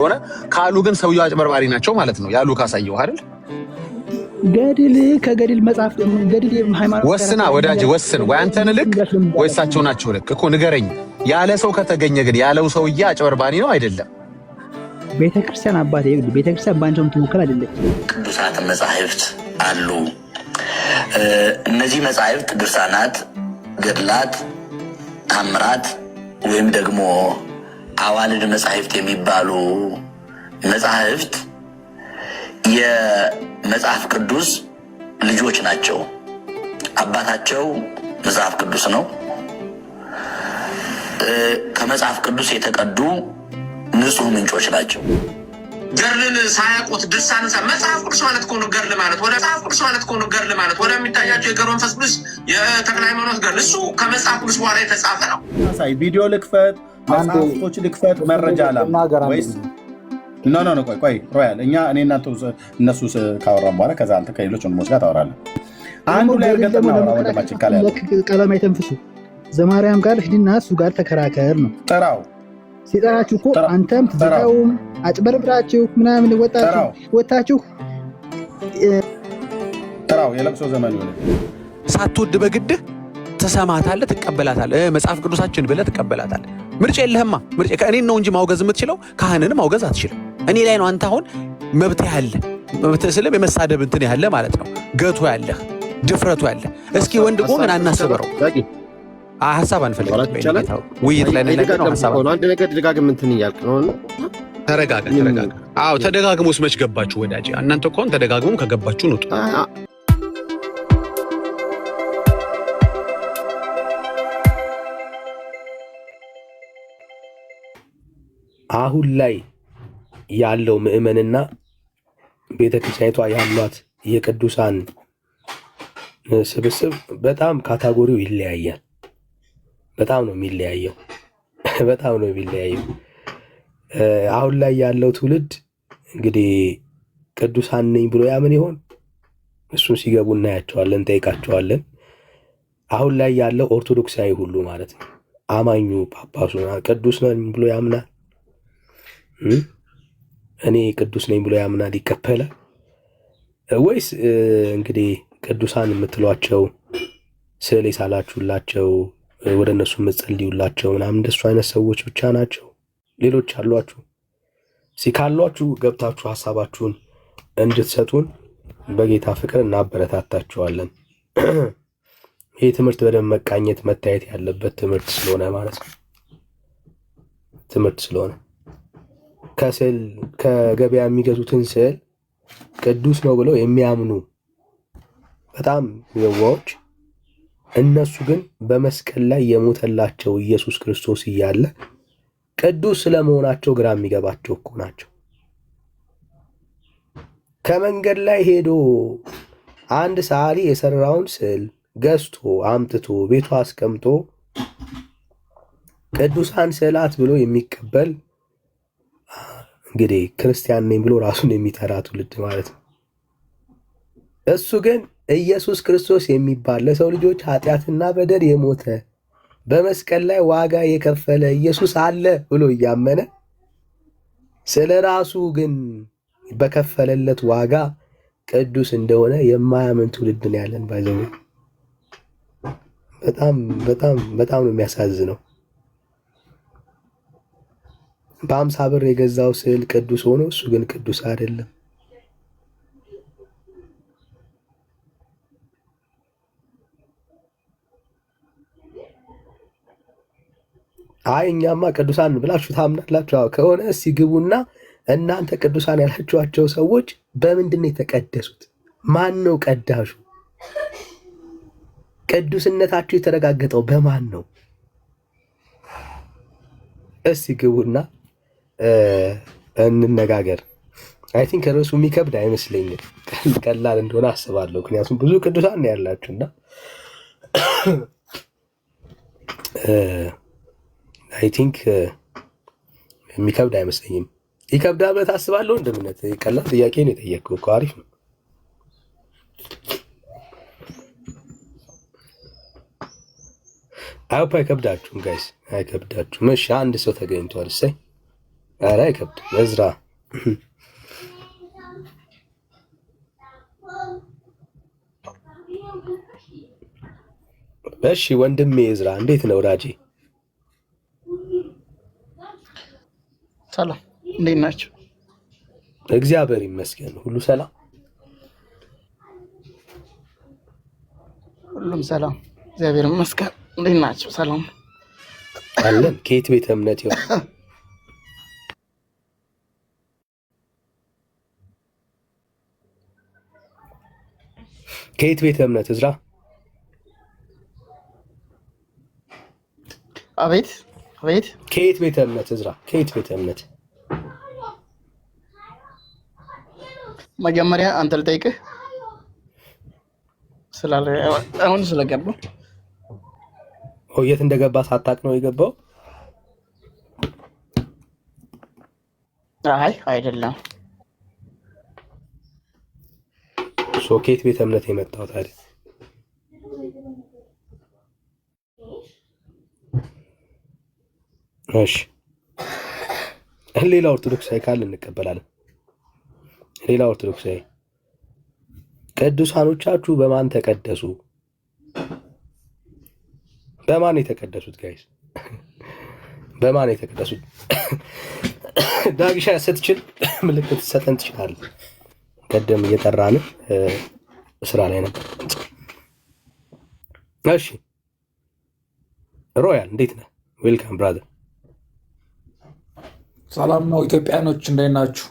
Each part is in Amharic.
ሆነ ካሉ ግን ሰውየው አጭበርባሪ ናቸው ማለት ነው። ያሉ ካሳየው አይደል? ገድል ከገድል መጽሐፍ ገድል ሃይማኖት ወስና ወዳጅ ወስን። ወይ አንተን ልክ ወይ እሳቸው ናቸው ልክ እኮ ንገረኝ። ያለ ሰው ከተገኘ ግን ያለው ሰውዬ አጭበርባሪ ነው አይደለም? ቤተክርስቲያን አባቴ ቤተክርስቲያን ባንቻም ትሞከል አይደለም። ቅዱሳት መጻሕፍት አሉ። እነዚህ መጻሕፍት ድርሳናት፣ ገድላት፣ ታምራት ወይም ደግሞ አዋልድ መጻሕፍት የሚባሉ መጻሕፍት የመጽሐፍ ቅዱስ ልጆች ናቸው። አባታቸው መጽሐፍ ቅዱስ ነው። ከመጽሐፍ ቅዱስ የተቀዱ ንጹህ ምንጮች ናቸው። ገርልን ሳያውቁት ድርሳን መጽሐፍ ቅዱስ ማለት እኮ ነው። ገርል ማለት ወደ መጽሐፍ ቅዱስ ማለት እኮ ነው። ገርል ማለት ወደ የሚታያቸው የገር መንፈስ ቅዱስ የተክለ ሃይማኖት ገርል እሱ ከመጽሐፍ ቅዱስ በኋላ የተጻፈ ነው። ሳይ ቪዲዮ ልክፈት፣ መጽሐፎች ልክፈት፣ መረጃ አላም ወይስ ኖ ቆይ ሮያል እኛ እኔ እና እነሱ ካወራን በኋላ ከዛ አንተ ከሌሎች ወንድሞች ጋር ታወራለህ። አንዱ ላይ እርግጠኛ ነው ወንድማችን ካለ ቀለም አይተንፍሱ ዘማርያም ጋር ሂድና እሱ ጋር ተከራከር ነው ጥራው። ሲጠራችሁ እኮ አንተም ትዘጋውም አጭበርብራችሁ ምናምን ወጣችሁ ጥራው። የለቅሶ ዘመን ይሆነ ሳትወድ በግድህ ተሰማታለህ፣ ትቀበላታለህ። መጽሐፍ ቅዱሳችን ብለህ ትቀበላታለህ። ምርጫ የለህማ። ምርጫ ከእኔን ነው እንጂ ማውገዝ የምትችለው ካህንን ማውገዝ አትችልም። እኔ ላይ ነው አንተ አሁን መብት ያለ መብት ስለም የመሳደብ እንትን ያለ ማለት ነው። ገቱ ያለህ ድፍረቱ ያለ እስኪ ወንድ ቆምን አናስበረው። ሀሳብ አንፈልግም። ውይይት ላይ ነው ሀሳብ አንድ ነገር ደጋግም እንትን እያልክ ነው። ተረጋጋ። አዎ ተደጋግሞስ መች ገባችሁ ወዳጄ? እናንተ እኮ ተደጋግሞም ከገባችሁ ነው። አሁን ላይ ያለው ምዕመንና ቤተክርስቲያኒቷ ያሏት የቅዱሳን ስብስብ በጣም ካታጎሪው ይለያያል። በጣም ነው የሚለያየው። አሁን ላይ ያለው ትውልድ እንግዲህ ቅዱሳን ነኝ ብሎ ያምን ይሆን? እሱን ሲገቡ እናያቸዋለን፣ ጠይቃቸዋለን። አሁን ላይ ያለው ኦርቶዶክሳዊ ሁሉ ማለት ነው አማኙ ጳጳሱ ቅዱስ ነኝ ብሎ ያምናል። እኔ ቅዱስ ነኝ ብሎ ያምናል፣ ይቀበላል ወይስ እንግዲህ ቅዱሳን የምትሏቸው ስዕል የሳላችሁላቸው ወደ እነሱ የምትጸልዩላቸው ምናምን እንደሱ አይነት ሰዎች ብቻ ናቸው? ሌሎች አሏችሁ? ካሏችሁ ገብታችሁ ሀሳባችሁን እንድትሰጡን በጌታ ፍቅር እናበረታታችኋለን። ይህ ትምህርት በደንብ መቃኘት መታየት ያለበት ትምህርት ስለሆነ ማለት ነው። ትምህርት ስለሆነ ከስዕል ከገበያ የሚገዙትን ስዕል ቅዱስ ነው ብለው የሚያምኑ በጣም የዋዎች፣ እነሱ ግን በመስቀል ላይ የሞተላቸው ኢየሱስ ክርስቶስ እያለ ቅዱስ ስለመሆናቸው ግራ የሚገባቸው እኮ ናቸው። ከመንገድ ላይ ሄዶ አንድ ሰዓሊ የሰራውን ስዕል ገዝቶ አምጥቶ ቤቱ አስቀምጦ ቅዱሳን ስዕላት ብሎ የሚቀበል እንግዲህ ክርስቲያን ነኝ ብሎ ራሱን የሚጠራ ትውልድ ማለት ነው። እሱ ግን ኢየሱስ ክርስቶስ የሚባል ለሰው ልጆች ኃጢአትና በደል የሞተ በመስቀል ላይ ዋጋ የከፈለ ኢየሱስ አለ ብሎ እያመነ ስለ ራሱ ግን በከፈለለት ዋጋ ቅዱስ እንደሆነ የማያምን ትውልድ ነው ያለን። ባይዘው በጣም ነው የሚያሳዝነው። በ50 ብር የገዛው ስዕል ቅዱስ ሆኖ እሱ ግን ቅዱስ አይደለም። አይ እኛማ ቅዱሳን ብላችሁ ታምናላችሁ ከሆነ እስቲ ግቡና እናንተ ቅዱሳን ያላችኋቸው ሰዎች በምንድን ነው የተቀደሱት? ማን ነው ቀዳሹ? ቅዱስነታችሁ የተረጋገጠው በማን ነው? እስቲ ግቡና እንነጋገር። አይ ቲንክ ርዕሱ የሚከብድ አይመስለኝም፣ ቀላል እንደሆነ አስባለሁ። ምክንያቱም ብዙ ቅዱሳን ያላችሁና አይ ቲንክ የሚከብድ አይመስለኝም። ይከብዳል ብለህ ታስባለሁ? እንደምነት ቀላል ጥያቄ ነው የጠየቅኩህ እኮ። አሪፍ ነው። አይሆፕ አይከብዳችሁም ጋይስ፣ አይከብዳችሁም። እሺ አንድ ሰው ተገኝቷል። እሰይ ኧረ አይከብድም እዝራ። እሺ ወንድሜ እዝራ እንዴት ነው ወዳጄ? ሰላም እንዴት ናቸው? እግዚአብሔር ይመስገን ሁሉ ሰላም፣ ሁሉም ሰላም እግዚአብሔር ይመስገን። እንዴት ናቸው? ሰላም አለን። ከየት ቤተ እምነት ይሆን? ከየት ቤተ እምነት እዝራ? አቤት አቤት። ከየት ቤተ እምነት እዝራ? ከየት ቤተ እምነት? መጀመሪያ አንተ ልጠይቅህ ስላለ አሁን ስለገባው። የት እንደገባ ሳታቅ ነው የገባው? አይ አይደለም። ከየት ቤተ እምነት የመጣው ታዲያ? እሺ ሌላ ኦርቶዶክሳዊ ካለ እንቀበላለን። ሌላ ኦርቶዶክሳዊ ቅዱሳኖቻችሁ በማን ተቀደሱ? በማን የተቀደሱት? ጋይስ በማን የተቀደሱት? ዳግሻ ስትችል ምልክት ሰጠን ትችላለህ። ቀደም እየጠራን ስራ ላይ ነበር። እሺ ሮያል እንዴት ነህ? ዌልካም ብራዘር። ሰላም ነው ኢትዮጵያኖች፣ እንዴት ናችሁ?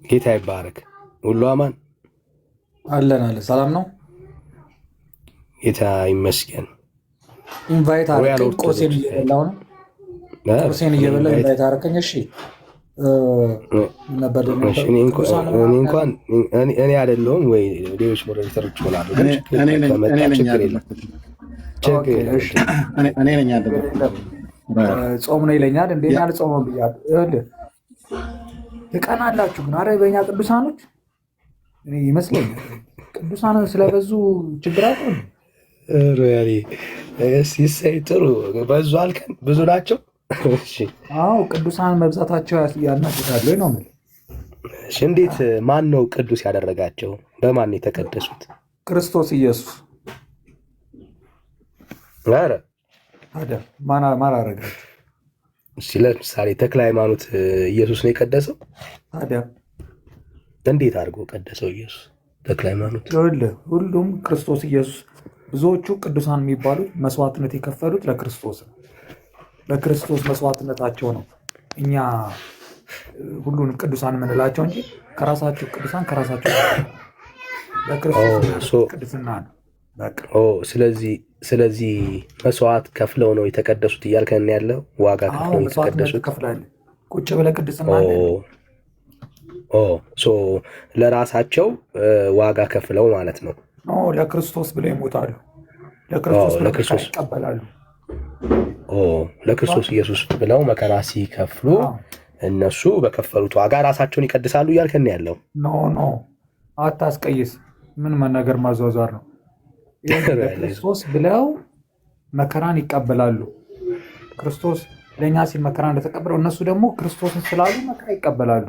ጌታ ይባረክ። ሁሉ አማን አለን አለ። ሰላም ነው ጌታ ይመስገን። ኢንቫይት አረከኝ። ቁርሴን እየበላሁ ነው። ቁርሴን እየበላሁ ኢንቫይት አረከኝ። እሺ ነበር እኔ አይደለሁም ወይ ሌሎች ሞዴሬተሮች ይሆናሉ። እኔ ነኝ ያለው ጾም ነው ይለኛል። እንዴት ያለ ጾም ብያለሁ። ትቀናላችሁ ግን። አረ በእኛ ቅዱሳኖች እኔ ይመስለኛል ቅዱሳን ስለበዙ ችግር አለ። ሮያሊ ሲሳይ ጥሩ በዙ አልከን። ብዙ ናቸው። እሺ አዎ ቅዱሳን መብዛታቸው ያናድዳል ነው ማለት። እሺ እንዴት ማን ነው ቅዱስ ያደረጋቸው? በማን የተቀደሱት? ክርስቶስ ኢየሱስ። አረ ታዲያ ማን አደረጋቸው? እሺ ለምሳሌ ተክለ ሃይማኖት ኢየሱስ ነው የቀደሰው? ታዲያ እንዴት አድርጎ ቀደሰው ኢየሱስ ተክለ ሃይማኖት? ሁሉም ክርስቶስ ኢየሱስ። ብዙዎቹ ቅዱሳን የሚባሉት መስዋዕትነት የከፈሉት ለክርስቶስ ነው። ለክርስቶስ መስዋዕትነታቸው ነው እኛ ሁሉንም ቅዱሳን የምንላቸው እንጂ ከራሳቸው ቅዱሳን ከራሳቸው ለክርስቶስ ቅድስና ነው። ስለዚህ መስዋዕት ከፍለው ነው የተቀደሱት እያልከን ያለው? ዋጋ ከፍለው ነው የተቀደሱት? ቁጭ ብለህ ቅድስና ለራሳቸው ዋጋ ከፍለው ማለት ነው። ለክርስቶስ ብለው ይሞታሉ። ለክርስቶስ ይቀበላሉ። ለክርስቶስ ኢየሱስ ብለው መከራ ሲከፍሉ እነሱ በከፈሉት ዋጋ ራሳቸውን ይቀድሳሉ እያልከን ያለው? ኖ አታስቀይስ። ምን መናገር ማዟዟር ነው። ለክርስቶስ ብለው መከራን ይቀበላሉ። ክርስቶስ ለእኛ ሲል መከራ እንደተቀበለው እነሱ ደግሞ ክርስቶስን ስላሉ መከራ ይቀበላሉ።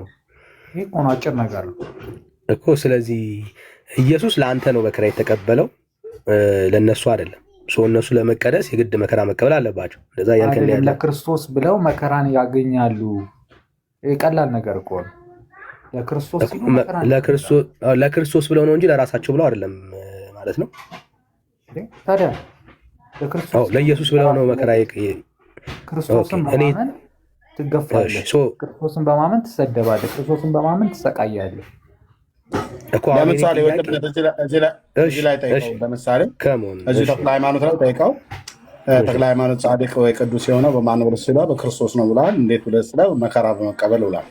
ይህ ሆኖ አጭር ነገር ነው እኮ። ስለዚህ ኢየሱስ ለአንተ ነው መከራ የተቀበለው፣ ለእነሱ አይደለም። እነሱ ለመቀደስ የግድ መከራ መቀበል አለባቸው። እንደዛ እያልከን ያለው? ለክርስቶስ ብለው መከራን ያገኛሉ። ቀላል ነገር እኮ ነው። ለክርስቶስ ብለው ነው እንጂ ለራሳቸው ብለው አይደለም ማለት ነው። ታዲያ ለኢየሱስ ብለው ነው መከራ። ክርስቶስን በማመን ትገፋለህ፣ ክርስቶስን በማመን ትሰደባለህ፣ ክርስቶስን በማመን ትሰቃያለህ። ለምሳሌ እዚህ ላይ ጠይቀው። ለምሳሌ እዚህ ተክለ ሃይማኖት ላይ ጠይቀው። ተክለ ሃይማኖት ጻድቅ ወይ ቅዱስ የሆነው በማን ነው ብለህ በክርስቶስ ነው ብለሃል። እንዴት ብለህ ስለ መከራ በመቀበል ብለሃል።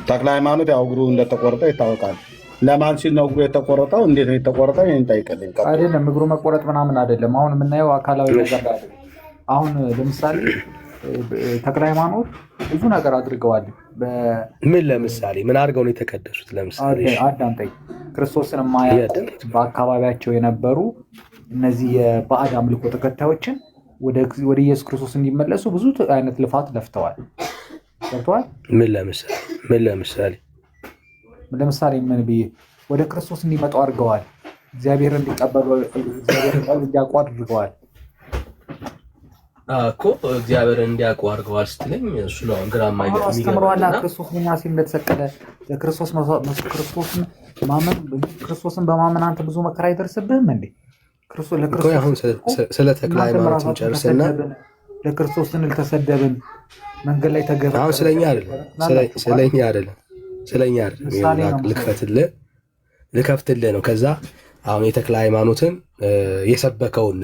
ተክለ ሃይማኖት ያው እግሩ እንደተቆረጠ ይታወቃል። ለማን ሲል ነው እግሩ የተቆረጠው? እንዴት ነው የተቆረጠው? ይህን ጠይቅልኝ። አይደለም እግሩ መቆረጥ ምናምን አይደለም። አሁን የምናየው አካላዊ ነገር አይደለም። አሁን ለምሳሌ ተክለ ሃይማኖት ብዙ ነገር አድርገዋል። ምን ለምሳሌ ምን አድርገው ነው የተቀደሱት? ለምሳሌ አዳምጠኝ። ክርስቶስን የማያውቁ በአካባቢያቸው የነበሩ እነዚህ የባዕድ አምልኮ ተከታዮችን ወደ ኢየሱስ ክርስቶስ እንዲመለሱ ብዙ አይነት ልፋት ለፍተዋል። ገብተዋል። ምን ለምሳሌ ምን ብዬ ወደ ክርስቶስ እንዲመጡ አድርገዋል። እግዚአብሔር እንዲቀበሉ እግዚአብሔርን እንዲያውቁ አድርገዋል እኮ። እግዚአብሔርን እንዲያውቁ አድርገዋል ስትለኝ እሱ ነው ግራ የማይገባኝ። አስተምረዋል። ክርስቶስ ለኛ ሲል እንደተሰቀለ ክርስቶስን በማመን አንተ ብዙ መከራ አይደርስብህም እንዴ? አሁን ስለ ተክለ ሃይማኖትን ጨርስና ለክርስቶስ ስንል ተሰደብን፣ መንገድ ላይ ተገፋ። አሁን ስለኛ አይደለም ልከፍትልህ ነው። ከዛ አሁን የተክለ ሃይማኖትን የሰበከውን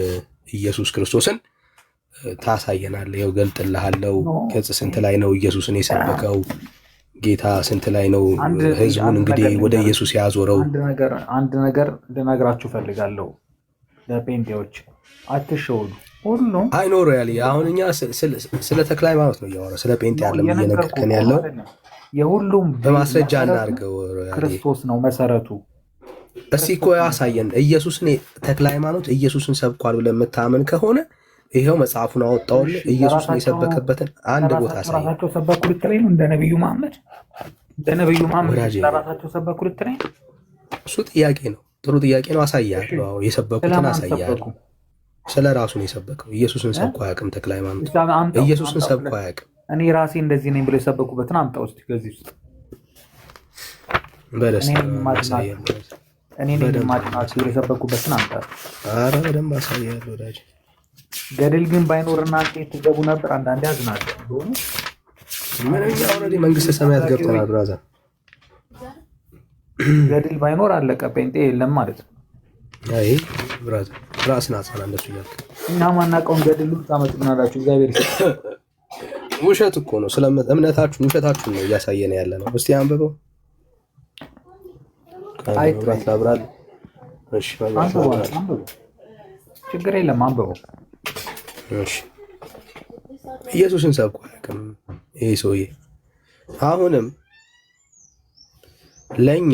ኢየሱስ ክርስቶስን ታሳየናለህ። ይኸው ገልጥልሃለሁ። ገጽ ስንት ላይ ነው ኢየሱስን የሰበከው ጌታ? ስንት ላይ ነው ህዝቡን እንግዲህ ወደ ኢየሱስ ያዞረው? አንድ ነገር ልነግራችሁ ፈልጋለሁ። ለጴንጤዎች አትሸወዱ። ሁሉም አይኖሩ ያለ አሁን እኛ ስለ ተክለ ሃይማኖት ነው እያወራ፣ ስለ ጴንጤ ያለም እየነገርከን ያለው። የሁሉም በማስረጃ እናድርገው። ክርስቶስ ነው መሰረቱ። እስቲ እኮ ያሳየን። ኢየሱስን ተክለ ሃይማኖት ኢየሱስን ሰብኳል ብለህ የምታምን ከሆነ ይኸው መጽሐፉን አወጣውልህ። ኢየሱስን የሰበከበትን አንድ ቦታ አሳየን። ራሳቸው ሰበኩ ልትለኝ ነው? እንደ ነብዩ መሐመድ ራሳቸው ሰበኩ ልትለኝ? እሱ ጥያቄ ነው። ጥሩ ጥያቄ ነው። አሳያለሁ። የሰበኩትን አሳያለሁ። ስለ ራሱ ነው የሰበከው። ኢየሱስን ሰብኮ አያውቅም። ተክለ ሃይማኖት ኢየሱስን ሰብኮ አያውቅም። እኔ ራሴ እንደዚህ ነኝ ብሎ የሰበኩበትን አምጣ ውስጥ ከዚህ ውስጥ በደስታ እኔ ማጥናት ብሎ የሰበኩበትን አምጣ። ኧረ በደንብ አሳያለሁ ወዳጅ። ገድል ግን ባይኖርና አንተ ትገቡ ነበር። አንዳንዴ አዝናለሁ ሆነ ምንኛ ኦልሬዲ መንግስተ ሰማያት ገብተናል ብራዘር። ገድል ባይኖር አለቀ፣ ጴንጤ የለም ማለት ነው። አይ ብራዘር ራስን አጽና። እንደሱ እያልክ እኛ ማናውቀውን ገድል ታመጡናላችሁ። እግዚአብሔር ይስጥ። ውሸት እኮ ነው። ስለ እምነታችሁን ውሸታችሁን ነው እያሳየን ያለ ነው። እስቲ አንብበው። አይብራት ላብራል። እሺ አንብበው፣ ችግር የለም አንብበው። እሺ ኢየሱስን ሰብኮ አያውቅም ይሄ ሰውዬ። አሁንም ለኛ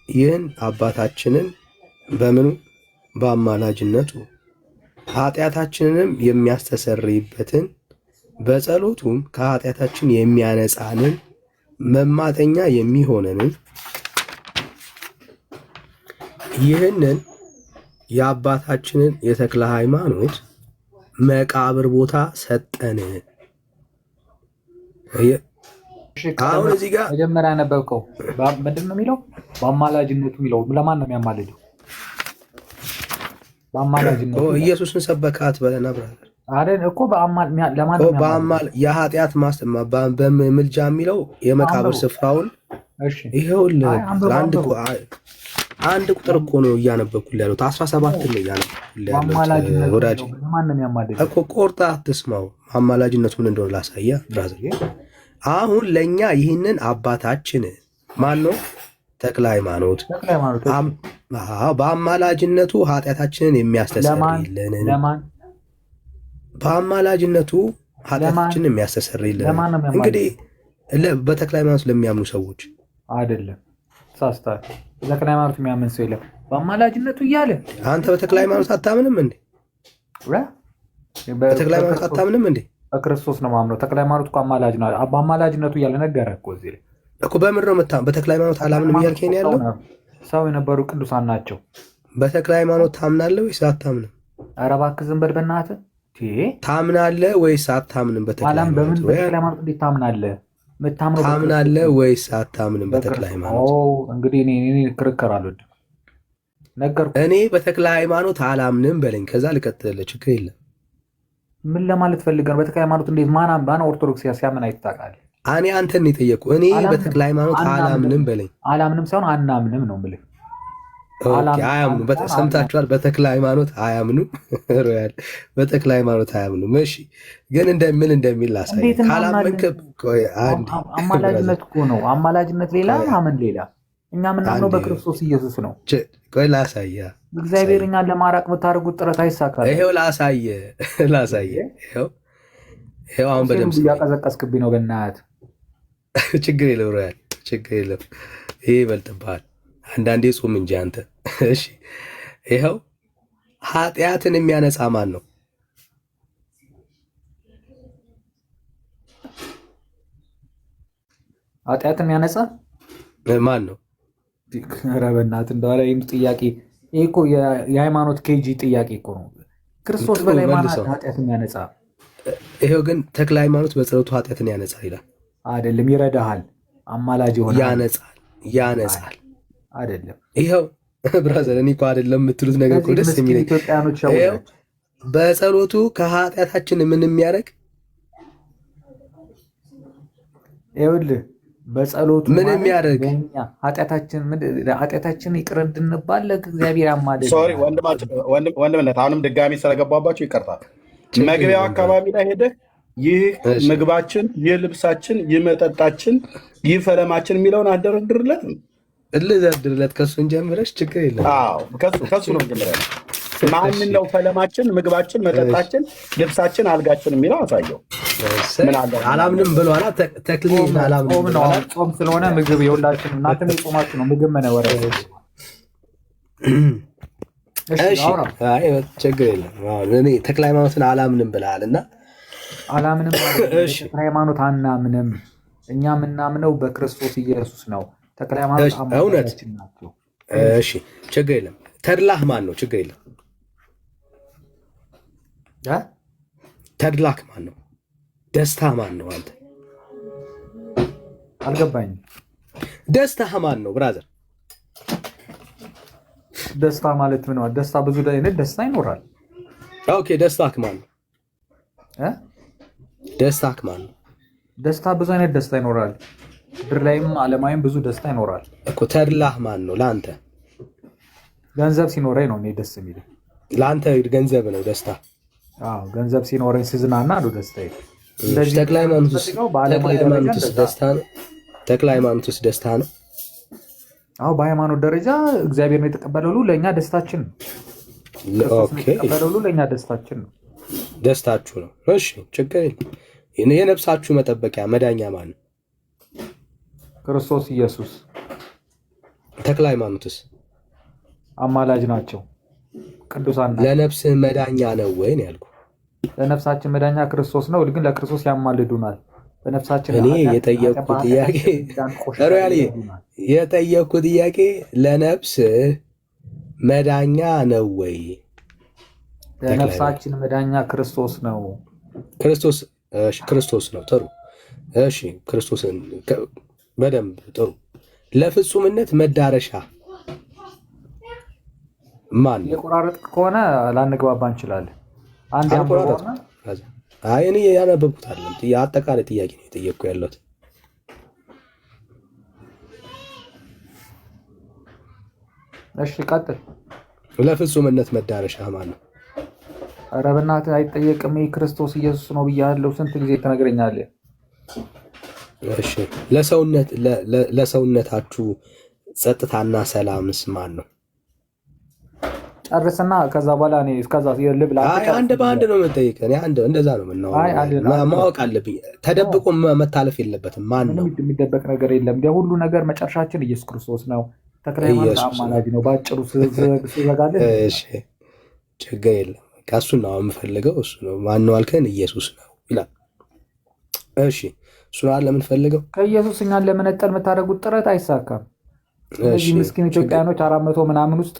ይህን አባታችንን በምኑ በአማላጅነቱ ኃጢአታችንንም የሚያስተሰርይበትን በጸሎቱም ከኃጢአታችን የሚያነጻንን መማጠኛ የሚሆነንን ይህንን የአባታችንን የተክለ ሃይማኖት መቃብር ቦታ ሰጠን። አሁን እዚህ ጋር መጀመሪያ ነበብከው ምንድን ነው የሚለው? በአማላጅነቱ የሚለው ለማን ነው የሚያማልደው? በአማላጅነቱ ኢየሱስን ሰበካት በለና ብራዘር አይደል እኮ ለማን ነው በአማል የኃጢአት በምልጃ የሚለው የመቃብር ስፍራውን ይኸውልህ አንድ ቁጥር እኮ ነው እያነበብኩልህ ያሉት 17 ነው እያነበብኩልህ ያሉት ወዳጅ እኮ ቆርጣ አትስማው። አማላጅነቱ ምን እንደሆነ ላሳያ ብራዘር። አሁን ለእኛ ይህንን አባታችን ማን ነው? ተክለ ሃይማኖት በአማላጅነቱ ኃጢአታችንን የሚያስተሰርይልን በአማላጅነቱ ኃጢአታችንን የሚያስተሰርይልን እንግዲህ በተክለ ሃይማኖት ለሚያምኑ ሰዎች አይደለም። ሳስታል በተክለ ሃይማኖት የሚያምን ሰው የለም። በአማላጅነቱ እያለ አንተ በተክለ ሃይማኖት አታምንም እንዴ? በተክለ ሃይማኖት አታምንም እንዴ? በክርስቶስ ነው ማምነው። ተክለ ሃይማኖት እኮ አማላጅ ነው። በአማላጅነቱ እያለ ነገረህ እኮ እዚህ ላይ እኮ በምንድን ነው የምታምነው? በተክለ ሃይማኖት አላምንም እያልከኝ ያለው ሰው የነበሩ ቅዱሳን ናቸው። በተክለ ሃይማኖት ታምናለህ ወይስ አታምንም? ኧረ እባክህ ዝም በል በእናትህ። ታምናለህ ወይስ አታምንም? በተክለ ሃይማኖት እንዴት ታምናለህ? ታምናለህ ወይስ አታምንም? በተክለ ሃይማኖት እንግዲህ እኔ ክርክር አልወድም። ነገርኩህ። እኔ በተክለ ሃይማኖት አላምንም በለኝ፣ ከዛ ልቀጥልልህ። ችግር የለም። ምን ለማለት ፈልገህ ነው? በተክለ ሃይማኖት እንዴት ማን ኦርቶዶክስ ሲያምን አይታወቃል? እኔ አንተን የጠየኩህ እኔ በተክለ ሃይማኖት አላምንም በለኝ። አላምንም ሳይሆን አናምንም ነው የምልህ። አያምኑም። ሰምታችኋል። በተክለ ሃይማኖት አያምኑም። በተክለ ሃይማኖት አያምኑም። እሺ ግን ምን እንደሚል ላሳይ። ካላመንክ አማላጅነት እኮ ነው። አማላጅነት ሌላ፣ ማመን ሌላ። እኛ የምናምነው በክርስቶስ ኢየሱስ ነው። ቆይ ላሳየ። እግዚአብሔር እኛን ለማራቅ የምታደርጉት ጥረት አይሳካም። ይሄው ላሳየ። ይሄው አሁን በደምብ እያቀዘቀዝክብኝ ነው። በእናትህ ችግር የለም ሮያል፣ ችግር የለም። ይሄ ይበልጥብሃል። አንዳንዴ ጹም እንጂ አንተ። እሺ ይኸው ኃጢአትን የሚያነጻ ማን ነው? ኃጢአትን የሚያነጻ ማን ነው? ኧረ በእናትህ እንደው ይህም ጥያቄ ይህ እኮ የሃይማኖት ኬጂ ጥያቄ እኮ ነው። ክርስቶስ በላይ ማን ኃጢአትን የሚያነጻ? ይሄው ግን ተክለ ሃይማኖት በጸሎቱ ኃጢአትን ያነጻል ይላል። አይደለም፣ ይረዳሃል፣ አማላጅ ይሆናል። ያነጻል አይደለም። ይኸው ብራዘር፣ እኔ እኮ አይደለም የምትሉት ነገር እኮ ደስ የሚለኝ ኢትዮጵያኖች በጸሎቱ ከኃጢአታችን ምን የሚያደርግ ይኸውልህ፣ በጸሎቱ ምን የሚያደርግ ኃጢአታችን ይቅር እንድንባል ለእግዚአብሔር ያማልድ። ሶሪ ወንድምነት፣ አሁንም ድጋሚ ስለገባባቸው ይቀርታል። መግቢያው አካባቢ ላይ ሄደህ ይህ ምግባችን፣ ይህ ልብሳችን፣ ይህ መጠጣችን፣ ይህ ፈለማችን የሚለውን አደረድርለት ልዘርድርለት ከሱን ጀምረሽ ችግር የለም። ከሱ ነው ጀምረ ማንን ነው ፈለማችን፣ ምግባችን፣ መጠጣችን፣ ልብሳችን፣ አልጋችን የሚለው አሳየው። አላምንም ብሏላ ተክሌ። ጾም ስለሆነ ምግብ የሁላችን እናንተም የጾማችሁ ነው። ምግብ መነወረ ችግር የለም። እኔ ተክለ ሃይማኖትን አላምንም ብለሃል እና አላምንም ተክለ ሃይማኖት አናምንም። እኛ የምናምነው በክርስቶስ ኢየሱስ ነው። ተክለ ሃይማኖት አማኞቻችን ናቸው። እሺ ችግር የለም። ተድላህ ማን ነው? ችግር የለም። ተድላክ ማን ነው? ደስታ ማን ነው? አንተ አልገባኝም። ደስታህ ማን ነው ብራዘር? ደስታ ማለት ምን ማለት? ደስታ ብዙ አይነት ደስታ ይኖራል። ኦኬ ደስታክ ማን ነው? ደስታክ ማን ነው? ደስታ ብዙ አይነት ደስታ ይኖራል። ምድር ላይም ዓለማዊም ብዙ ደስታ ይኖራል እኮ። ተድላህ ማን ነው ለአንተ? ገንዘብ ሲኖረኝ ነው እኔ ደስ የሚለኝ። ለአንተ ገንዘብ ነው ደስታ? አዎ ገንዘብ ሲኖረኝ ስዝናና ነው ደስታዬ። እንደዚህ ተክለ ሃይማኖትስ ደስታ ነው? ተክለ ሃይማኖትስ ደስታ ነው? አዎ በሃይማኖት ደረጃ እግዚአብሔር ነው የተቀበለው ሁሉ ለእኛ ደስታችን ነው። ኦኬ የተቀበለው ሁሉ ለእኛ ደስታችን ነው። ደስታችሁ ነው። እሺ ችግር የለም። የነፍሳችሁ መጠበቂያ መዳኛ ማን ነው? ክርስቶስ ኢየሱስ። ተክለ ሃይማኖትስ? አማላጅ ናቸው፣ ቅዱሳን ናቸው። ለነፍስህ መዳኛ ነው ወይ ነው ያልኩህ። ለነፍሳችን መዳኛ ክርስቶስ ነው፣ ግን ለክርስቶስ ያማልዱናል። በነፍሳችን እኔ የጠየቅኩት ጥያቄ ሮያል የጠየቅኩት ጥያቄ ለነፍስህ መዳኛ ነው ወይ? ለነፍሳችን መዳኛ ክርስቶስ ነው። ክርስቶስ ነው። ጥሩ እሺ፣ ክርስቶስን በደንብ ጥሩ። ለፍጹምነት መዳረሻ ማን ነው? የቆራረጥ ከሆነ ላንግባባ እንችላለን። አንድ ያንብበውና አይ እኔ ያነበብኩት አይደለም፣ አጠቃላይ ጥያቄ ነው የጠየቅኩ ያለሁት። እሺ ቀጥል። ለፍጹምነት መዳረሻ ማን ነው? ኧረ በእናትህ አይጠየቅም። ክርስቶስ ኢየሱስ ነው ብያለሁ። ስንት ጊዜ ትነግረኛለህ? እሺ ለሰውነታችሁ ጸጥታና ሰላምስ ማን ነው? ጨርስና ከዛ በኋላ እኔ እስከዛ ልብላ። አንድ በአንድ ነው የምጠይቀህ። እኔ እንደዛ ነው የምናወራው። ማወቅ አለብኝ። ተደብቆ መታለፍ የለበትም። ማን ነው? የሚደበቅ ነገር የለም። ሁሉ ነገር መጨረሻችን ኢየሱስ ክርስቶስ ነው። ተክለ ሃይማኖት አማላጅ ነው። በአጭሩ ስዘጋለህ። እሺ ችግር የለም። ከእሱን ነው የምፈልገው። እሱ ነው። ማን ነው አልከን? ኢየሱስ ነው ይላል። እሺ እሱ ነው የምንፈልገው። ከኢየሱስ እኛን ለመነጠል የምታደርጉት ጥረት አይሳካም። እነዚህ ምስኪን ኢትዮጵያኖች 400 ምናምን ውስጥ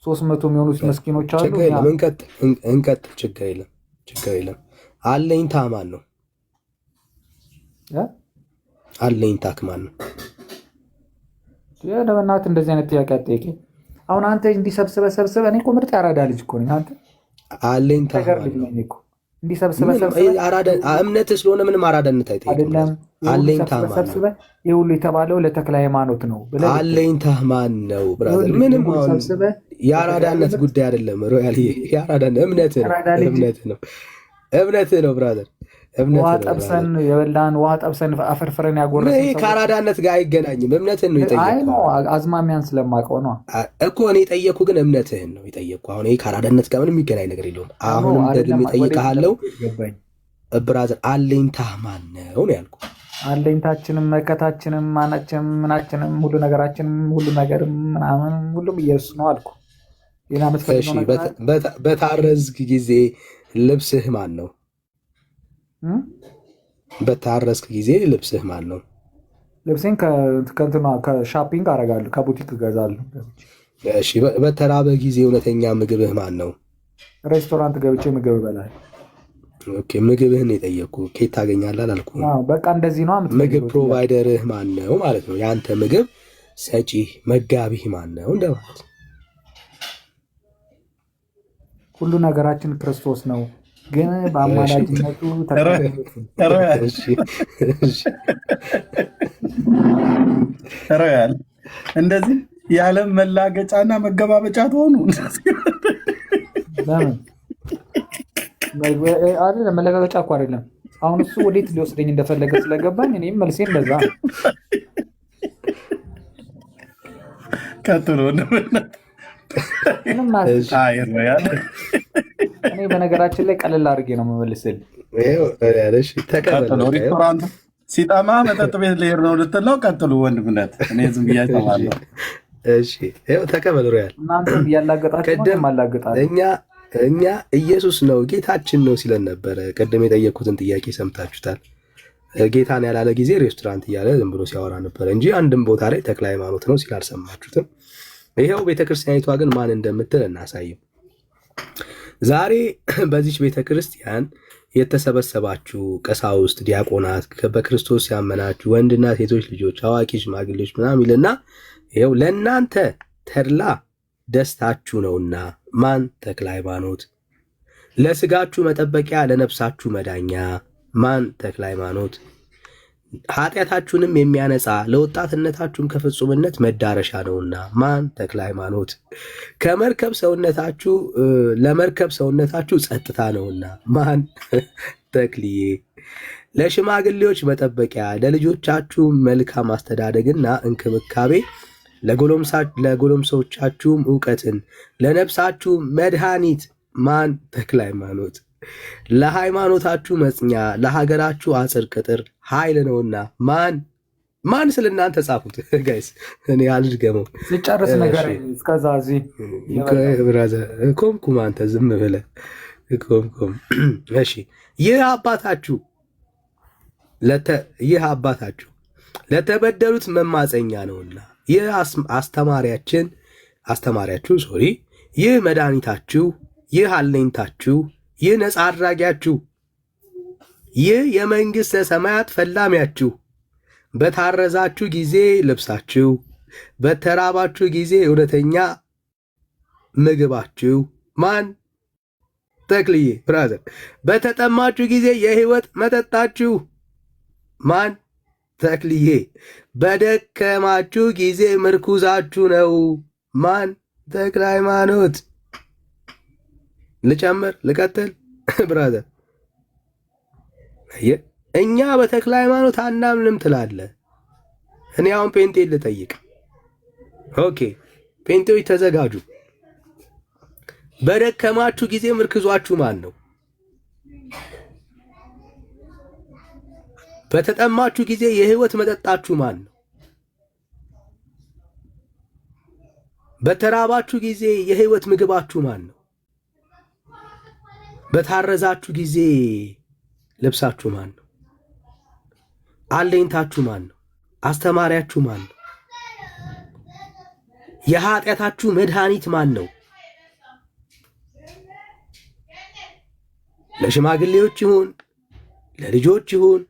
300 የሚሆኑት መስኪኖች አሉ። እንቀጥል። ችግር የለም። አለኝታ ማን ነው? አለኝታክ ማን ነው? ለበናት እንደዚህ አይነት ጥያቄ አትጠይቂኝ። አሁን አንተ እንዲሰብስበ እኔ እኮ ምርጥ ያራዳ ልጅ እኮ ነኝ። አንተ አለኝታ እንዲሰብስበ እምነት ስለሆነ ምንም አራዳነት አይጠይቅም። አለኝታ ማን ነው? ይህ ሁሉ የተባለው ለተክለ ሃይማኖት ነው። አለኝታ ማን ነው? ብራዘር ምንም አሁን የአራዳነት ጉዳይ አይደለም። ሮያል የአራዳነት እምነት ነው ብራዘር። ውሃ ጠብሰን የበላን ውሃ ጠብሰን አፈርፍረን ያጎረስን ከአራዳነት ጋር አይገናኝም። እምነትህን ነው የጠየኩህ። አዝማሚያን ስለማውቀው ነው እኮ እኔ የጠየኩህ፣ ግን እምነትህን ነው የጠየኩህ። አሁን ይሄ ከአራዳነት ጋር ምንም የሚገናኝ ነገር የለውም። አሁንም ደግሜ እጠይቅሃለሁ ብራዘር፣ አለኝታህ ማን ነው ነው ያልኩህ። አለኝታችንም መከታችንም ማናችንም ምናችንም ሁሉ ነገራችንም ሁሉ ነገርም ምናምን ሁሉም ኢየሱስ ነው አልኩህ። ሌላ የምትፈልገው ነገር በታረዝክ ጊዜ ልብስህ ማን ነው? በታረዝክ ጊዜ ልብስህ ማን ነው? ልብሴን ከእንትና ከሻፒንግ አደርጋለሁ፣ ከቡቲክ እገዛለሁ። እሺ፣ በተራበ ጊዜ እውነተኛ ምግብህ ማን ነው? ሬስቶራንት ገብቼ ምግብ እበላለሁ። ኦኬ፣ ምግብህን የጠየቅኩ ኬት ታገኛለህ አላልኩም። በቃ እንደዚህ ነው። ምግብ ፕሮቫይደርህ ማን ነው ማለት ነው። የአንተ ምግብ ሰጪህ መጋቢህ ማን ነው እንደማለት። ሁሉ ነገራችን ክርስቶስ ነው፣ ግን በአማላጅነቱ ሮያል እንደዚህ የዓለም መላገጫና መገባበጫ ትሆኑ ለምን አይደለም? መለጋገጫ እኮ አይደለም። አሁን እሱ ወዴት ሊወስደኝ እንደፈለገ ስለገባኝ እኔም መልሴ እንደዛ ነው። ቀጥሎ እኔ በነገራችን ላይ ቀለል አድርጌ ነው የምመልስልህ። ሬስቶራንት ሲጠማ መጠጥ ቤት ልሄድ ነው ልትለው ቀጥሉ ወንድምነት። እኔ ዝም ብያ እጠማለሁ። ተቀበል ሮያል። እናንተም እያላገጣችሁ አላገጣችሁ። እኛ ኢየሱስ ነው ጌታችን ነው ሲለን ነበረ። ቅድም የጠየቅኩትን ጥያቄ ሰምታችሁታል። ጌታን ያላለ ጊዜ ሬስቶራንት እያለ ዝም ብሎ ሲያወራ ነበረ እንጂ አንድም ቦታ ላይ ተክለ ሃይማኖት ነው ሲል አልሰማችሁትም። ይኸው ቤተክርስቲያኒቷ ግን ማን እንደምትል እናሳየው። ዛሬ በዚች ቤተክርስቲያን የተሰበሰባችሁ ቀሳውስት፣ ዲያቆናት፣ በክርስቶስ ያመናችሁ ወንድና ሴቶች ልጆች፣ አዋቂ ሽማግሌዎች ምናምን ይልና ይኸው ለእናንተ ተድላ ደስታችሁ ነውና ማን ተክለ ሃይማኖት፣ ለስጋችሁ መጠበቂያ ለነፍሳችሁ መዳኛ ማን ተክለ ሃይማኖት፣ ኃጢአታችሁንም የሚያነጻ ለወጣትነታችሁም ከፍጹምነት መዳረሻ ነውና ማን ተክለ ሃይማኖት፣ ከመርከብ ሰውነታችሁ ለመርከብ ሰውነታችሁ ጸጥታ ነውና ማን ተክልዬ፣ ለሽማግሌዎች መጠበቂያ ለልጆቻችሁ መልካም አስተዳደግና እንክብካቤ ለጎለምሶቻችሁም እውቀትን ለነፍሳችሁ መድኃኒት ማን ተክለ ሃይማኖት፣ ለሃይማኖታችሁ መጽኛ ለሀገራችሁ አጽር ቅጥር ኃይል ነውና ማን ስለ እናንተ ጻፉት። ጋይስ እኔ አልድገመው ሲጨርስ ነገር እስከዛ እዚህ ብራዘር ኮምኩም አንተ ዝም ብለህ ኮምኩም። እሺ ይህ አባታችሁ ለተበደሉት መማፀኛ ነውና ይህ አስተማሪያችሁ ይህ መድኃኒታችሁ፣ ይህ አለኝታችሁ፣ ይህ ነፃ አድራጊያችሁ፣ ይህ የመንግሥተ ሰማያት ፈላሚያችሁ፣ በታረዛችሁ ጊዜ ልብሳችሁ፣ በተራባችሁ ጊዜ እውነተኛ ምግባችሁ ማን ተክልዬ ብራዘር፣ በተጠማችሁ ጊዜ የሕይወት መጠጣችሁ ማን ተክልዬ፣ በደከማችሁ ጊዜ ምርኩዛችሁ ነው ማን ተክለ ሃይማኖት። ልጨምር ልቀጥል ብራዘር። እኛ በተክለ ሃይማኖት አናምንም ትላለ። እኔ አሁን ጴንጤ ልጠይቅ። ኦኬ ጴንጤዎች ተዘጋጁ። በደከማችሁ ጊዜ ምርክዟችሁ ማን ነው? በተጠማችሁ ጊዜ የሕይወት መጠጣችሁ ማን ነው? በተራባችሁ ጊዜ የሕይወት ምግባችሁ ማን ነው? በታረዛችሁ ጊዜ ልብሳችሁ ማን ነው? አለኝታችሁ ማን ነው? አስተማሪያችሁ ማን ነው? የኃጢአታችሁ መድኃኒት ማን ነው? ለሽማግሌዎች ይሁን ለልጆች ይሁን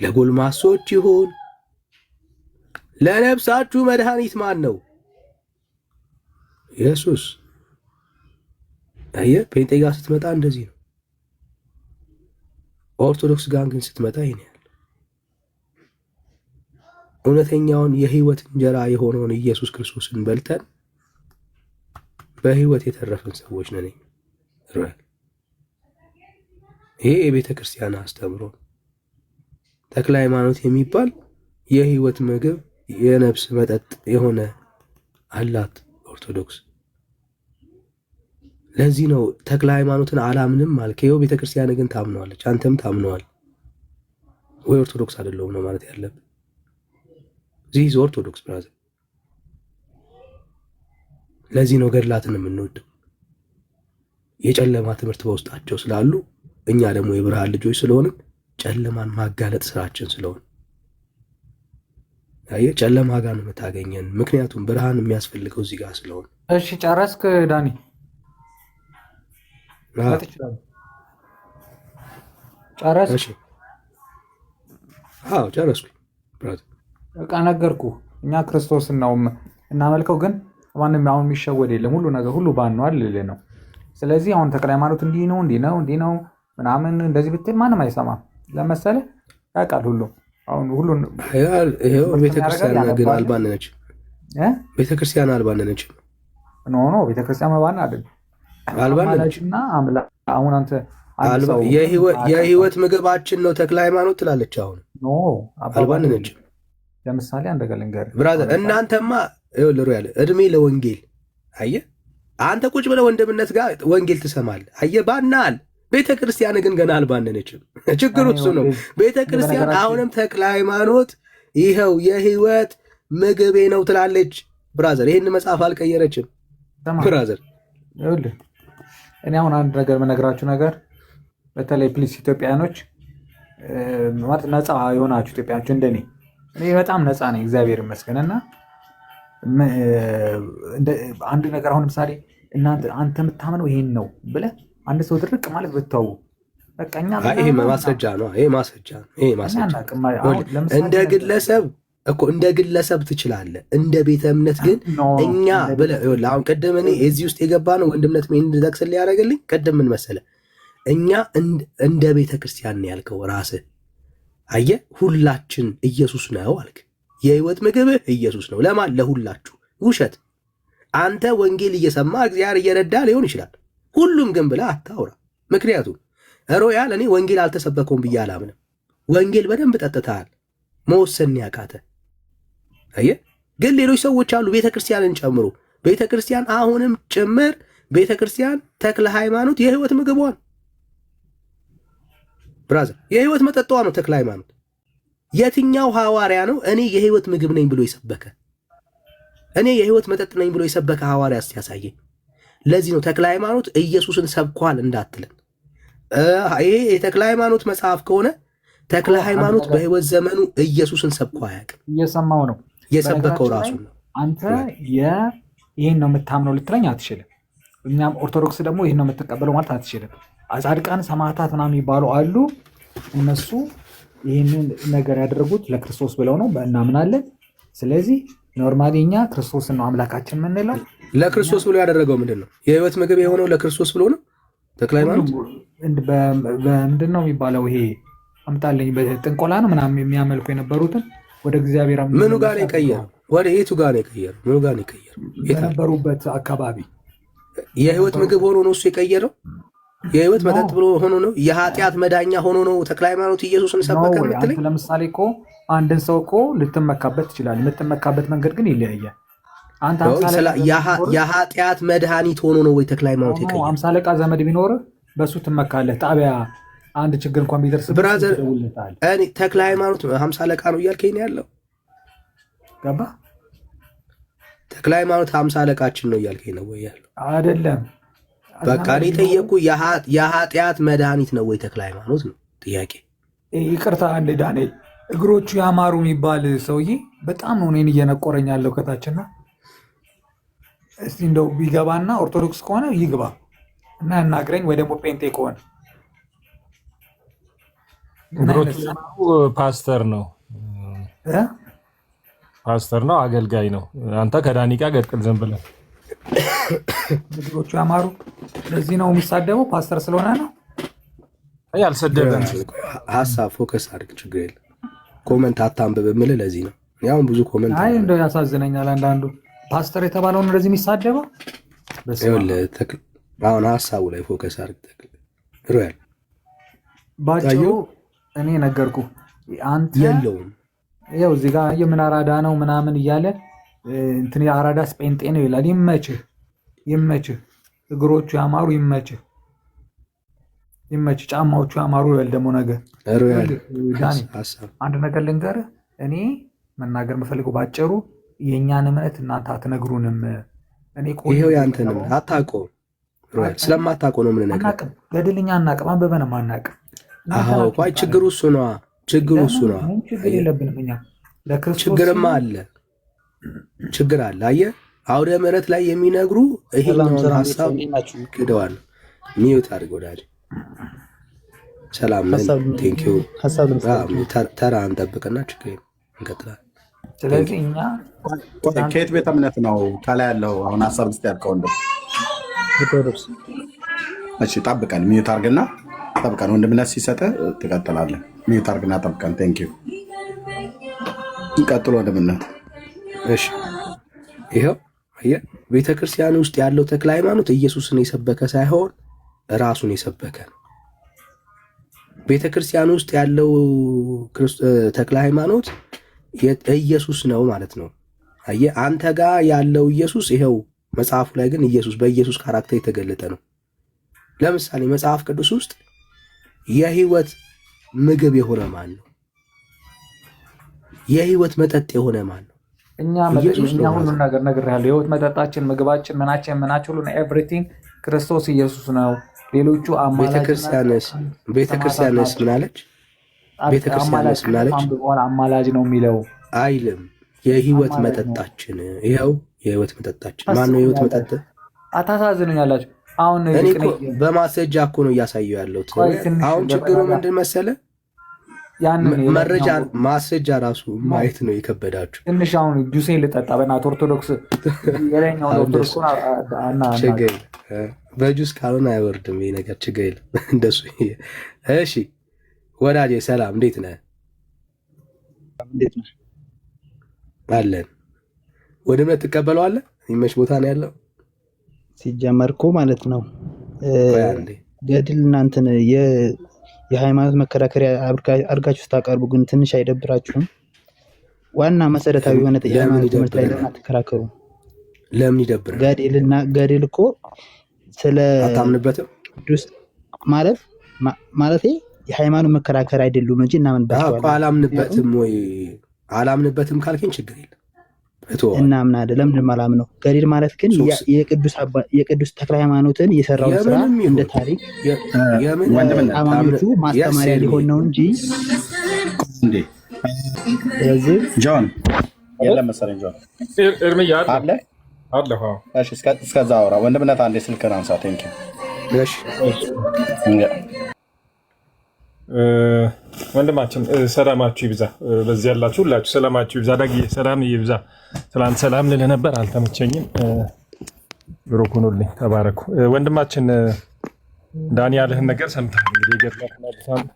ለጎልማሶች ይሁን ለነፍሳችሁ መድኃኒት ማን ነው? ኢየሱስ። አየህ ጴንጤ ጋር ስትመጣ እንደዚህ ነው። ኦርቶዶክስ ጋር ግን ስትመጣ ይሄን ያህል እውነተኛውን የህይወት እንጀራ የሆነውን ኢየሱስ ክርስቶስን በልተን በህይወት የተረፈን ሰዎች ነን። ይሄ የቤተ ክርስቲያን አስተምሮ ተክለ ሃይማኖት የሚባል የህይወት ምግብ የነፍስ መጠጥ የሆነ አላት ኦርቶዶክስ። ለዚህ ነው ተክለ ሃይማኖትን አላምንም አልከው፣ ቤተ ክርስቲያን ግን ታምነዋለች። አንተም ታምነዋል ወይ? ኦርቶዶክስ አይደለሁም ነው ማለት ያለብህ። ዚስ ኦርቶዶክስ ብራዘር። ለዚህ ነው ገድላትን የምንወደው። የጨለማ ትምህርት በውስጣቸው ስላሉ እኛ ደግሞ የብርሃን ልጆች ስለሆንን ጨለማን ማጋለጥ ስራችን ስለሆነ ጨለማ ጋር ነው የምታገኘን። ምክንያቱም ብርሃን የሚያስፈልገው እዚህ ጋር ስለሆነ። እሺ ጨረስክ ዳኒ? ጨረስክ? አዎ ጨረስኩ። በቃ ነገርኩ። እኛ ክርስቶስን ነው እናመልከው፣ ግን ማንም አሁን የሚሸወድ የለም። ሁሉ ነገር ሁሉ ባኗል ልልህ ነው። ስለዚህ አሁን ተክለ ሃይማኖት እንዲህ ነው እንዲህ ነው እንዲህ ነው ምናምን እንደዚህ ብትል ማንም አይሰማም። ለመሰለህ ያውቃል ሁሉ አሁን ሁሉን ቤተክርስቲያን ግን አልባነነች። ቤተክርስቲያን አልባነነች። ኖ ቤተክርስቲያን መባን አይደል አልባነነችና አምላክ አሁን አንተ የህይወት ምግባችን ነው ተክለ ሃይማኖት ትላለች። አሁን ኖ አልባነነች። ለምሳሌ አንድ ነገር ልንገርህ ብራዘር፣ እናንተማ ይኸውልህ ያለ እድሜ ለወንጌል አየህ። አንተ ቁጭ ብለህ ወንድምነት ጋር ወንጌል ትሰማለህ። አየህ ባናል። ቤተ ክርስቲያን ግን ገና አልባነነችም። ችግሩ እሱ ነው። ቤተ ክርስቲያን አሁንም ተክለ ሃይማኖት ይኸው የህይወት ምግቤ ነው ትላለች። ብራዘር ይህን መጽሐፍ አልቀየረችም። ብራዘር እኔ አሁን አንድ ነገር የምነግራችሁ ነገር በተለይ ፕሊስ ኢትዮጵያኖች ማለት ነፃ የሆናችሁ ኢትዮጵያኖች እንደኔ እኔ በጣም ነፃ ነኝ እግዚአብሔር ይመስገን። እና አንድ ነገር አሁን ምሳሌ አንተ የምታምነው ይሄን ነው ብለህ አንድ ሰው ድርቅ ማለት ብታው በቃ እኛ ይሄ ማስረጃ ነው። ይሄ ማስረጃ ነው። ይሄ ማስረጃ እንደ ግለሰብ እኮ እንደ ግለሰብ ትችላለህ። እንደ ቤተ እምነት ግን እኛ ብለህ አሁን ቅድም እኔ እዚህ ውስጥ የገባ ነው ወንድምነት ምን እንድጠቅስ ሊያደርግልኝ ቅድም ምን መሰለህ እኛ እንደ ቤተ ክርስቲያን ነው ያልከው ራስህ። አየህ ሁላችን ኢየሱስ ነው አልክ። የህይወት ምግብህ ኢየሱስ ነው ለማን? ለሁላችሁ። ውሸት። አንተ ወንጌል እየሰማ እግዚአብሔር እየረዳ ሊሆን ይችላል። ሁሉም ግን ብለህ አታውራ። ምክንያቱም ሮያል እኔ ወንጌል አልተሰበከውም ብዬ አላምንም። ወንጌል በደንብ ጠጥተሃል። መወሰን ያቃተ አየህ። ግን ሌሎች ሰዎች አሉ ቤተክርስቲያንን ጨምሮ ቤተክርስቲያን አሁንም ጭምር ቤተክርስቲያን ተክለ ሃይማኖት የህይወት ምግቧን ብራዘር የህይወት መጠጧ ነው ተክለ ሃይማኖት። የትኛው ሐዋርያ ነው እኔ የህይወት ምግብ ነኝ ብሎ የሰበከ? እኔ የህይወት መጠጥ ነኝ ብሎ የሰበከ ሐዋርያ ያሳየኝ። ለዚህ ነው ተክለ ሃይማኖት ኢየሱስን ሰብኳል እንዳትለን። ይሄ የተክለ ሃይማኖት መጽሐፍ ከሆነ ተክለ ሃይማኖት በህይወት ዘመኑ ኢየሱስን ሰብኮ አያውቅም። እየሰማው ነው የሰበከው ራሱ ነው። አንተ ይህን ነው የምታምነው ልትለኝ አትችልም። እኛም ኦርቶዶክስ ደግሞ ይህን ነው የምትቀበለው ማለት አትችልም። ጻድቃን ሰማዕታት ምናምን የሚባሉ አሉ። እነሱ ይህንን ነገር ያደረጉት ለክርስቶስ ብለው ነው እናምናለን። ስለዚህ ኖርማሊ እኛ ክርስቶስን ነው አምላካችን የምንለው። ለክርስቶስ ብሎ ያደረገው ምንድን ነው? የህይወት ምግብ የሆነው ለክርስቶስ ብሎ ነው። ተክለ ሃይማኖት ምንድን ነው የሚባለው? ይሄ አምጣልኝ በጥንቆላ ነው ምናምን የሚያመልኩ የነበሩትን ወደ እግዚአብሔር ምኑ ጋር ነው የቀየረው? ወደ የቱ ጋር ነው የቀየረው? ምኑ ጋር ነው የቀየረው? የነበሩበት አካባቢ የህይወት ምግብ ሆኖ ነው እሱ የቀየረው። የህይወት መጠጥ ብሎ ሆኖ ነው። የኃጢአት መዳኛ ሆኖ ነው ተክለ ሃይማኖት ኢየሱስን ሰበከ የምትለኝ? ለምሳሌ እኮ አንድን ሰው እኮ ልትመካበት ትችላለህ። የምትመካበት መንገድ ግን ይለያያል። የኃጢአት መድኃኒት ሆኖ ነው ወይ ተክለ ሃይማኖት የቀየረው? 50 አለቃ ዘመድ ቢኖርህ በእሱ ትመካለህ። ጣቢያ አንድ ችግር እንኳን ቢደርስ ብራዘር እኔ ተክለ ሃይማኖት 50 አለቃ ነው እያልከኝ ያለው ገባ? ተክለ ሃይማኖት 50 አለቃችን ነው እያልከኝ ነው ወይ ያለው? አይደለም። በቃ እኔ ጠየቅኩ። የኃጢአት መድኃኒት ነው ወይ ተክለ ሃይማኖት ነው ጥያቄ። ይቅርታ አንዴ ዳንኤል፣ እግሮቹ ያማሩ የሚባል ሰውዬ በጣም ነው እኔን እየነቆረኝ ያለው ከታችና፣ እስቲ እንደው ቢገባና ኦርቶዶክስ ከሆነ ይግባ እና ያናግረኝ፣ ወይ ደግሞ ጴንጤ ከሆነ እግሮቹ ፓስተር ነው ፓስተር ነው አገልጋይ ነው። አንተ ከዳኒ ጋር ገጥቅል ዝም ብለህ እግሮቹ ያማሩ። ለዚህ ነው የሚሳደበው ፓስተር ስለሆነ ነው። ያልሰደበን ሀሳብ ፎከስ አድርግ፣ ችግር የለም። ኮመንት አታንብብ የምልህ ለዚህ ነው። ያሁን ብዙ ኮመንት አይ እንደው ያሳዝነኛል። አንዳንዱ ፓስተር የተባለውን እንደዚህ የሚሳደበው አሁን ሀሳቡ ላይ ፎከስ አድርግ። ሮያል ባጭሩ እኔ ነገርኩ። አንተ የለውም ያው እዚህ ጋር የምን አራዳ ነው ምናምን እያለ እንትን የአራዳ ስጴንጤ ነው ይላል። ይመችህ ይመችህ፣ እግሮቹ ያማሩ ይመችህ ይመችህ፣ ጫማዎቹ ያማሩ ይበል። ደግሞ ነገር ዳኒ አንድ ነገር ልንገርህ፣ እኔ መናገር የምፈልገው ባጭሩ የእኛን እምነት እናንተ አትነግሩንም። እኔ ይሄው ያንተን እምነት አታውቀውም። ስለማታውቀው ነው የምንነግርህ። አናውቅም፣ ገድልኛ አናውቅም፣ አንበበንም አናውቅም። ቆይ ችግሩ እሱ ነዋ። ችግሩ እሱ ነዋ። ችግር የለብንም እኛ ችግርማ አለ፣ ችግር አለ። አየህ አውደ ምሕረት ላይ የሚነግሩ ይሄኛውን ሀሳብ ክደዋል። ሚዩት አድርገው ወዳጅ። ሰላም ቴንኪው። ተራ እንጠብቅና ችግር እንቀጥላለን። ስለዚህ እኛ ከየት ቤተ እምነት ነው ከላይ ያለው አሁን ሀሳብ ስ ያልከው? እሺ ጠብቀን ሚዩት አድርግና ጠብቀን ወንድምነት ሲሰጠ ትቀጥላለህ። ሚዩት አድርግና ጠብቀን። ቴንኪው ቀጥሎ ወንድምነት። እሺ ይኸው ቤተ ክርስቲያን ውስጥ ያለው ተክለ ሃይማኖት ኢየሱስን የሰበከ ሳይሆን ራሱን የሰበከ ነው። ቤተ ክርስቲያን ውስጥ ያለው ተክለ ሃይማኖት ኢየሱስ ነው ማለት ነው። አየህ አንተ ጋር ያለው ኢየሱስ ይኸው መጽሐፉ ላይ ግን ኢየሱስ በኢየሱስ ካራክተር የተገለጠ ነው። ለምሳሌ መጽሐፍ ቅዱስ ውስጥ የህይወት ምግብ የሆነ ማን ነው? የህይወት መጠጥ የሆነ ማን ነው? እኛ ሁሉን ነገር ነግሬሃለሁ። የህይወት መጠጣችን፣ ምግባችን፣ ምናችን ሁሉ ኤቭሪቲንግ ክርስቶስ ኢየሱስ ነው። ሌሎቹ ቤተክርስቲያንስ ምን አለች? ቤተክርስቲያንስ ምን አለች? አማላጅ ነው የሚለው አይልም። የህይወት መጠጣችን ይኸው የህይወት መጠጣችን ማን ነው? የህይወት መጠጥ አታሳዝኑኛላችሁ። አሁን እኔ በማስረጃ እኮ ነው እያሳየሁ ያለሁት። አሁን ችግሩ ምንድን መሰለህ? መረጃ ማስረጃ ራሱ ማየት ነው የከበዳችሁ። ትንሽ አሁን ጁሴን ልጠጣ በእናትህ ኦርቶዶክስ ችግር በጁስ ካልሆነ አይወርድም ይሄ ነገር። ችግር የለም እንደሱ። እሺ ወዳጄ ሰላም፣ እንዴት ነህ? አለን። ወደ እምነት ትቀበለዋለህ? የሚመች ቦታ ነው ያለው ሲጀመር እኮ ማለት ነው። ገድል እናንተን የሃይማኖት መከራከሪያ አድርጋችሁ ስታቀርቡ ግን ትንሽ አይደብራችሁም? ዋና መሰረታዊ የሆነ የሃይማኖት ትምህርት ላይ ለምን አትከራከሩ? ለምን ይደብራል? ገድል እኮ ስለ አታምንበትም ማለት የሃይማኖት መከራከሪያ አይደሉም እንጂ እናምንባቸዋለን። አላምንበትም ወይ አላምንበትም ካልከኝ ችግር የለም እናምን አይደለም። ለምንድን ማላምነው? ገድል ማለት ግን የቅዱስ ተክለ ሃይማኖትን የሰራው ስራ እንደ ታሪክ አማኞቹ ማስተማሪያ ሊሆን ነው እንጂ ስለዚህ ጆን የለም መሰለኝ። ጆን እርምያ አለ አለ። እሺ እስከዛ አውራ ወንድምነት አንዴ ስልክህን አንሳ። ቴንኪው። እሺ ወንድማችን ሰላማችሁ ይብዛ። በዚህ ያላችሁ ሁላችሁ ሰላማችሁ ይብዛ። ዳግዬ ሰላም ይብዛ። ትላንት ሰላም ልልህ ነበር አልተመቸኝም። ብሩክ ሁኑልኝ፣ ተባረኩ። ወንድማችን ዳኒ ያለህን ነገር ሰምተሃል እንግዲህ ገድላትን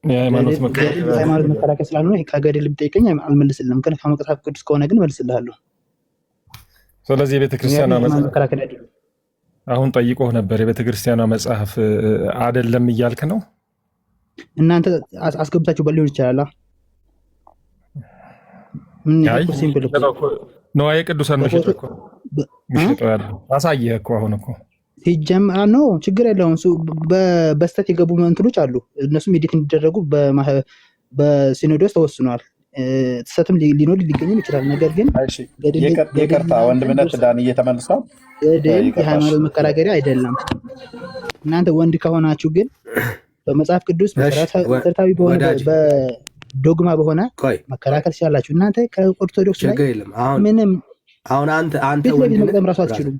የሃይማኖት መከራከሪያ ስላልሆነ ከገድል ብጠይቀኝ አልመልስልህም፣ ግን ከመጽሐፍ ቅዱስ ከሆነ ግን መልስልሃለሁ። ስለዚህ የቤተክርስቲያኗ መከራከሪያ አሁን ጠይቆህ ነበር። የቤተክርስቲያኗ መጽሐፍ አይደለም እያልክ ነው? እናንተ አስገብታችሁ ሊሆን ይችላል። ነዋየ ቅዱሳን መሸጥ እኮ ያለው አሳየህ እኮ አሁን እኮ ሲጀምር ነው። ችግር የለውም። በስተት የገቡ እንትኖች አሉ። እነሱም ኤዲት እንዲደረጉ በሲኖዶስ ተወስኗል። ተሰትም ሊኖር ሊገኝም ይችላል። ነገር ግን ይቅርታ ወንድምነት ዳንዬ ተመልሷል። ገድል የሃይማኖት መከራከሪያ አይደለም። እናንተ ወንድ ከሆናችሁ ግን በመጽሐፍ ቅዱስ መሰረታዊ በሆነ በዶግማ በሆነ መከራከር ትችላላችሁ። እናንተ ከኦርቶዶክስ ላይ ምንም አሁን አንተ ወንድ መቅደም ራሱ አትችሉም።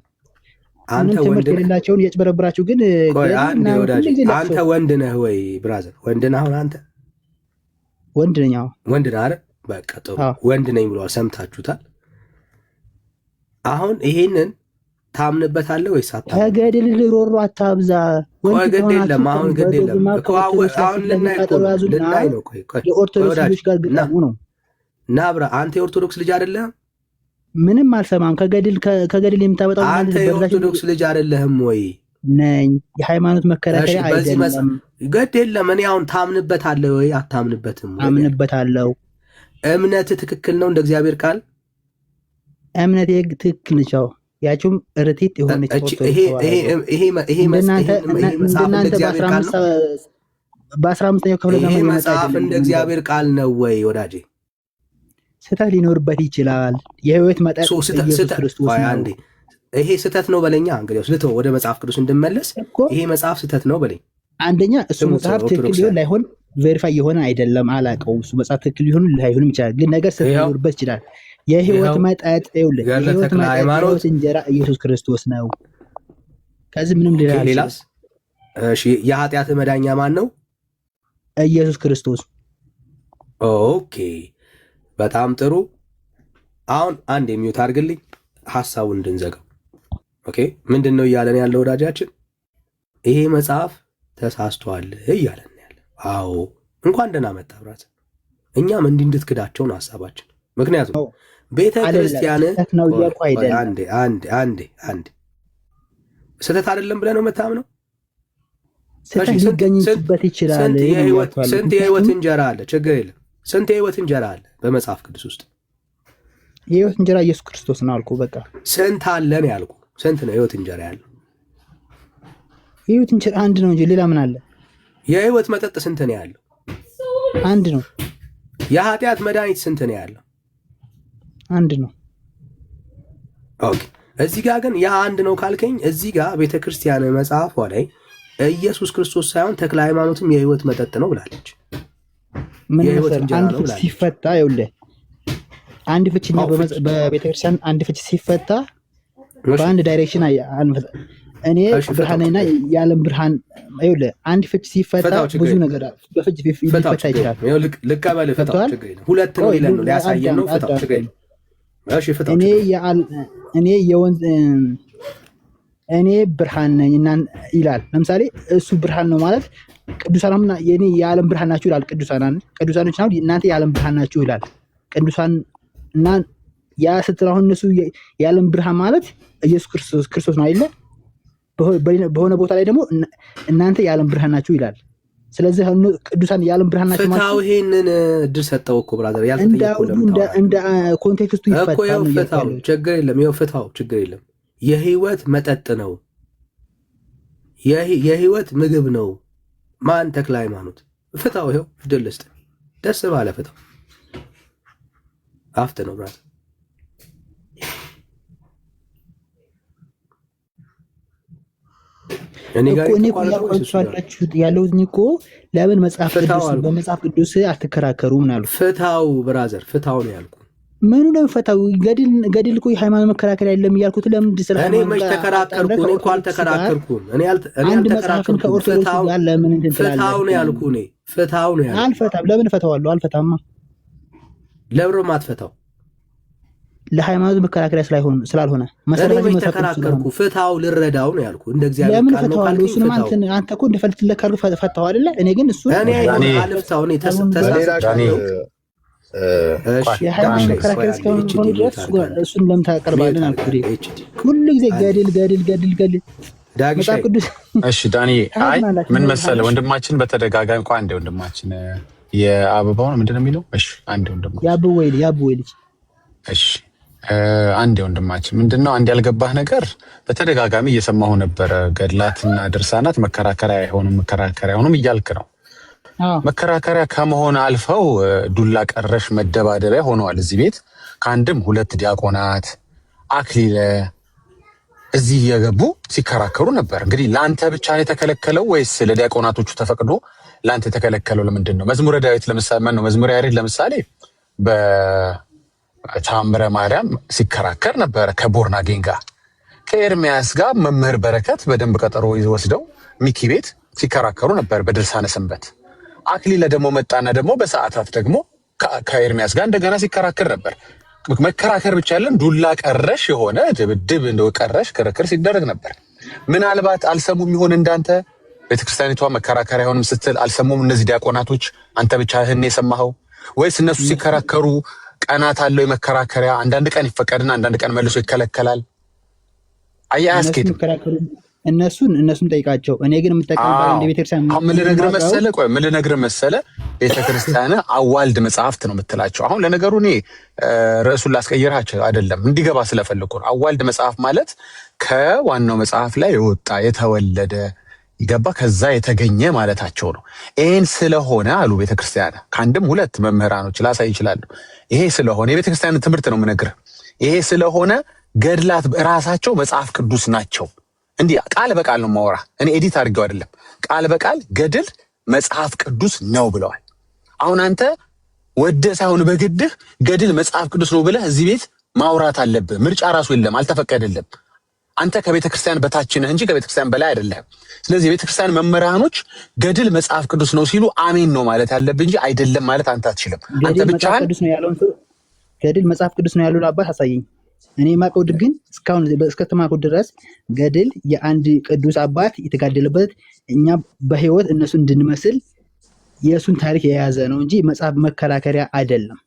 አንተ ወንድ የሌላቸውን እያጭበረብራችሁ ግን አንተ ወንድ ነህ ወይ ብራዘር? ወንድ ነህ አሁን አንተ? ወንድ ነኝ። ወንድ ነህ አይደል? በቃ ጥሩ ወንድ ነኝ ብለዋል። ሰምታችሁታል። አሁን ይሄንን ታምንበታለህ ወይስ አታምንም? ከገድል ሮሮ አታብዛ። ግድ የለም አሁን ግድ የለም አሁን ልናይ ነው። የኦርቶዶክስ ልጆች ጋር ግጣሙ ነው። ናብራ አንተ የኦርቶዶክስ ልጅ አይደለህም? ምንም አልሰማም። ከገድል የምታመጣው አንተ የኦርቶዶክስ ልጅ አይደለህም ወይ? ነኝ። የሃይማኖት መከራከሪያ አይደለም። ግድ የለም። እኔ አሁን ታምንበታለህ ወይ አታምንበትም? አምንበታለሁ። እምነት ትክክል ነው እንደ እግዚአብሔር ቃል? እምነት ትክክል ነች። ያችሁም ርቲት የሆነች በ15ኛው ክፍለ ዘመን መጽሐፍ እንደ እግዚአብሔር ቃል ነው ወይ ወዳጄ? ስህተት ሊኖርበት ይችላል። የህይወት መጠጥ ኢየሱስ ክርስቶስ ነው። ይሄ ስህተት ነው በለኛ። እንግዲህ ልተው ወደ መጽሐፍ ቅዱስ እንድመለስ። ይሄ መጽሐፍ ስህተት ነው በለኝ። አንደኛ እሱ መጽሐፍ ትክክል ሊሆን ላይሆን ቬሪፋይ የሆነ አይደለም። አላውቀውም እሱ መጽሐፍ ትክክል ሊሆን ላይሆንም ይችላል፣ ግን ነገር ስለሚኖርበት ይችላል። የህይወት መጠጥ ይኸውልህ፣ የህይወት መጠጥ የህይወት እንጀራ ኢየሱስ ክርስቶስ ነው። ከዚህ ምንም ሌላስ? እሺ የኃጢአት መዳኛ ማን ነው? ኢየሱስ ክርስቶስ። ኦኬ በጣም ጥሩ። አሁን አንድ የሚዩት አድርግልኝ ሐሳቡን እንድንዘጋው። ኦኬ ምንድን ነው እያለን ያለው ወዳጃችን? ይሄ መጽሐፍ ተሳስቷል እያለን ያለ። አዎ እንኳን ደህና መጣ ብራት። እኛም እንዲህ እንድትክዳቸው ነው ሐሳባችን። ምክንያቱም ቤተ ክርስቲያን ነው እያልኩ አይደለም። አንዴ ስህተት አይደለም ብለህ ነው የምታምነው? ስህተት ሊገኝበት ይችላል። ስንት የህይወት እንጀራ አለ? ችግር የለም። ስንት የህይወት እንጀራ አለ በመጽሐፍ ቅዱስ ውስጥ? የህይወት እንጀራ ኢየሱስ ክርስቶስ ነው አልኩ። በቃ ስንት አለ ነው ያልኩ። ስንት ነው የህይወት እንጀራ ያለው? የህይወት እንጀራ አንድ ነው እንጂ ሌላ ምን አለ? የህይወት መጠጥ ስንት ነው ያለው? አንድ ነው። የኃጢአት መድኃኒት ስንት ነው ያለው? አንድ ነው። ኦኬ እዚህ ጋር ግን ያ አንድ ነው ካልከኝ፣ እዚህ ጋር ቤተክርስቲያን መጽሐፏ ላይ ኢየሱስ ክርስቶስ ሳይሆን ተክለ ሃይማኖትም የህይወት መጠጥ ነው ብላለች። ምን መሰለህ አንድ ፍች ሲፈታ ይኸውልህ፣ አንድ ፍችኛ በቤተክርስቲያን አንድ ፍች ሲፈታ በአንድ ዳይሬክሽን እኔ ብርሃንና የዓለም ብርሃን ይኸውልህ፣ አንድ ፍች ሲፈታ ብዙ ነገር በፍች ሊፈታ ይችላል። ልቀበል ፍታው፣ ችግር የለም። ሁለት ነው ይለን ነው ሊያሳየን ነው። ፍታው፣ ችግር የለም። እሺ ፍታው። እኔ ብርሃን ነኝ ይላል። ለምሳሌ እሱ ብርሃን ነው ማለት ቅዱሳንና የኔ የዓለም ብርሃን ናችሁ ይላል። ቅዱሳኖች ነው እናንተ የዓለም ብርሃን ናችሁ ይላል። ቅዱሳን እና ያ ስትል አሁን እነሱ የዓለም ብርሃን ማለት ኢየሱስ ክርስቶስ ነው አይደለ? በሆነ ቦታ ላይ ደግሞ እናንተ የዓለም ብርሃን ናችሁ ይላል። ስለዚህ ቅዱሳን የዓለም ብርሃን ናችሁ ማለት ፍታው። ይሄንን እድል ሰጠው እኮ ብራዘር፣ እንደ ኮንቴክስቱ ይፈታል። ፍታው፣ ችግር የለም። ይኸው ፍታው፣ ችግር የለም። የህይወት መጠጥ ነው፣ የህይወት ምግብ ነው። ማን? ተክለ ሃይማኖት። ፍታው፣ ይኸው እድል ልስጥ። ደስ ባለ ፍታው። አፍት ነው ብራዘር። እኔ ጋር ያለሁት እኮ ለምን በመጽሐፍ ቅዱስ አትከራከሩም አሉ። ፍታው ብራዘር፣ ፍታው ነው ያልኩ። ምኑ ነው ፈታው? ገድል እኮ የሃይማኖት መከራከሪያ አይደለም እያልኩት። ለምን ስለ እኔ መች ተከራከርኩ? እኔ እኮ አልተከራከርኩም። እኔ አልተከራከርኩም። ከኦርቶዶክስ ጋር ለምን እንትን ትላለህ? ፍታው ነው ያልኩ። እኔ ፍታው ነው ያልኩ። አልፈታም። ለምን ፈታዋለሁ? አልፈታማ። ለብሮ ማትፈታው ለሃይማኖት መከራከሪያ ስላልሆነ መሰረታዊ መች ተከራከርኩ? ፍታው ልረዳው ነው ያልኩ። እንደ እግዚአብሔር ለምን ፈታዋለሁ? እሱንም አንተ እኮ እንደፈልትለካሉ ፈታው አይደለ? እኔ ግን እሱ እኔ አልፈታው። እኔ ተሳስቻለሁ። የሃይማኖት መከራከሪያ እስከሆነ ድረስ እሱን ለምን ታቀርባለን አልኩ። ሁሉ ጊዜ ገድል መጽሐፍ ቅዱስ። እሺ ዳኒ፣ አይ ምን መሰለህ ወንድማችን በተደጋጋሚ እንኳን አንዴ ወንድማችን የአበባውን ምንድን ነው የሚለው? እሺ አንዴ ወንድማችን ያብወይ ልጅ እሺ አንዴ ወንድማችን ምንድነው አንድ ያልገባህ ነገር በተደጋጋሚ እየሰማሁ ነበረ። ገድላትና ድርሳናት መከራከሪያ አይሆኑም እያልክ ነው። መከራከሪያ ከመሆን አልፈው ዱላ ቀረሽ መደባደቢያ ሆነዋል። እዚህ ቤት ከአንድም ሁለት ዲያቆናት አክሊለ እዚህ እየገቡ ሲከራከሩ ነበር። እንግዲህ ለአንተ ብቻ ነው የተከለከለው ወይስ ለዲያቆናቶቹ ተፈቅዶ ለአንተ የተከለከለው ለምንድን ነው? መዝሙረ ዳዊት ለምሳሌ ነው መዝሙረ ያሬድ ለምሳሌ በታምረ ማርያም ሲከራከር ነበረ ከቦርናጌን ጋር። ከኤርሚያስ ጋር መምህር በረከት በደንብ ቀጠሮ ወስደው ሚኪ ቤት ሲከራከሩ ነበር በድርሳነ ሰንበት። አክሊለ ደግሞ መጣና ደግሞ በሰዓታት ደግሞ ከኤርሚያስ ጋር እንደገና ሲከራከር ነበር። መከራከር ብቻ ያለን ዱላ ቀረሽ የሆነ ድብድብ እንደው ቀረሽ ክርክር ሲደረግ ነበር። ምናልባት አልሰሙም ይሆን እንዳንተ ቤተክርስቲያኒቷ መከራከሪያ አይሆንም ስትል አልሰሙም እነዚህ ዲያቆናቶች? አንተ ብቻህን የሰማኸው ወይስ እነሱ ሲከራከሩ ቀናት አለው የመከራከሪያ? አንዳንድ ቀን ይፈቀድና አንዳንድ ቀን መልሶ ይከለከላል። አያስኬድም። እነሱን ጠይቃቸው። እኔ ግን የምጠቀምባት እንደ ቤተክርስቲያን ምን ልነግርህ መሰለህ ቤተክርስቲያን አዋልድ መጽሐፍት ነው የምትላቸው። አሁን ለነገሩ እኔ ርዕሱን ላስቀይራቸው አይደለም እንዲገባ ስለፈለኩ ነው። አዋልድ መጽሐፍ ማለት ከዋናው መጽሐፍ ላይ የወጣ የተወለደ ይገባ ከዛ የተገኘ ማለታቸው ነው። ይሄን ስለሆነ አሉ ቤተክርስቲያን ከአንድም ሁለት መምህራኖች ላሳይ ይችላሉ። ይሄ ስለሆነ የቤተክርስቲያን ትምህርት ነው የምነግርህ። ይሄ ስለሆነ ገድላት ራሳቸው መጽሐፍ ቅዱስ ናቸው። እንዲህ ቃል በቃል ነው ማወራ። እኔ ኤዲት አድርጌው አይደለም። ቃል በቃል ገድል መጽሐፍ ቅዱስ ነው ብለዋል። አሁን አንተ ወደ ሳይሆን በግድህ ገድል መጽሐፍ ቅዱስ ነው ብለህ እዚህ ቤት ማውራት አለብህ። ምርጫ ራሱ የለም፣ አልተፈቀደልም። አንተ ከቤተ ክርስቲያን በታች ነህ እንጂ ከቤተ ክርስቲያን በላይ አይደለህም። ስለዚህ የቤተ ክርስቲያን መምህራኖች ገድል መጽሐፍ ቅዱስ ነው ሲሉ አሜን ነው ማለት ያለብህ እንጂ አይደለም ማለት አንተ አትችልም። አንተ ብቻህን ገድል መጽሐፍ ቅዱስ ነው ያሉን አባት አሳየኝ። እኔ የማውቀው ግን እስካሁን እስከተማርኩት ድረስ ገድል የአንድ ቅዱስ አባት የተጋደለበት እኛ በህይወት እነሱ እንድንመስል የእሱን ታሪክ የያዘ ነው እንጂ መጽሐፍ መከራከሪያ አይደለም።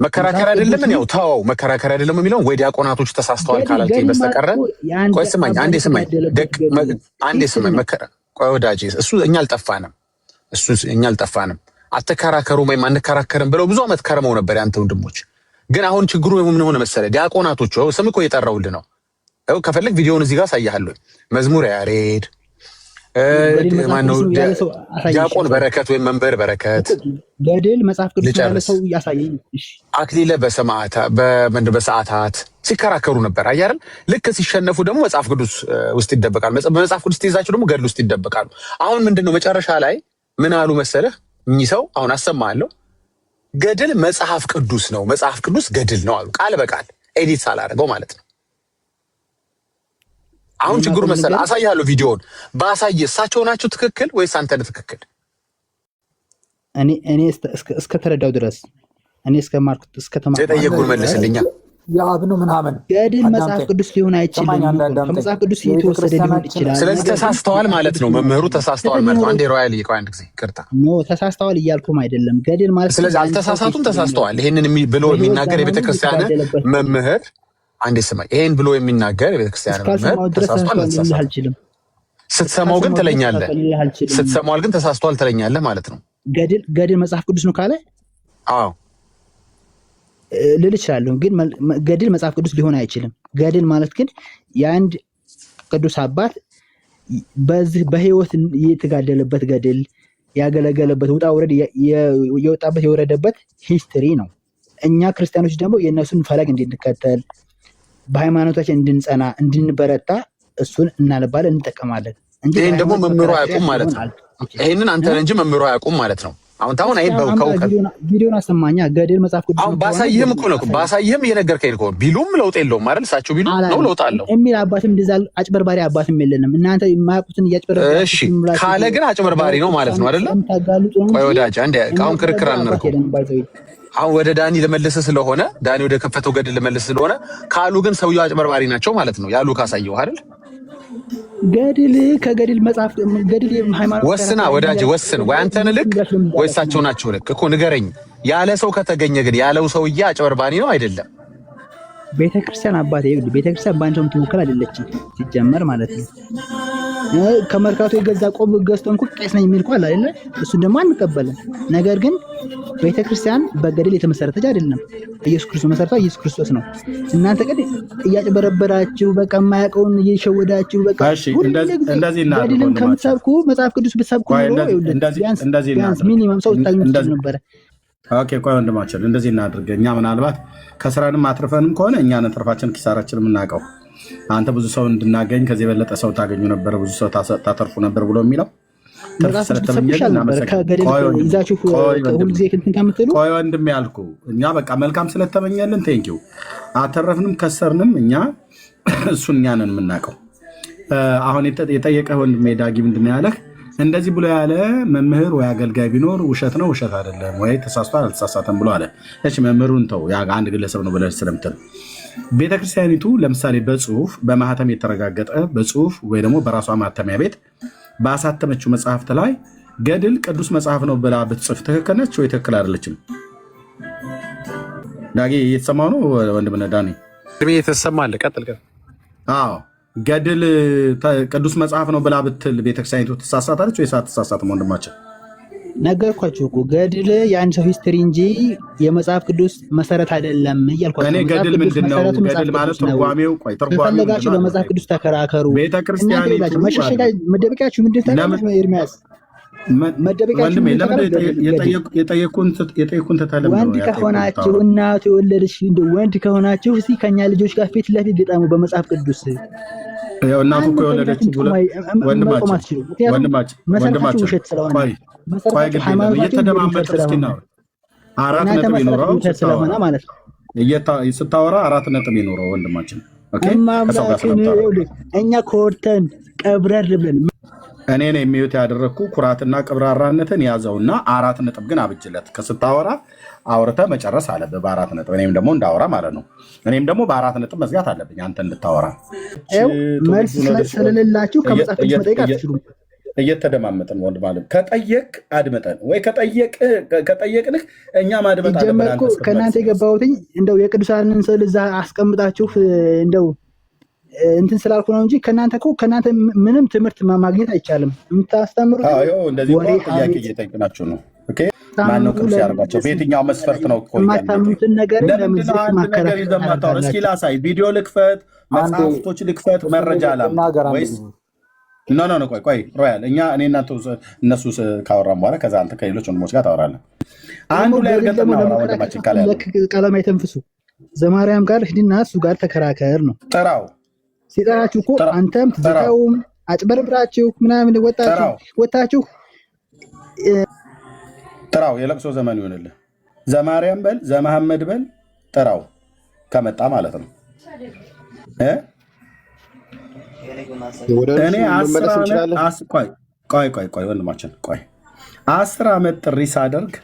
መከራከሪያ አይደለም። ያው ተው መከራከሪያ አይደለም የሚለውን ወይ ዲያቆናቶች ተሳስተዋል ካላልከኝ በስተቀር ቆይ ስማኝ፣ አንዴ ስማኝ፣ አንዴ ስማኝ። ቆይ ወዳጄ፣ እሱ እኛ አልጠፋንም። አትከራከሩ ወይም አንከራከርም ብለው ብዙ ዓመት ከርመው ነበር ያንተ ወንድሞች። ግን አሁን ችግሩ ምን ሆነ መሰለህ? ዲያቆናቶቹ ስም እኮ እየጠራሁልህ ነው። ከፈለግ ቪዲዮውን እዚህ ጋር አሳያለሁ። መዝሙር ያሬድ ማነው? ዲያቆን በረከት ወይም መንበር በረከት ገድል መጽሐፍ ቅዱስ ያለ ሰው ያሳየኝ። አክሊለ በሰዓታት ሲከራከሩ ነበር። አያረን ልክ ሲሸነፉ ደግሞ መጽሐፍ ቅዱስ ውስጥ ይደበቃሉ። በመጽሐፍ ቅዱስ ትይዛቸው ደግሞ ገድል ውስጥ ይደበቃሉ። አሁን ምንድነው መጨረሻ ላይ ምን አሉ መሰለህ? እኚህ ሰው አሁን አሰማለሁ። ገድል መጽሐፍ ቅዱስ ነው፣ መጽሐፍ ቅዱስ ገድል ነው አሉ። ቃል በቃል ኤዲት ሳላደርገው ማለት ነው። አሁን ችግሩ መሰለህ? አሳያለሁ ቪዲዮውን ባሳየ እሳቸው ናቸው ትክክል ወይስ አንተ ነህ ትክክል? እኔ እስከተረዳው ድረስ እኔ እስከማርኩት እስከተማርኩት የጠየቁን መልስልኛ። የአብኑ ምናምን ገድል መጽሐፍ ቅዱስ ሊሆን አይችልም። ከመጽሐፍ ቅዱስ የተወሰደ ሊሆን ይችላል። ስለዚህ ተሳስተዋል ማለት ነው። መምህሩ ተሳስተዋል ማለት ነው። አንዴ ሮያል ይቆይ አንድ ጊዜ ይቅርታ። ኖ ተሳስተዋል እያልኩም አይደለም። ገድል ማለት ስለዚህ አልተሳሳቱም፣ ተሳስተዋል። ይሄንን ብሎ የሚናገር የቤተክርስቲያን መምህር አንዴ ስማኝ፣ ይሄን ብሎ የሚናገር የቤተክርስቲያን መምህር ተሳስተዋል አልተሳሳተም ስትሰማው ግን ትለኛለህ፣ ስትሰማው ግን ተሳስተዋል ትለኛለህ ማለት ነው። ገድል መጽሐፍ ቅዱስ ነው ካለ አዎ ልል እችላለሁ። ግን ገድል መጽሐፍ ቅዱስ ሊሆን አይችልም። ገድል ማለት ግን የአንድ ቅዱስ አባት በዚህ በህይወት የተጋደለበት ገድል ያገለገለበት ውጣ ውረድ የወጣበት የወረደበት ሂስትሪ ነው። እኛ ክርስቲያኖች ደግሞ የእነሱን ፈለግ እንድንከተል በሃይማኖታችን እንድንጸና እንድንበረታ እሱን እናነባለን እንጠቀማለን እንጂ ይሄን ደግሞ መምህሩ አያውቁም ማለት ነው። ይሄንን አንተ እንጂ መምህሩ አያውቁም ማለት ነው። አሁን አይ ቪዲዮን አሰማኛ። ገድል መጽሐፍ ቅዱስ አሁን ባሳይህም እኮ ነው ባሳይህም እየነገርከኝ እኮ ቢሉም ለውጥ የለውም አይደል? እሳቸው ቢሉ ነው ለውጥ አለው የሚል አባትም እንደዛ አጭበርባሪ አባትም የለንም። እናንተ የማያውቁትን እያጭበረባሪ እሺ ካለ ግን አጭበርባሪ ነው ማለት ነው አይደል? ቆይ ወዳጅ አንዴ አሁን ክርክር አንነርኩ። አሁን ወደ ዳኒ ልመልስ ስለሆነ ዳኒ ወደ ከፈተው ገድል ልመልስ ስለሆነ ካሉ ግን ሰውየው አጭበርባሪ ናቸው ማለት ነው። ያሉ ካሳየው አይደል? ገድል ከገድል መጽሐፍ ገድል ሃይማኖት ወስና ወዳጅ ወስን። ወይ አንተ ነህ ልክ ወይ እሳቸው ናቸው ልክ እኮ ንገረኝ። ያለ ሰው ከተገኘ ግን ያለው ሰውዬ አጭበርባሪ ነው አይደለም? ቤተክርስቲያን አባቴ ይኸውልህ፣ ቤተክርስቲያን ባንተም ትወከል አይደለችም ሲጀመር ማለት ነው። ከመርካቶ የገዛ ቆብ ገዝቶ እንኳን ቄስ ነኝ የሚል ቃል አይደለ? እሱን ደግሞ አንቀበልም። ነገር ግን ቤተክርስቲያን በገድል የተመሰረተች አይደለም። ኢየሱስ ክርስቶስ መሰረታው ኢየሱስ ክርስቶስ ነው። እናንተ ግን እያጭበረበራችሁ በቃ የማያውቀውን እየሸወዳችሁ በቃ እንደዚህ እና ገድልን ከምትሰብኩ መጽሐፍ ቅዱስ ብትሰብኩ ነው ቢያንስ ሚኒመም ሰው ታግኙ ነበር። ኦኬ ቆይ ወንድማችን እንደዚህ እናድርግ። እኛ ምናልባት ከስራንም አትርፈንም ከሆነ እኛ ነን ትርፋችን ኪሳራችን የምናውቀው። አንተ ብዙ ሰው እንድናገኝ ከዚህ የበለጠ ሰው ታገኙ ነበር፣ ብዙ ሰው ታተርፉ ነበር ብሎ የሚለው ቆይ ወንድሜ ያልኩህ እኛ በቃ መልካም ስለተመኘልን ቴንኪው። አተረፍንም ከሰርንም እኛ እሱን እኛ ነን የምናውቀው። አሁን የጠየቀህ ወንድሜ ዳጊ ምንድን ነው ያለህ? እንደዚህ ብሎ ያለ መምህር ወይ አገልጋይ ቢኖር ውሸት ነው ውሸት አይደለም ወይ ተሳስቷል አልተሳሳተም ብሎ አለ። እሺ መምህሩን ተው፣ ያ አንድ ግለሰብ ነው ብለህ ስለምትል ቤተክርስቲያኒቱ ለምሳሌ በጽሁፍ በማህተም የተረጋገጠ በጽሁፍ ወይ ደግሞ በራሷ ማተሚያ ቤት ባሳተመችው መጽሐፍት ላይ ገድል ቅዱስ መጽሐፍ ነው ብላ ብትጽፍ ትክክል ነች ወይ ትክክል አይደለችም? ዳጊ እየተሰማው ነው ወንድምነህ ዳኒ? እየተሰማህ ቀጥል። አዎ ገድል ቅዱስ መጽሐፍ ነው ብላ ብትል ቤተክርስቲያኒቱ ትሳሳታለች ወይስ አትሳሳትም? ወንድማችን ነገርኳችሁ እኮ ገድል የአንድ ሰው ሂስትሪ እንጂ የመጽሐፍ ቅዱስ መሰረት አይደለም እያልኳችሁ። እኔ ገድል ምንድን ነው? ገድል ማለት ትርጓሜው ከፈለጋችሁ በመጽሐፍ ቅዱስ ተከራከሩ። ቤተክርስቲያኒቱ መሸሸጋ መደበቂያችሁ ምንድን ነው? ኤርሚያስ የጠየቁን ተተለም ወንድ ከሆናችሁ እናቱ የወለደች ወንድ ከሆናችሁ እስኪ ከኛ ልጆች ጋር ፊት ለፊት ግጠሙ በመጽሐፍ ቅዱስ። እናቱ እኮ የወለደችው ወንድማችን ውሸት ስለሆነ ቆይ ግን እየተደማመጠ እስኪ ነው 4 ነጥብ ይኖረው ስለሆነ ማለት ነው። ስታወራ 4 ነጥብ ይኖረው ወንድማችን። እኛ ኮርተን ቀብረር ብለን እኔ ነው የሚዩት ያደረግኩ ኩራትና ቅብራራነትን ያዘውና 4 ነጥብ ግን አብጅለት። ከስታወራ አውርተ መጨረስ አለብህ በ4 ነጥብ። እኔም ደግሞ እንዳወራ ማለት ነው። እኔም ደግሞ በ4 ነጥብ መዝጋት አለብኝ አንተ እንድታወራ። መልስ ስለሌላችሁ ከመጽሐፍ ቅዱስ መጠየቅ አትችሉም። እየተደማመጥን ወንድ ማለት ከጠየቅ አድመጠን ወይ ከጠየቅንህ እኛ ማድመጥ አለብን። ከእናንተ የገባሁትኝ እንደው የቅዱሳንን ስዕል እዛ አስቀምጣችሁ እንደው እንትን ስላልኩ ነው እንጂ ከእናንተ ምንም ትምህርት ማግኘት አይቻልም። የምታስተምሩት እንደዚህ ጥያቄ እየጠየቅናችሁ ነው። ማነው ቅዱስ ያደርጋቸው? በየትኛው መስፈርት ነው? የማታምኑትን ነገር ነገር ይዘማታው። እስኪ ላሳይ፣ ቪዲዮ ልክፈት፣ መጽሐፍቶች ልክፈት፣ መረጃ አላም ወይስ ኖ ቆይ ሮያል እኔ እናንተ እነሱ ካወራን በኋላ ከዛ አንተ ከሌሎች ወንድሞች ጋር ታወራለህ። አንዱ ላይ እርግጠኛ ነው ወንድማችን ካለ ቀለም አይተንፍሱ ዘማርያም ጋር ሂድና እሱ ጋር ተከራከር ነው። ጥራው ሲጠራችሁ እኮ አንተም ትዘጋውም አጭበርብራችሁ ምናምን ወጣችሁ ጥራው። የለቅሶ ዘመን ይሆንልህ። ዘማርያም በል ዘመሐመድ በል ጥራው ከመጣ ማለት ነው። እኔ 10 ወንድማችን 10 ዓመት ጥሪ ሳደርግ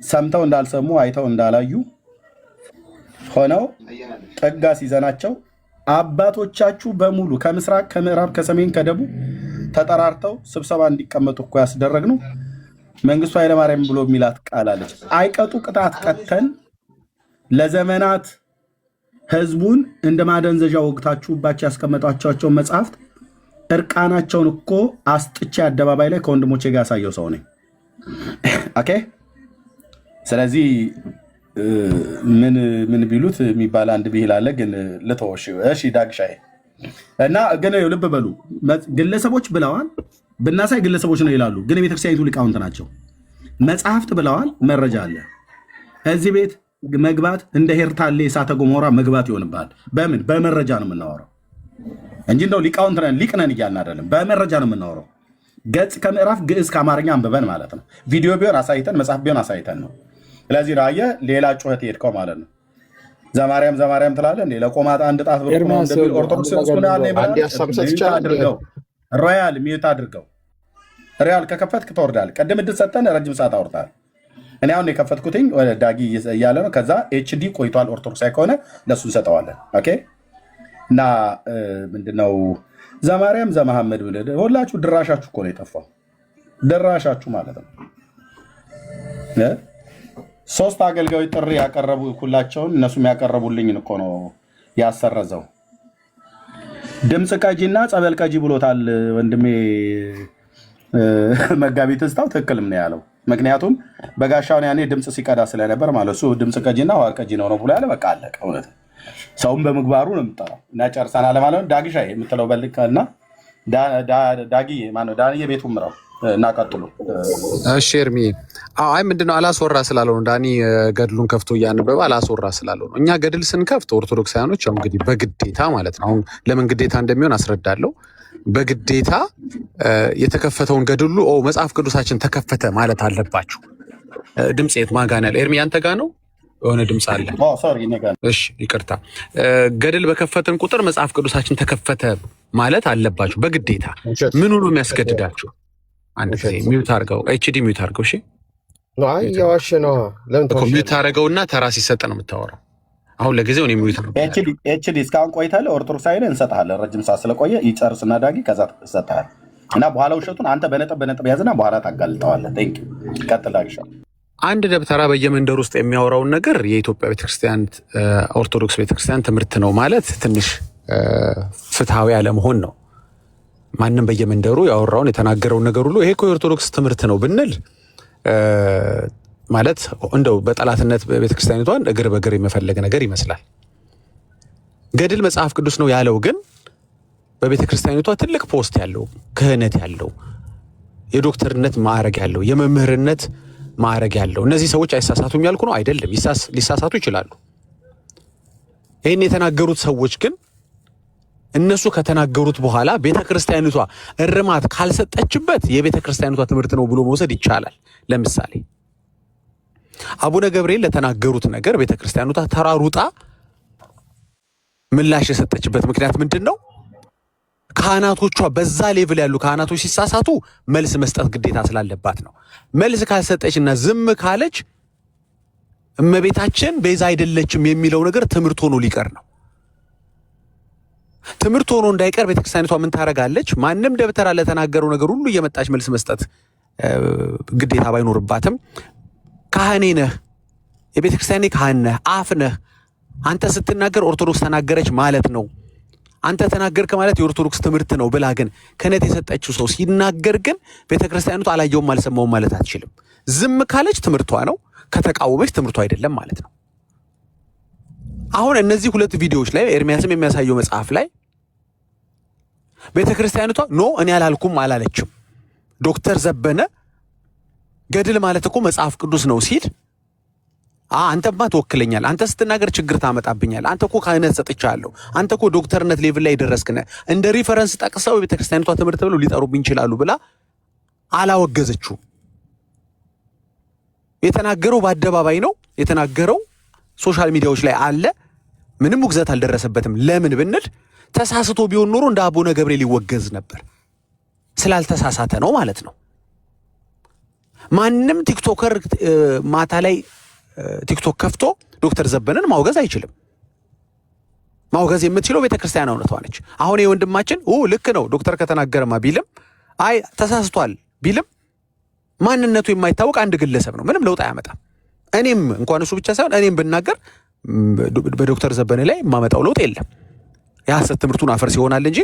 ሰምተው እንዳልሰሙ አይተው እንዳላዩ ሆነው ጠጋ ሲዘናቸው አባቶቻችሁ በሙሉ ከምስራቅ ከምዕራብ ከሰሜን ከደቡብ ተጠራርተው ስብሰባ እንዲቀመጡ እኮ ያስደረግነው መንግስቱ ኃይለማርያም ብሎ የሚላት ቃል አለች። አይቀጡ ቅጣት ቀተን ለዘመናት ህዝቡን እንደ ማደንዘዣ ወግታችሁባቸው ያስቀመጧቸው መጽሐፍት እርቃናቸውን እኮ አስጥቼ አደባባይ ላይ ከወንድሞቼ ጋር ያሳየው ሰው ነኝ። ኦኬ። ስለዚህ ምን ቢሉት የሚባል አንድ ብሂል አለ፣ ግን ልተወሽ። እሺ ዳግሻዬ እና ግን ልብ በሉ ግለሰቦች ብለዋል፣ ብናሳይ ግለሰቦች ነው ይላሉ፣ ግን የቤተክርስቲያኒቱ ሊቃውንት ናቸው። መጽሐፍት ብለዋል፣ መረጃ አለ። እዚህ ቤት መግባት እንደ ሄርታሌ እሳተ ገሞራ መግባት ይሆንብሃል። በምን በመረጃ ነው የምናወራው እንጂ እንደው ሊቃውንት ነን ሊቅ ነን እያልን አይደለም። በመረጃ ነው የምናወራው። ገጽ ከምዕራፍ ግዕዝ ከአማርኛ አንብበን ማለት ነው። ቪዲዮ ቢሆን አሳይተን መጽሐፍ ቢሆን አሳይተን ነው። ስለዚህ ነው አየህ ሌላ ጩኸት ሄድከው ማለት ነው። ዘማርያም ትላለህ እንዴ? ለቆማጣ አንድ ጣት ብሎ ነው እንደሚል ኦርቶዶክስ ስኩና አድርገው ሮያል ሚዩት አድርገው ሪያል ከከፈትክ ትወርዳለህ። ቀደም እድል ሰጠን ረጅም ሰዓት አውርታል። እኔ አሁን የከፈትኩትኝ ወደ ዳጊ እያለ ነው። ከዛ ኤችዲ ቆይቷል። ኦርቶዶክሳዊ ከሆነ ለሱ እንሰጠዋለን። ኦኬ። እና ምንድነው ዘማርያም ዘመሐመድ ብለህ ሁላችሁ ድራሻችሁ እኮ ነው የጠፋው። ድራሻችሁ ማለት ነው። 3 አገልጋዮች ጥሪ ያቀረቡ ሁላቸውን እነሱም ያቀረቡልኝ እኮ ነው ያሰረዘው። ድምፅ ቀጂና ጸበል ቀጂ ብሎታል ወንድሜ መጋቢት እስታው ትክክልም ነው ያለው። ምክንያቱም በጋሻውን ያኔ ድምፅ ሲቀዳ ስለነበር ማለት እሱ ድምፅ ቀጂና ውሃ ቀጂ ነው ብሎ ያለ በቃ አለቀ። እውነት ሰውም በምግባሩ ነው የምጠራው እና ጨርሰናል ማለት ነው። ዳግሻ የምትለው በልካልና ዳጊ ማነው ዳንዬ ቤቱ ምራው እና ቀጥሉ። እሺ ኤርሚ አይ ምንድነው አላስወራ ስላለው ነው። ዳኒ ገድሉን ከፍቶ እያነበበ አላስወራ ስላለው ነው። እኛ ገድል ስንከፍት ኦርቶዶክሳውያኖች አሁን እንግዲህ በግዴታ ማለት ነው። አሁን ለምን ግዴታ እንደሚሆን አስረዳለሁ። በግዴታ የተከፈተውን ገድሉ መጽሐፍ ቅዱሳችን ተከፈተ ማለት አለባችሁ። ድምፅ የት ማጋን ያለ ኤርሚ ያንተ ጋ ነው? የሆነ ድምፅ አለ። እሺ ይቅርታ። ገድል በከፈትን ቁጥር መጽሐፍ ቅዱሳችን ተከፈተ ማለት አለባችሁ በግዴታ። ምን ሁሉ የሚያስገድዳችሁ? አንድ ጊዜ ሚዩት አድርገው፣ ኤችዲ ሚዩት አድርገው። እሺ እያዋሸ ነው። ለምን ሚዩት አድርገውና ተራ ሲሰጥ ነው የምታወራው። አሁን ለጊዜው እኔ ሚዩት ነው። ኤችዲ እስካሁን ቆይተሃል። ኦርቶዶክሳዊ እንሰጥሃለን። ረጅም ሰዓት ስለቆየ ይጨርስና ዳጊ ከዛ ትሰጥሃል እና በኋላ ውሸቱን አንተ በነጥብ ያዝና በኋላ ታጋልጠዋለህ። ቴንክ ቀጥል ዳጊ። አንድ ደብተራ በየመንደር ውስጥ የሚያወራውን ነገር የኢትዮጵያ ቤተክርስቲያን ኦርቶዶክስ ቤተክርስቲያን ትምህርት ነው ማለት ትንሽ ፍትሐዊ አለመሆን ነው። ማንም በየመንደሩ ያወራውን የተናገረውን ነገር ሁሉ ይሄ እኮ የኦርቶዶክስ ትምህርት ነው ብንል ማለት እንደው በጠላትነት ቤተክርስቲያኒቷን እግር በእግር የመፈለግ ነገር ይመስላል። ገድል መጽሐፍ ቅዱስ ነው ያለው ግን በቤተክርስቲያኒቷ ትልቅ ፖስት ያለው ክህነት ያለው የዶክተርነት ማዕረግ ያለው የመምህርነት ማዕረግ ያለው እነዚህ ሰዎች አይሳሳቱም ያልኩ ነው አይደለም። ሊሳሳቱ ይችላሉ። ይህን የተናገሩት ሰዎች ግን እነሱ ከተናገሩት በኋላ ቤተክርስቲያኒቷ እርማት ካልሰጠችበት የቤተክርስቲያኒቷ ትምህርት ነው ብሎ መውሰድ ይቻላል። ለምሳሌ አቡነ ገብርኤል ለተናገሩት ነገር ቤተክርስቲያኒቷ ተራሩጣ ምላሽ የሰጠችበት ምክንያት ምንድነው? ካህናቶቿ በዛ ሌቭል ያሉ ካህናቶች ሲሳሳቱ መልስ መስጠት ግዴታ ስላለባት ነው። መልስ ካልሰጠችና ዝም ካለች እመቤታችን ቤዛ አይደለችም የሚለው ነገር ትምህርት ሆኖ ሊቀር ነው። ትምህርት ሆኖ እንዳይቀር ቤተክርስቲያኒቷ ምን ታረጋለች? ማንም ደብተራ ለተናገረው ነገር ሁሉ እየመጣች መልስ መስጠት ግዴታ ባይኖርባትም ካህኔ ነህ፣ የቤተክርስቲያኔ ካህን ነህ፣ አፍ ነህ፣ አንተ ስትናገር ኦርቶዶክስ ተናገረች ማለት ነው፣ አንተ ተናገርክ ማለት የኦርቶዶክስ ትምህርት ነው ብላ ግን ክህነት የሰጠችው ሰው ሲናገር ግን ቤተክርስቲያኒቷ አላየውም አልሰማውም ማለት አትችልም። ዝም ካለች ትምህርቷ ነው፣ ከተቃወመች ትምህርቷ አይደለም ማለት ነው። አሁን እነዚህ ሁለት ቪዲዮዎች ላይ ኤርሚያስም የሚያሳየው መጽሐፍ ላይ ቤተክርስቲያኒቷ ኖ እኔ አላልኩም አላለችም። ዶክተር ዘበነ ገድል ማለት እኮ መጽሐፍ ቅዱስ ነው ሲል አንተማ ትወክለኛል፣ አንተ ስትናገር ችግር ታመጣብኛል፣ አንተ እኮ ካህነት ሰጥቻለሁ፣ አንተ እኮ ዶክተርነት ሌቭል ላይ ደረስክነ እንደ ሪፈረንስ ጠቅሰው ቤተክርስቲያኒቷ ትምህርት ብለው ሊጠሩብኝ ይችላሉ ብላ አላወገዘችው። የተናገረው በአደባባይ ነው የተናገረው፣ ሶሻል ሚዲያዎች ላይ አለ። ምንም ውግዘት አልደረሰበትም። ለምን ብንል ተሳስቶ ቢሆን ኖሮ እንደ አቡነ ገብርኤል ሊወገዝ ነበር። ስላልተሳሳተ ነው ማለት ነው። ማንም ቲክቶከር ማታ ላይ ቲክቶክ ከፍቶ ዶክተር ዘበነን ማውገዝ አይችልም። ማውገዝ የምትችለው ቤተክርስቲያን እውነቷ ነች። አሁን የወንድማችን ልክ ነው ዶክተር ከተናገረማ ቢልም አይ ተሳስቷል ቢልም ማንነቱ የማይታወቅ አንድ ግለሰብ ነው። ምንም ለውጥ አያመጣም። እኔም እንኳን እሱ ብቻ ሳይሆን እኔም ብናገር በዶክተር ዘበነ ላይ የማመጣው ለውጥ የለም። የሐሰት ትምህርቱን አፈርስ ይሆናል እንጂ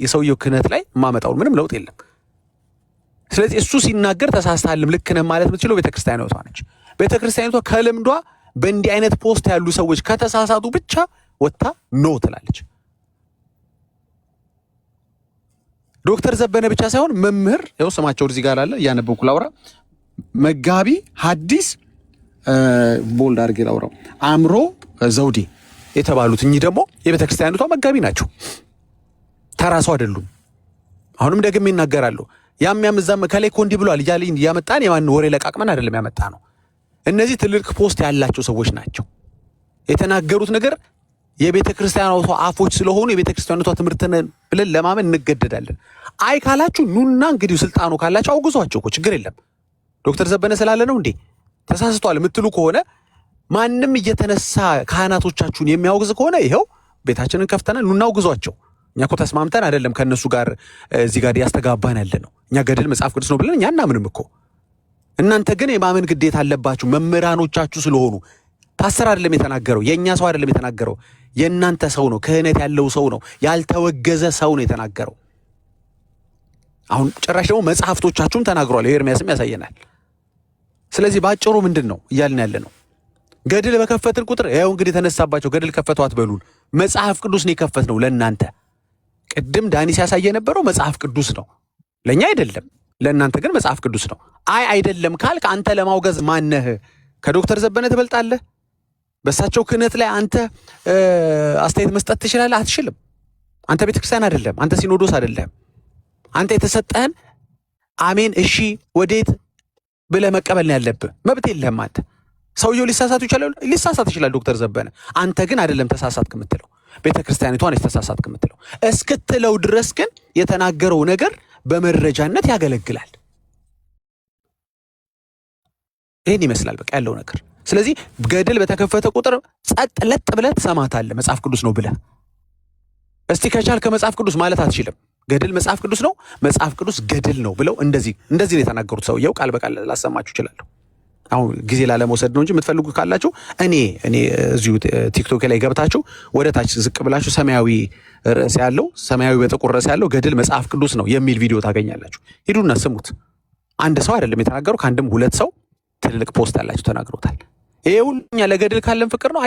የሰውየው ክህነት ላይ የማመጣው ምንም ለውጥ የለም። ስለዚህ እሱ ሲናገር ተሳስተሃልም ልክ ነህ ማለት የምትችለው ቤተክርስቲያኒቷ ነች። ቤተክርስቲያኒቷ ከልምዷ በእንዲህ አይነት ፖስት ያሉ ሰዎች ከተሳሳቱ ብቻ ወጥታ ኖ ትላለች። ዶክተር ዘበነ ብቻ ሳይሆን መምህር ያው ስማቸው እዚህ ጋር አለ ያነበብኩ ላውራ መጋቢ ሐዲስ ቦልድ አድርጌ ላውራው አእምሮ ዘውዴ የተባሉት እኚህ ደግሞ የቤተክርስቲያኒቷ መጋቢ ናቸው። ተራሱ አይደሉም። አሁንም ደግሜ ይናገራሉ። ያም ከላይ እኮ እንዲህ ብሏል እያልን ያመጣን የማን ወሬ ለቃቅመን አይደለም ያመጣ ነው። እነዚህ ትልቅ ፖስት ያላቸው ሰዎች ናቸው። የተናገሩት ነገር የቤተክርስቲያኗ አፎች ስለሆኑ የቤተክርስቲያኗ ትምህርት ብለን ለማመን እንገደዳለን። አይ ካላችሁ ኑና እንግዲህ ስልጣኑ ካላችሁ አውግዟቸው እኮ ችግር የለም። ዶክተር ዘበነ ስላለ ነው እንዴ ተሳስቷል የምትሉ ከሆነ ማንም እየተነሳ ካህናቶቻችሁን የሚያወግዝ ከሆነ ይኸው ቤታችንን ከፍተናል፣ ኑና አውግዟቸው። እኛ እኮ ተስማምተን አይደለም ከነሱ ጋር እዚህ ጋር ያስተጋባን ያለ ነው። እኛ ገድል መጽሐፍ ቅዱስ ነው ብለን እኛ እናምንም እኮ። እናንተ ግን የማመን ግዴታ አለባችሁ መምህራኖቻችሁ ስለሆኑ። ፓስተር አይደለም የተናገረው፣ የእኛ ሰው አይደለም የተናገረው፣ የእናንተ ሰው ነው፣ ክህነት ያለው ሰው ነው፣ ያልተወገዘ ሰው ነው የተናገረው። አሁን ጭራሽ ደግሞ መጽሐፍቶቻችሁም ተናግሯል፣ ኤርሚያስም ያሳየናል። ስለዚህ ባጭሩ ምንድን ነው እያልን ያለ ነው? ገድል በከፈትን ቁጥር ያው እንግዲህ የተነሳባቸው ገድል ከፈቱ አትበሉን። መጽሐፍ ቅዱስ ነው የከፈት ነው ለእናንተ። ቅድም ዳኒ ሲያሳየ የነበረው መጽሐፍ ቅዱስ ነው፣ ለእኛ አይደለም። ለእናንተ ግን መጽሐፍ ቅዱስ ነው። አይ አይደለም ካልክ አንተ ለማውገዝ ማነህ? ከዶክተር ዘበነ ትበልጣለህ? በእሳቸው ክህነት ላይ አንተ አስተያየት መስጠት ትችላለህ? አትችልም። አንተ ቤተክርስቲያን አይደለም፣ አንተ ሲኖዶስ አይደለም። አንተ የተሰጠህን አሜን እሺ ወዴት ብለህ መቀበል ነው ያለብህ። መብት የለህም አንተ። ሰውየው ሊሳሳት ይችላል ዶክተር ዘበነ። አንተ ግን አይደለም ተሳሳትክ የምትለው፣ ቤተክርስቲያኒቷ ነች ተሳሳትክ የምትለው። እስክትለው ድረስ ግን የተናገረው ነገር በመረጃነት ያገለግላል። ይህን ይመስላል በቃ ያለው ነገር። ስለዚህ ገድል በተከፈተ ቁጥር ጸጥ ለጥ ብለህ ትሰማታለህ። መጽሐፍ ቅዱስ ነው ብለህ እስቲ ከቻል ከመጽሐፍ ቅዱስ ማለት አትችልም። ገድል መጽሐፍ ቅዱስ ነው፣ መጽሐፍ ቅዱስ ገድል ነው ብለው እንደዚህ ነው የተናገሩት። ሰውየው ቃል በቃል ላሰማችሁ እችላለሁ። አሁን ጊዜ ላለመውሰድ ነው እንጂ የምትፈልጉ ካላችሁ እኔ እዚሁ ቲክቶክ ላይ ገብታችሁ ወደ ታች ዝቅ ብላችሁ ሰማያዊ ርዕስ ያለው ሰማያዊ በጥቁር ርዕስ ያለው ገድል መጽሐፍ ቅዱስ ነው የሚል ቪዲዮ ታገኛላችሁ። ሂዱና ስሙት። አንድ ሰው አይደለም የተናገረው፣ ከአንድም ሁለት ሰው ትልልቅ ፖስት ያላችሁ ተናግሮታል። ይሄ ሁሉ እኛ ለገድል ካለን ፍቅር ነው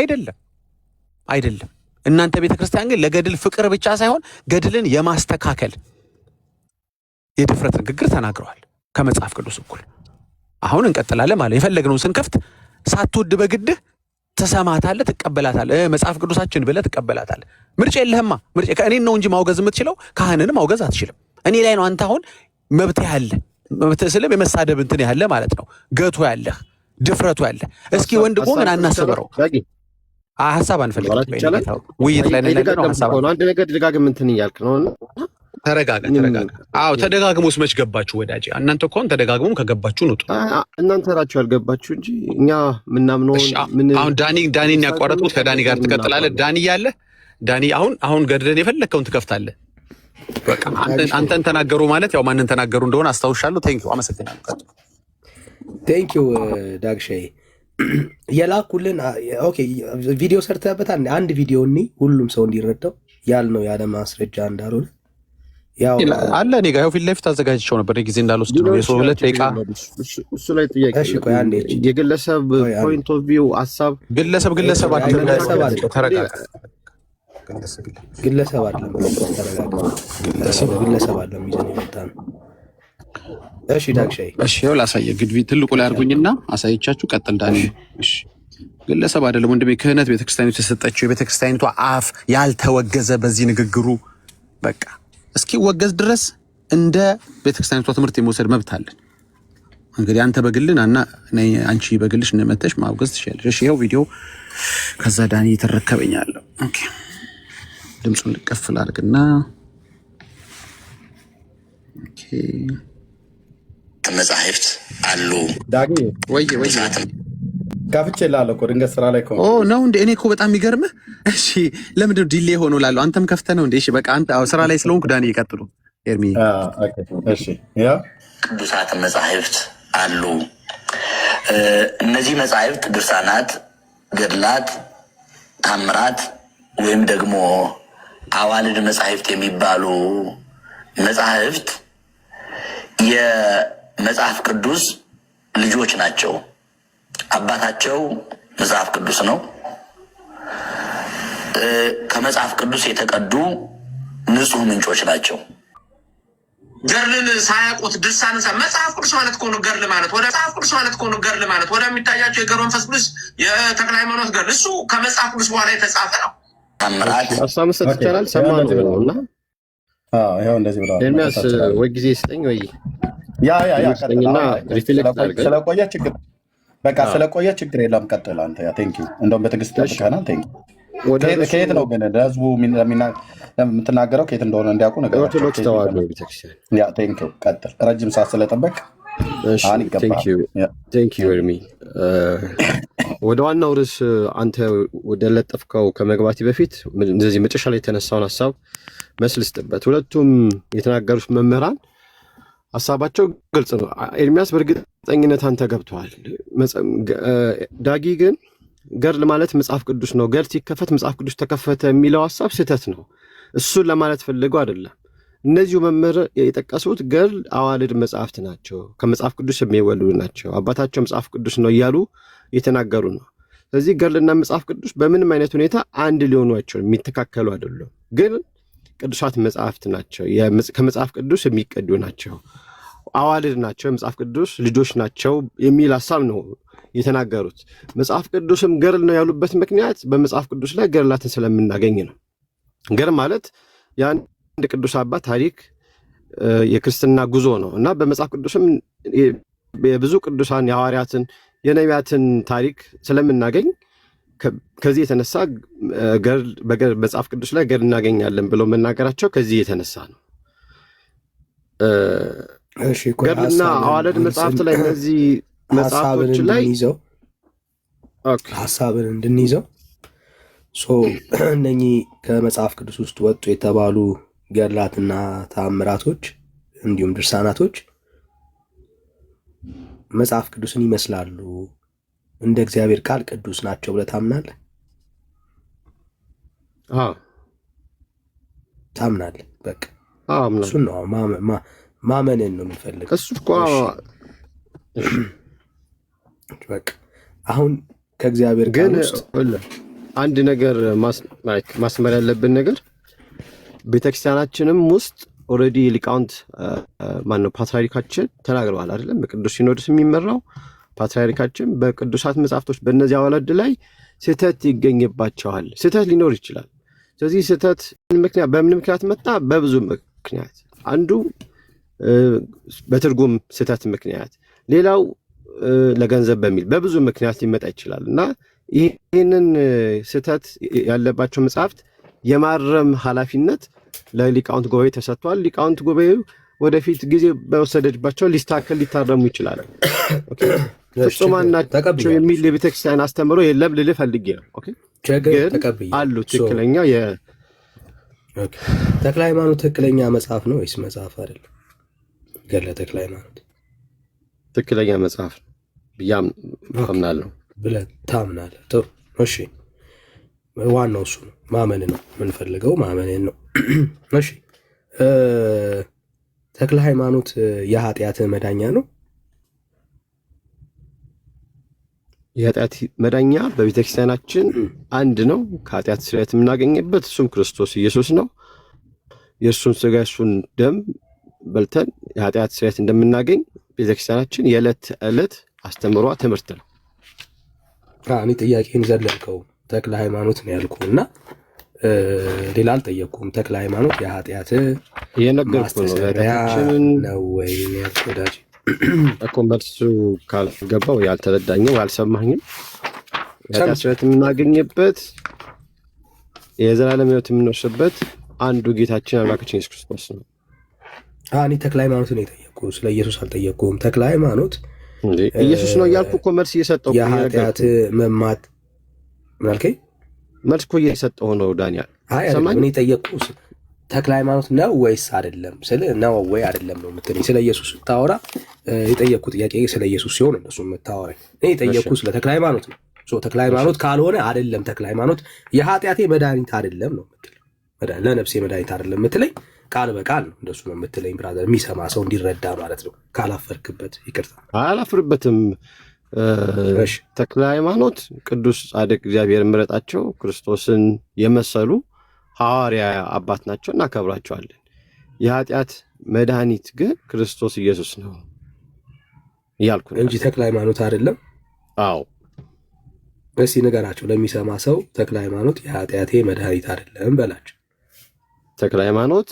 አይደለም። እናንተ ቤተክርስቲያን ግን ለገድል ፍቅር ብቻ ሳይሆን ገድልን የማስተካከል የድፍረት ንግግር ተናግረዋል ከመጽሐፍ ቅዱስ እኩል። አሁን እንቀጥላለን ማለት የፈለግነውን ስንከፍት ሳትወድ በግድህ ትሰማታለህ፣ ትቀበላታለህ። መጽሐፍ ቅዱሳችን ብለህ ትቀበላታለህ። ምርጫ የለህማ። ምርጫ ከእኔን ነው እንጂ ማውገዝ የምትችለው ካህንን ማውገዝ አትችልም። እኔ ላይ ነው አንተ አሁን መብት ያለ መብት ስልም የመሳደብ እንትን ያለ ማለት ነው። ገቶ ያለህ ድፍረቱ ያለ። እስኪ ወንድ ቆምን አናስበረው። ሀሳብ አንፈልግም። ውይይት ላይ ነው ሀሳብ አንድ ነገር ደጋግም እንትን እያልክ ነው። ተረጋጋ። አዎ ተደጋግሞስ መች ገባችሁ ወዳጄ? እናንተ እኮ ተደጋግሞም ከገባችሁ ነው። እናንተ ራችሁ ያልገባችሁ እንጂ እኛ ምናምነው አሁን ዳኒን ያቋረጥኩት ከዳኒ ጋር ትቀጥላለህ። ዳኒ ያለ ዳኒ አሁን ገድለን የፈለከውን ትከፍታለህ። በቃ አንተን ተናገሩ ማለት ያው ማንን ተናገሩ እንደሆነ አስታውሻለሁ። ቴንኪው አመሰግናለሁ። ቴንኪው ዳግሻዬ የላኩልን ኦኬ ቪዲዮ ሰርተህበታል። አንድ ቪዲዮ ሁሉም ሰው እንዲረዳው ያልነው ያለ ማስረጃ እንዳልሆነ ያው አለ። እኔ ጋር ፊት ለፊት አዘጋጅቼው ነበር ጊዜ እንዳልወስድ ነው። የሰው 2 ደቂቃ እሱ ላይ ጥያቄ። እሺ ቆይ አንዴ የግለሰብ ፖይንት ኦፍ ቪው ሐሳብ ግለሰብ አይደለም። ተረጋጋ። ግለሰብ አይደለም። ተረጋጋ። ግለሰብ አይደለም ይዘን የመጣን። እሺ ዳግሻዬ እሺ ይኸው ላሳየህ። ግድቢ ትልቁ ላይ አድርጉኝና አሳይቻችሁ ቀጥል ዳኒ። እሺ ግለሰብ አይደለም ወንድሜ። ክህነት ቤተክርስቲያኒቱ የተሰጠችው የቤተክርስቲያኒቱ አፍ ያልተወገዘ በዚህ ንግግሩ በቃ እስኪወገዝ ድረስ እንደ ቤተክርስቲያኒቷ ትምህርት የመውሰድ መብት አለን። እንግዲህ አንተ በግልን አንቺ በግልሽ እንደመተሽ ማውገዝ ትችላለሽ። እሺ ይኸው ቪዲዮ ከዛ ዳኒ ተረከበኛለሁ። ኦኬ ድምፁን ልቀፍል አድርግና ኦኬ መጻሕፍት አሉ። ዳጊ ወይ ጋፍቼ ላለ እኮ ድንገት ስራ ላይ ኦ ነው እንዴ? እኔ እኮ በጣም የሚገርምህ እሺ፣ ለምንድነው ዲሌ ሆኖ ላለው? አንተም ከፍተህ ነው እንዴ? እሺ በቃ አንተ ስራ ላይ ስለሆንኩ ዳኒ ይቀጥሉ። ኤርሚ እሺ፣ ያ ቅዱሳት መጻሕፍት አሉ። እነዚህ መጻሕፍት ድርሳናት፣ ገድላት፣ ታምራት ወይም ደግሞ አዋልድ መጻሕፍት የሚባሉ መጻሕፍት የመጽሐፍ ቅዱስ ልጆች ናቸው። አባታቸው መጽሐፍ ቅዱስ ነው። ከመጽሐፍ ቅዱስ የተቀዱ ንጹህ ምንጮች ናቸው። ገርልን ሳያውቁት ድርሳን መጽሐፍ ቅዱስ ማለት እኮ ነው። ገርል ማለት ወደ መጽሐፍ ቅዱስ ማለት እኮ ነው። ገርል ማለት ወደ የሚታያቸው የገር መንፈስ ቅዱስ የተክለ ሃይማኖት ገርል እሱ ከመጽሐፍ ቅዱስ በኋላ የተጻፈ ነው። ታምራት ሀሳብ መስጠት ይቻላል። ሰማን ነውና ይኸው እንደዚህ ብለዋል። ኤርሚያስ ወይ ጊዜ ስጠኝ ወይ ያ ስጠኝና ሪፍሌክት አድርገን ስለቆየ ችግር በቃ ስለቆየ ችግር የለም። ቀጥል አንተ። ያ ቴንኪው እንደውም በትዕግስት ጠብቀናል። ቴንኪው። ከየት ነው ግን ለህዝቡ የምትናገረው ከየት እንደሆነ እንዲያውቁ ነገር ኦርቶዶክስ ተዋሕዶ ቤተክርስቲያን። ያ ቴንኪው። ቀጥል። ረጅም ሰዓት ስለጠበቅ ቴንኪው ኤርሚ። ወደ ዋናው ርዕስ አንተ ወደ ለጠፍከው ከመግባቴ በፊት እንደዚህ መጨረሻ ላይ የተነሳውን ሀሳብ መልስ ልስጥበት። ሁለቱም የተናገሩት መምህራን ሀሳባቸው ግልጽ ነው። ኤርሚያስ በእርግጠኝነት አንተ ገብተዋል። ዳጊ ግን ገድል ማለት መጽሐፍ ቅዱስ ነው፣ ገድል ሲከፈት መጽሐፍ ቅዱስ ተከፈተ የሚለው ሀሳብ ስህተት ነው። እሱን ለማለት ፈልገው አይደለም። እነዚሁ መምህር የጠቀሱት ገድል አዋልድ መጽሐፍት ናቸው፣ ከመጽሐፍ ቅዱስ የሚወልዱ ናቸው፣ አባታቸው መጽሐፍ ቅዱስ ነው እያሉ የተናገሩ ነው። ስለዚህ ገድልና መጽሐፍ ቅዱስ በምንም አይነት ሁኔታ አንድ ሊሆኑ አይችሉም፣ የሚተካከሉ አይደሉም። ግን ቅዱሳት መጽሐፍት ናቸው፣ ከመጽሐፍ ቅዱስ የሚቀዱ ናቸው፣ አዋልድ ናቸው፣ የመጽሐፍ ቅዱስ ልጆች ናቸው የሚል ሀሳብ ነው የተናገሩት። መጽሐፍ ቅዱስም ገድል ነው ያሉበት ምክንያት በመጽሐፍ ቅዱስ ላይ ገድላትን ስለምናገኝ ነው። ገድል ማለት የአንድ ቅዱስ አባት ታሪክ የክርስትና ጉዞ ነው እና በመጽሐፍ ቅዱስም የብዙ ቅዱሳን የሐዋርያትን የነቢያትን ታሪክ ስለምናገኝ ከዚህ የተነሳ መጽሐፍ ቅዱስ ላይ ገድል እናገኛለን ብለው መናገራቸው ከዚህ የተነሳ ነው። ገድልና አዋልድ መጽሐፍት ላይ እነዚህ መጽሐፎች ላይ ሀሳብን እንድንይዘው እነኚህ ከመጽሐፍ ቅዱስ ውስጥ ወጡ የተባሉ ገድላትና ተአምራቶች እንዲሁም ድርሳናቶች መጽሐፍ ቅዱስን ይመስላሉ፣ እንደ እግዚአብሔር ቃል ቅዱስ ናቸው ብለህ ታምናለህ? ታምናለህ? በቃ እሱን ነው ማመንን ነው የምንፈልገው። እሱ እኮ በቃ አሁን ከእግዚአብሔር ቃል ውስጥ አንድ ነገር ማስመር ያለብን ነገር ቤተክርስቲያናችንም ውስጥ ኦልሬዲ ሊቃውንት ማነው ፓትርያርካችን ተናግረዋል አይደለም? በቅዱስ ሲኖዶስ የሚመራው ፓትርያርካችን በቅዱሳት መጽሐፍቶች በእነዚህ አዋልድ ላይ ስህተት ይገኝባቸዋል። ስህተት ሊኖር ይችላል። ስለዚህ ስህተት በምን ምክንያት መጣ? በብዙ ምክንያት። አንዱ በትርጉም ስህተት ምክንያት፣ ሌላው ለገንዘብ በሚል በብዙ ምክንያት ሊመጣ ይችላል እና ይህንን ስህተት ያለባቸው መጽሐፍት የማረም ኃላፊነት ለሊቃውንት ጉባኤ ተሰጥቷል። ሊቃውንት ጉባኤው ወደፊት ጊዜ በወሰደባቸው ሊስተካከል ሊታረሙ ይችላል። ፍጹማን ናቸው የሚል የቤተክርስቲያን አስተምሮ የለም ልልህ ፈልጌ ነው። ግን አሉ ትክክለኛ ተክለ ሃይማኖት ትክክለኛ መጽሐፍ ነው ወይስ መጽሐፍ አይደለም? ገድለ ተክለ ሃይማኖት ትክክለኛ መጽሐፍ ብዬ አምናለሁ ብለህ ታምናለህ? ጥሩ እሺ። ዋናው እሱ ነው፣ ማመን ነው የምንፈልገው፣ ማመንን ነው። እሺ ተክለ ሃይማኖት የኃጢአት መዳኛ ነው? የኃጢአት መዳኛ በቤተክርስቲያናችን አንድ ነው። ከኃጢአት ስርየት የምናገኝበት እሱም ክርስቶስ ኢየሱስ ነው። የእሱን ስጋ የእሱን ደም በልተን የኃጢአት ስርየት እንደምናገኝ ቤተክርስቲያናችን የዕለት ዕለት አስተምሯ ትምህርት ነው። እኔ ጥያቄን ዘለልከው። ተክለ ሃይማኖት ነው ያልኩ እና ሌላ አልጠየቅኩም። ተክለ ሃይማኖት የኃጢአት ማስተሰሪያ ነው ወይ ያልኩ ወዳጅ እኮ መልሱ ካልገባው ያልተረዳኝም አልሰማኝም። የኃጢአት ስርየት የምናገኝበት የዘላለም ሕይወት የምንወርስበት አንዱ ጌታችን አምላካችን ኢየሱስ ክርስቶስ ነው። እኔ ተክለ ሃይማኖት ነው የጠየቅኩ፣ ስለ ኢየሱስ አልጠየቅኩም። ተክለ ሃይማኖት ኢየሱስ ነው እያልኩ እኮ መልስ እየሰጠሁ የኃጢአት መማት ምናልከኝ መልስ እኮ እየሰጠሁ ነው ዳንኤል። እኔ የጠየቅኩ ተክለ ሃይማኖት ነው ወይስ አይደለም ስለ ነው ወይ አይደለም ነው የምትለኝ። ስለ ኢየሱስ ታወራ የጠየቅኩ ጥያቄ ስለ ኢየሱስ ሲሆን እነሱ የምታወራኝ። እኔ የጠየቅኩ ስለ ተክለ ሃይማኖት ነው። ተክለ ሃይማኖት ካልሆነ አይደለም ተክለ ሃይማኖት የኃጢአቴ መድኃኒት አይደለም ነው የምትለኝ። ለነፍሴ መድኃኒት አይደለም የምትለኝ ቃል በቃል ነው እንደሱ ነው የምትለኝ። ብራዘር የሚሰማ ሰው እንዲረዳ ማለት ነው። ካላፈርክበት ይቅርታ። አላፍርበትም። ተክለ ሃይማኖት ቅዱስ ጻድቅ እግዚአብሔር ምረጣቸው ክርስቶስን የመሰሉ ሐዋርያ አባት ናቸው፣ እናከብራቸዋለን። የኃጢአት መድኃኒት ግን ክርስቶስ ኢየሱስ ነው እያልኩ ነው እንጂ ተክለ ሃይማኖት አይደለም። አዎ እስኪ ንገራቸው ለሚሰማ ሰው ተክለ ሃይማኖት የኃጢአቴ መድኃኒት አይደለም በላቸው። ተክለ ሃይማኖት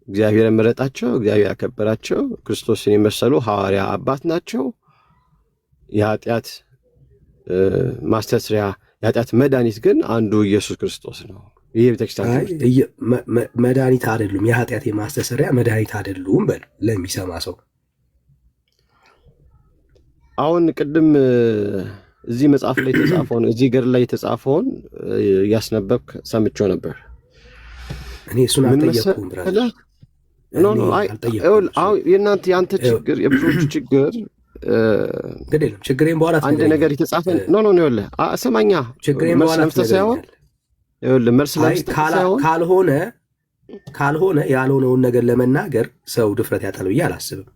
እግዚአብሔር ምረጣቸው እግዚአብሔር ያከበራቸው ክርስቶስን የመሰሉ ሐዋርያ አባት ናቸው። የኃጢአት ማስተስሪያ የኃጢአት መድኃኒት ግን አንዱ ኢየሱስ ክርስቶስ ነው። ይሄ ቤተክርስቲያን መድኃኒት አይደሉም፣ የኃጢአት ማስተሰሪያ መድኃኒት አይደሉም በል ለሚሰማ ሰው። አሁን ቅድም እዚህ መጽሐፍ ላይ የተጻፈውን እዚህ ገድል ላይ የተጻፈውን ያስነበብክ ሰምቼው ነበር። እኔ እሱን አልጠየቅኩም ብራዘር። የእናንተ የአንተ ችግር የብዙዎቹ ችግር ግድ የለም። ችግሬን በኋላ አንድ ነገር የተጻፈ ይኸውልህ ሰማኛ ችግሬን በኋላ ሳይሆን ይኸውልህ መልስ ካልሆነ ያልሆነውን ነገር ለመናገር ሰው ድፍረት ያጣል ብዬ አላስብም።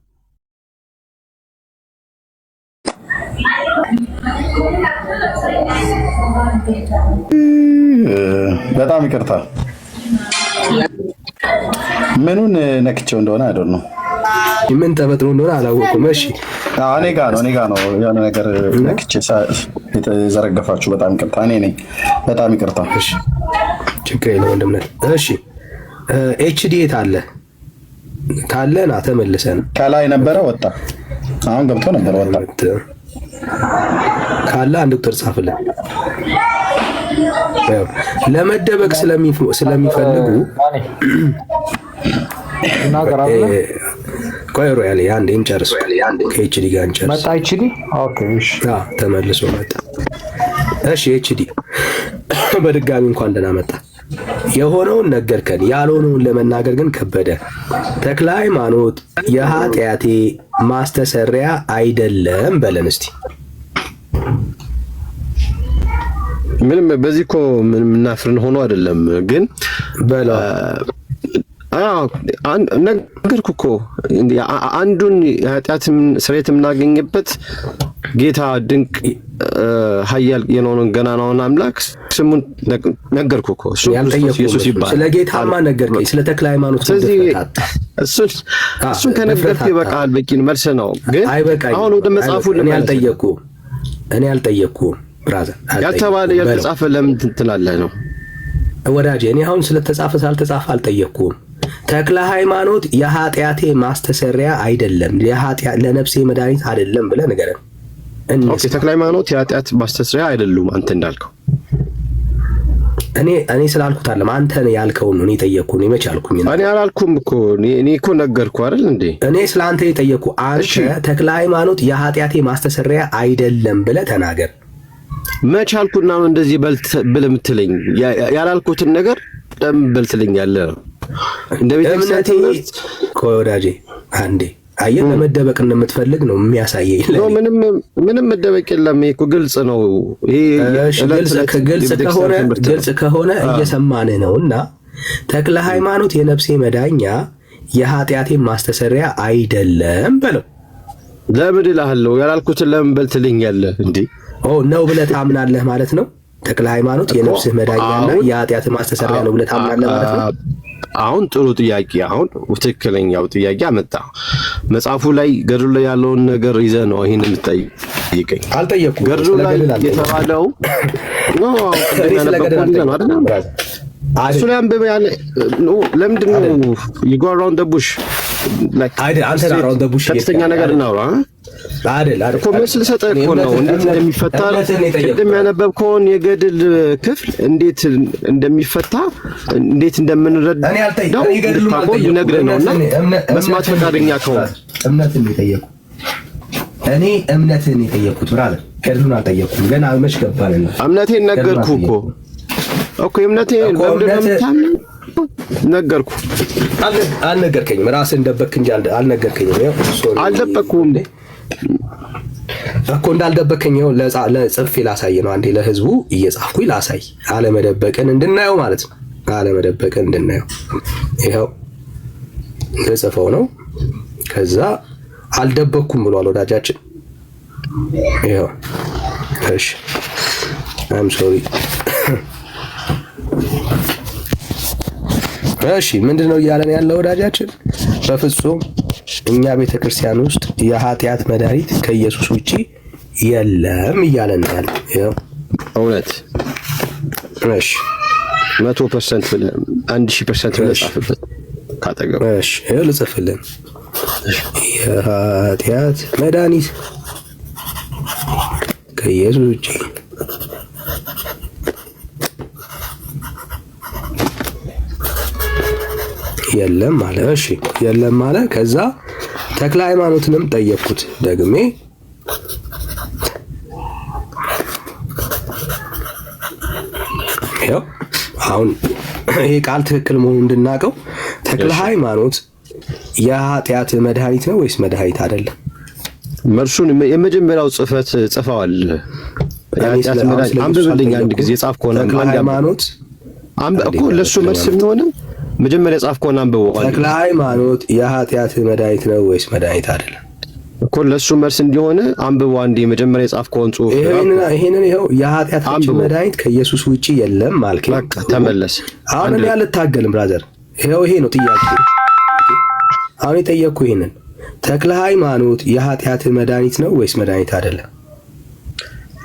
በጣም ይቅርታ ምኑን ነክቼው እንደሆነ አይደል ነው ምን ተፈጥሮ እንደሆነ አላወኩም። እሺ እኔ ጋ ነው የሆነ ነገር ነክቼ የተዘረገፋችሁ። በጣም ይቅርታ እኔ ነኝ። በጣም ይቅርታ። እሺ ችግር የለም ወንድም ነህ። እሺ ኤችዲ የት አለ? ካለ ና ተመልሰን። ከላይ ነበረ ወጣ፣ አሁን ገብቶ ነበር ወጣ። ካለ አንድ ቁጥር ጻፍልን። ለመደበቅ ስለሚፈልጉ ቆይ ሮያሌ አንዴ እንጨርስ። ከኤችዲ ጋር እንጨርስ። መጣ ኤችዲ። ኦኬ እሺ፣ ተመልሶ መጣ። እሺ ኤችዲ በድጋሚ እንኳን ደህና መጣ። የሆነውን ነገርከን፣ ያልሆነውን ለመናገር ግን ከበደ። ተክለ ሃይማኖት የኃጢአቴ ማስተሰሪያ አይደለም በለን እስቲ። ምንም በዚህ እኮ ምንም እናፍርን ሆኖ አይደለም ግን በላ ነገርኩ እኮ አንዱን የኃጢአት ስርየት የምናገኝበት ጌታ ድንቅ ኃያል የሆነውን ገናናውን አምላክ ስሙን ነገርኩ እኮ። እሱ ኢየሱስ ይባላል። ስለ ጌታማ ነገርከኝ፣ ስለ ተክለ ሃይማኖት እሱን ከነገርኩ ይበቃል። በቂ መልስ ነው። ግን አሁን ወደ መጽሐፉ እኔ አልጠየቅኩም። ብራዘር ያልተባለ ያልተጻፈ ለምን ትላለህ ነው ወዳጄ። እኔ አሁን ስለተጻፈ ሳልተጻፈ አልጠየቅኩም። ተክለ ሃይማኖት የኃጢአቴ ማስተሰሪያ አይደለም ለነፍሴ መድኃኒት አይደለም ብለህ ንገረን። ኦኬ ተክለ ሃይማኖት የኃጢአት ማስተሰሪያ አይደሉም አንተ እንዳልከው። እኔ ስላልኩት አይደለም አንተ ያልከው ነው። እኔ ጠየቅኩ። እኔ መች አልኩኝ? እኔ አላልኩም እኮ እኔ እኮ ነገርኩ አይደል እንዴ? እኔ ስላንተ የጠየቅኩ አንተ ተክለ ሃይማኖት የኃጢአቴ ማስተሰሪያ አይደለም ብለህ ተናገር። መች አልኩና ነው እንደዚህ ብለህ የምትለኝ? ያላልኩትን ነገር ለምን በል ትለኛለህ? እንደ ቤተክርስቲያን ትምህርት ወዳጄ አንዴ አየህ ለመደበቅ እንደምትፈልግ ነው የሚያሳየኝ። ምንም መደበቅ የለም። ይሄ እኮ ግልጽ ነው። ግልጽ ከሆነ እየሰማንህ ነውና ተክለ ሃይማኖት የነፍሴ መዳኛ የኃጢአቴ ማስተሰሪያ አይደለም በለው። ለምን እልሃለሁ? ያላልኩትን ለምን በል ትለኛለህ እንዴ? ነው ብለህ ታምናለህ ማለት ነው። ተክለ ሃይማኖት የነፍስህ መዳኛና የኃጢአት ማስተሰሪያ ነው ብለህ ታምናለህ ማለት ነው። አሁን ጥሩ ጥያቄ። አሁን ትክክለኛው ጥያቄ አመጣ። መጽሐፉ ላይ ገድሉ ላይ ያለውን ነገር ይዘህ ነው ይሄን የምትጠይቀኝ? አልጠየኩም። ገድሉ ላይ የተባለው ነው እሱ ላይ አንብበ ያለ ለምንድን ነው you go around the bush ከፍተኛ ነገር እናውራ አይደል እኮ መልስ ልሰጥህ እኮ ነው። እንዴት እንደሚፈታ ቅድም ያነበብከውን የገድል ክፍል እንዴት እንደሚፈታ እንዴት እንደምንረዳ ነግረህ ነውና መስማት ፈቃደኛ ከሆነ እምነትን የጠየቁ እኔ እምነትን የጠየቁት ብራዘር ገድሉን አልጠየቁም። ገና መች ገባን? እምነቴን ነገርኩህ እኮ እምነቴን በምታምን ነገርኩ። አልነገርከኝም። ራስህን ደበቅክ እንጂ አልነገርከኝም። አልደበቅኩም እኮ እንዳልደበከኝ ይኸው ለጽፌ ላሳይ ነው። አንዴ ለህዝቡ እየጻፍኩኝ ላሳይ፣ አለመደበቅን እንድናየው ማለት ነው። አለመደበቅን እንድናየው ይኸው ልጽፈው ነው። ከዛ አልደበኩም ብሏል ወዳጃችን። ይኸው እሺ I'm sorry እሺ ምንድነው እያለን ያለው ወዳጃችን? በፍጹም እኛ ቤተክርስቲያን ውስጥ የኃጢአት መድኃኒት ከኢየሱስ ውጪ የለም እያለን ያለው ይሄው እውነት። እሺ 100% 1000% ለጻፍበት ካጠገብ እሺ ይሄው ልጽፍልን። የኃጢአት መድኃኒት ከኢየሱስ ውጪ የለም ማለት እሺ የለም ማለት ከዛ ተክለ ሃይማኖትንም ጠየቅኩት ደግሜ ይኸው አሁን ይሄ ቃል ትክክል መሆኑን እንድናውቀው ተክለ ሃይማኖት የኃጢአት መድኃኒት ነው ወይስ መድኃኒት አይደለም? መልሱን የመጀመሪያው ጽፈት ጽፈዋል። የኃጢአት መድኃኒት አንብብልኝ አንድ ጊዜ ጻፍከው ነው ተክለ ሃይማኖት እኮ ለሱ መልስ የሚሆነው መጀመሪያ ጻፍከውና አንብበው። ተክለ ሃይማኖት የኃጢአት መድኃኒት ነው ወይስ መድኃኒት አይደለም እኮ ለሱ መልስ እንዲሆነ አንብበው አንዴ መጀመሪያ ጻፍከውን ጽሁፍ። ይሄንን ይሄው የኃጢአት መድኃኒት ከኢየሱስ ውጪ የለም ማለት ነው። በቃ ተመለስ። አሁን እኔ አልታገልም ብራዘር። ይሄው ይሄ ነው ጥያቄ። አሁን የጠየቅኩ ይሄንን ተክለ ሃይማኖት የኃጢአት መድኃኒት ነው ወይስ መድኃኒት አይደለም?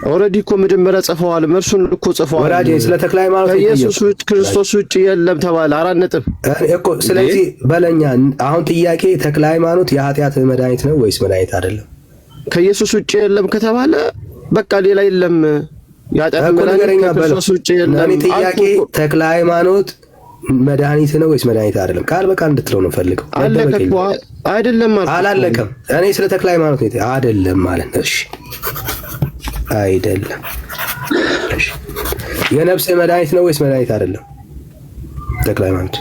ኦሬዲ እኮ መጀመሪያ ጽፈዋል። መልሱን እኮ ጽፈዋል። ወራዴ ስለ ተክለ ሃይማኖት ኢየሱስ ክርስቶስ ውጪ የለም ተባለ። 4 ነጥብ እኮ ስለዚህ በለኛ አሁን ጥያቄ ተክለ ሃይማኖት የኃጢአት መድኃኒት ነው ወይስ መድኃኒት አይደለም? ከኢየሱስ ውጪ የለም ከተባለ በቃ ሌላ የለም። የኃጢአት መድኃኒት ከኢየሱስ ውጪ የለም። እኔ ጥያቄ ተክለ ሃይማኖት መድኃኒት ነው ወይስ መድኃኒት አይደለም? ቃል በቃል እንድትለው ነው ፈልገው። አይደለም ማለት አላለቀም። እኔ ስለ ተክለ ሃይማኖት ነው አይደለም ማለት ነው። እሺ አይደለም። እሺ የነፍስ መድኃኒት ነው ወይስ መድኃኒት አይደለም? ተክለ ሃይማኖት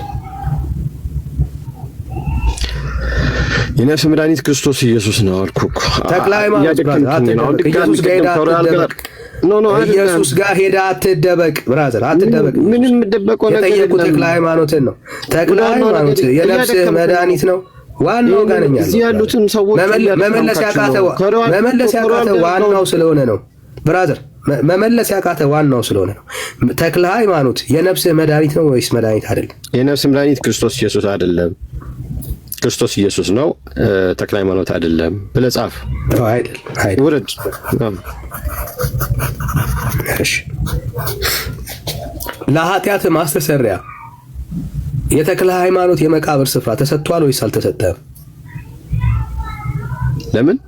የነፍስ መድኃኒት ክርስቶስ ኢየሱስ ነው አልኩህ እኮ። ተክለ ሃይማኖት ኢየሱስ ጋር ሄዳ አትደበቅ ብራዘር፣ አትደበቅ። ምንም የምደበቀው ነገር የለም። ተክለ ሃይማኖትን ነው። ተክለ ሃይማኖት የነፍስ መድኃኒት ነው። ዋናው ጋር ነኝ እዚህ ያሉትን ሰዎች መመለስ ያቃተው ዋናው ስለሆነ ነው ብራዘር፣ መመለስ ያቃተ ዋናው ስለሆነ ነው። ተክለ ሃይማኖት የነፍስ መድኃኒት ነው ወይስ መድኃኒት አይደለም? የነፍስ መድኃኒት ክርስቶስ ኢየሱስ አይደለም። ክርስቶስ ኢየሱስ ነው፣ ተክለ ሃይማኖት አይደለም ብለህ ጻፍ። አይደል ውረድ። እሺ ለኃጢአት ማስተሰሪያ የተክለ ሃይማኖት የመቃብር ስፍራ ተሰጥቷል ወይስ አልተሰጠም? ለምን?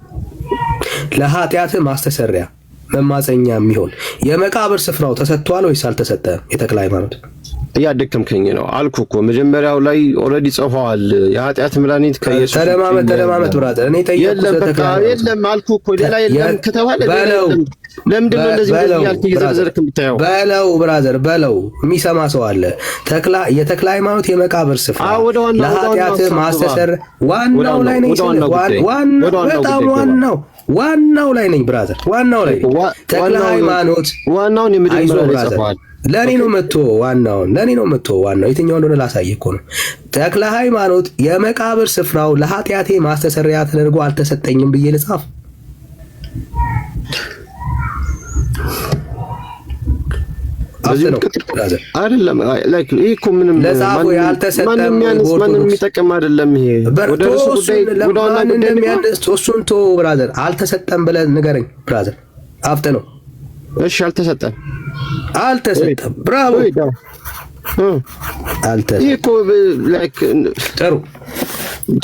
ለኃጢአት ማስተሰሪያ መማፀኛ የሚሆን የመቃብር ስፍራው ተሰጥቷል ወይስ አልተሰጠም? የተክለ ሃይማኖት እያደከምከኝ ነው አልኩ እኮ መጀመሪያው ላይ ኦልሬዲ ጽፈዋል። የኃጢአት መድኃኒት ከኢየሱስ ተለማመጥ ብራዘር። እኔ የለም አልኩ እኮ ሌላ የለም ከተባለ ለምንድን ነው እንደዚህ ያልክ እየዘረዘርክ የምታየው? በለው ብራዘር በለው። የሚሰማ ሰው አለ። የተክለ ሃይማኖት የመቃብር ስፍራ ለኃጢአት ማስተሰር ዋናው ላይ ነኝ። ዋናው ላይ ነኝ ብራዘር። ዋናው ላይ ተክለ ሃይማኖት ዋናውን የመጀመሪያው ላይ ጽፈዋል። ለኔ ነው መጥቶ ዋናው የትኛው እንደሆነ ላሳየህ እኮ ነው። ተክለ ሃይማኖት የመቃብር ስፍራው ለኃጢአቴ ማስተሰሪያ ተደርጎ አልተሰጠኝም ብዬ ልጻፍ? አይደለም ላይክ ይሄ እኮ ምንም ማንም የሚጠቅም አይደለም። ይሄ ወደ ርዕሱ ጉዳይ ወደዋና እንደሚያነስ እሱን ቶ ብራዘር አልተሰጠም ብለህ ንገረኝ ብራዘር። አፍተ ነው እሺ አልተሰጠም። ብራቮ አልተሰጠም። ይሄ እኮ ላይክ ጥሩ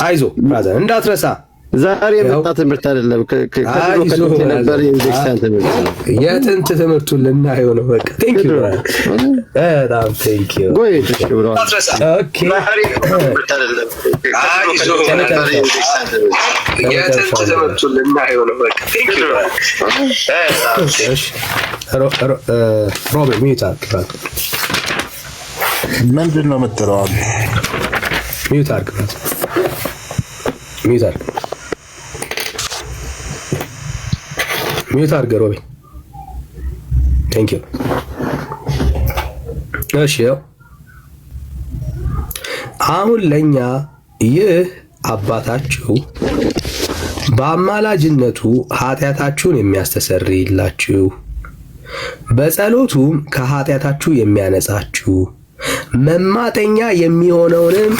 አይዞ ብራዘር እንዳትረሳ። ዛሬ የመጣ ትምህርት አይደለም። ከድሮ ነበር የኢንዴክሳን ትምህርት ነው። የጥንት ትምህርቱን ልናየው ነው። በቃ ቴንክ ዩ በጣም ቴንክ ዩ። ጎይ ተሽብሮ ኦኬ የጥንት ትምህርቱን ልናየው ነው። በቃ ቴንክ ዩ ሮቤ ሚዩት አድርግ። ምንድን ነው የምትለው? ሚዩት አድርግ። ሚዩት አድርግ ሮቤ። ቴንክ ዩ። እሺ አሁን ለኛ ይህ አባታችሁ በአማላጅነቱ ኃጢአታችሁን የሚያስተሰርይላችሁ በጸሎቱም ከኃጢአታችሁ የሚያነጻችሁ መማጠኛ የሚሆነውንም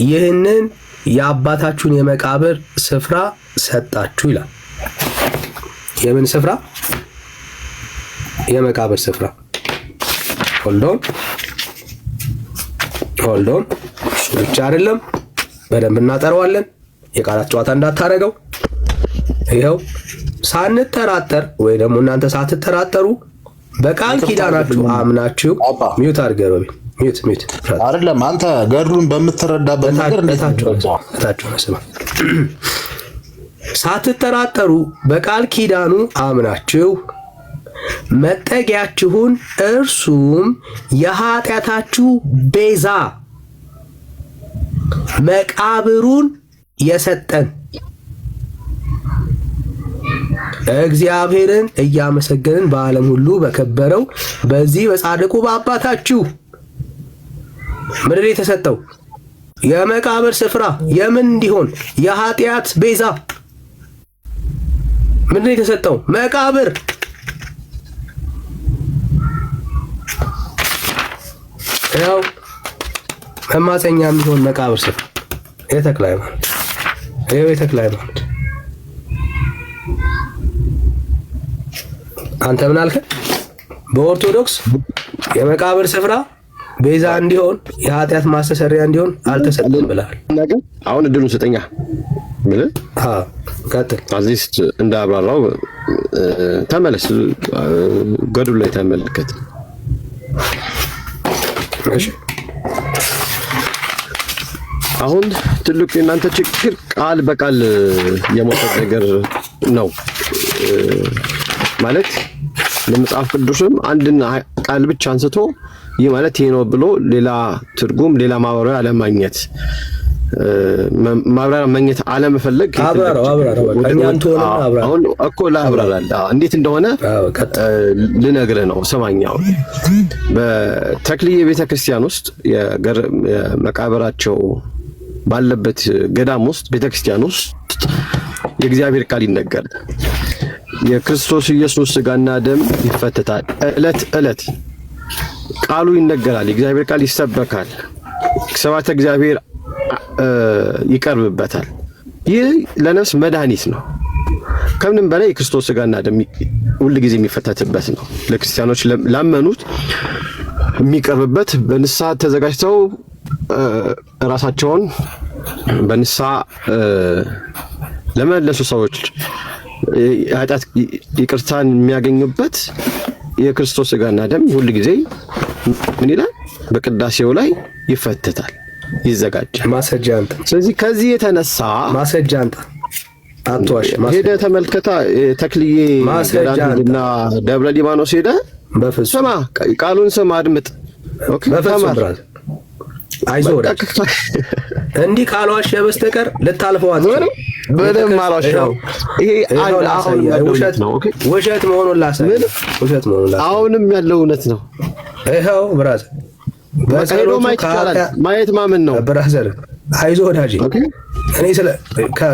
ይህንን የአባታችሁን የመቃብር ስፍራ ሰጣችሁ ይላል። የምን ስፍራ? የመቃብር ስፍራ። ሆልዶን ብቻ አይደለም፣ በደንብ እናጠራዋለን። የቃላት ጨዋታ እንዳታረገው። ይኸው ሳንጠራጠር ወይ ደግሞ እናንተ ሳትጠራጠሩ በቃል ኪዳናችሁ አምናችሁ ሚዩት አድርገህ ሮቢ ሚዩት አይደለም። አንተ ገድሉን በምትረዳበት ነገር እንደታችሁ ሳትጠራጠሩ በቃል ኪዳኑ አምናችሁ መጠጊያችሁን እርሱም የኃጢአታችሁ ቤዛ መቃብሩን የሰጠን እግዚአብሔርን እያመሰገንን በዓለም ሁሉ በከበረው በዚህ በጻድቁ በአባታችሁ ምድር የተሰጠው የመቃብር ስፍራ የምን እንዲሆን? የኃጢአት ቤዛ ምንድን ነው የተሰጠው? መቃብር። ያው መማፀኛ የሚሆን መቃብር ስፍራ የተክለ ሃይማኖት። ይኸው የተክለ ሃይማኖት። አንተ ምን አልከ? በኦርቶዶክስ የመቃብር ስፍራ ቤዛ እንዲሆን የኃጢአት ማስተሰሪያ እንዲሆን አልተሰጠም ብለሃል። አሁን እድሉን ስጠኛ ብለህ ቀጥል። አዚስት እንዳብራራው ተመለስ፣ ገድሉ ላይ ተመልከት። እሺ አሁን ትልቁ የእናንተ ችግር ቃል በቃል የመውሰድ ነገር ነው ማለት ለመጽሐፍ ቅዱስም አንድን ቃል ብቻ አንስቶ ይህ ማለት ይሄ ነው ብሎ ሌላ ትርጉም ሌላ ማብራሪያ አለማግኘት ማብራሪያ ማግኘት አለመፈለግ አሁን እኮ ላብራራል እንዴት እንደሆነ ልነግርህ ነው። ሰማኛው በተክልዬ ቤተክርስቲያን ውስጥ የመቃብራቸው ባለበት ገዳም ውስጥ ቤተክርስቲያን ውስጥ የእግዚአብሔር ቃል ይነገራል። የክርስቶስ ኢየሱስ ሥጋና ደም ይፈተታል። ዕለት ቃሉ ይነገራል። የእግዚአብሔር ቃል ይሰበካል። ስብሐተ እግዚአብሔር ይቀርብበታል። ይህ ለነፍስ መድኃኒት ነው። ከምንም በላይ የክርስቶስ ስጋና ደም ሁል ጊዜ የሚፈተትበት ነው። ለክርስቲያኖች ላመኑት የሚቀርብበት በንስሐ ተዘጋጅተው ራሳቸውን በንስሐ ለመለሱ ሰዎች ኃጢአት ይቅርታን የሚያገኙበት የክርስቶስ ስጋና ደም ሁል ጊዜ ምን ይላል? በቅዳሴው ላይ ይፈተታል፣ ይዘጋጃል። ማስረጃ አንተ። ስለዚህ ከዚህ የተነሳ ማስረጃ አንተ አትዋሽ። ሄደህ ተመልከታ። ተክልዬ ገዳምና ደብረ ሊባኖስ ሄደህ በፍጹም ስማ፣ ቃሉን ስማ፣ አድምጥ። ኦኬ፣ በፍጹም ብራዝ አይዞህ ወዳጅ፣ እንዲህ ካልዋሸ በስተቀር ልታልፈው አትችልም። በደም አልዋሸው። ይሄ አሁን ውሸት ነው። ኦኬ፣ ውሸት መሆኑን ላሳይ። ውሸት መሆኑን ላሳይ። አሁንም ያለው እውነት ነው። ይኸው ብራዝ፣ በጸሎቱ ማየት ማመን ነው። ብራዘር አይዞህ ወዳጅ፣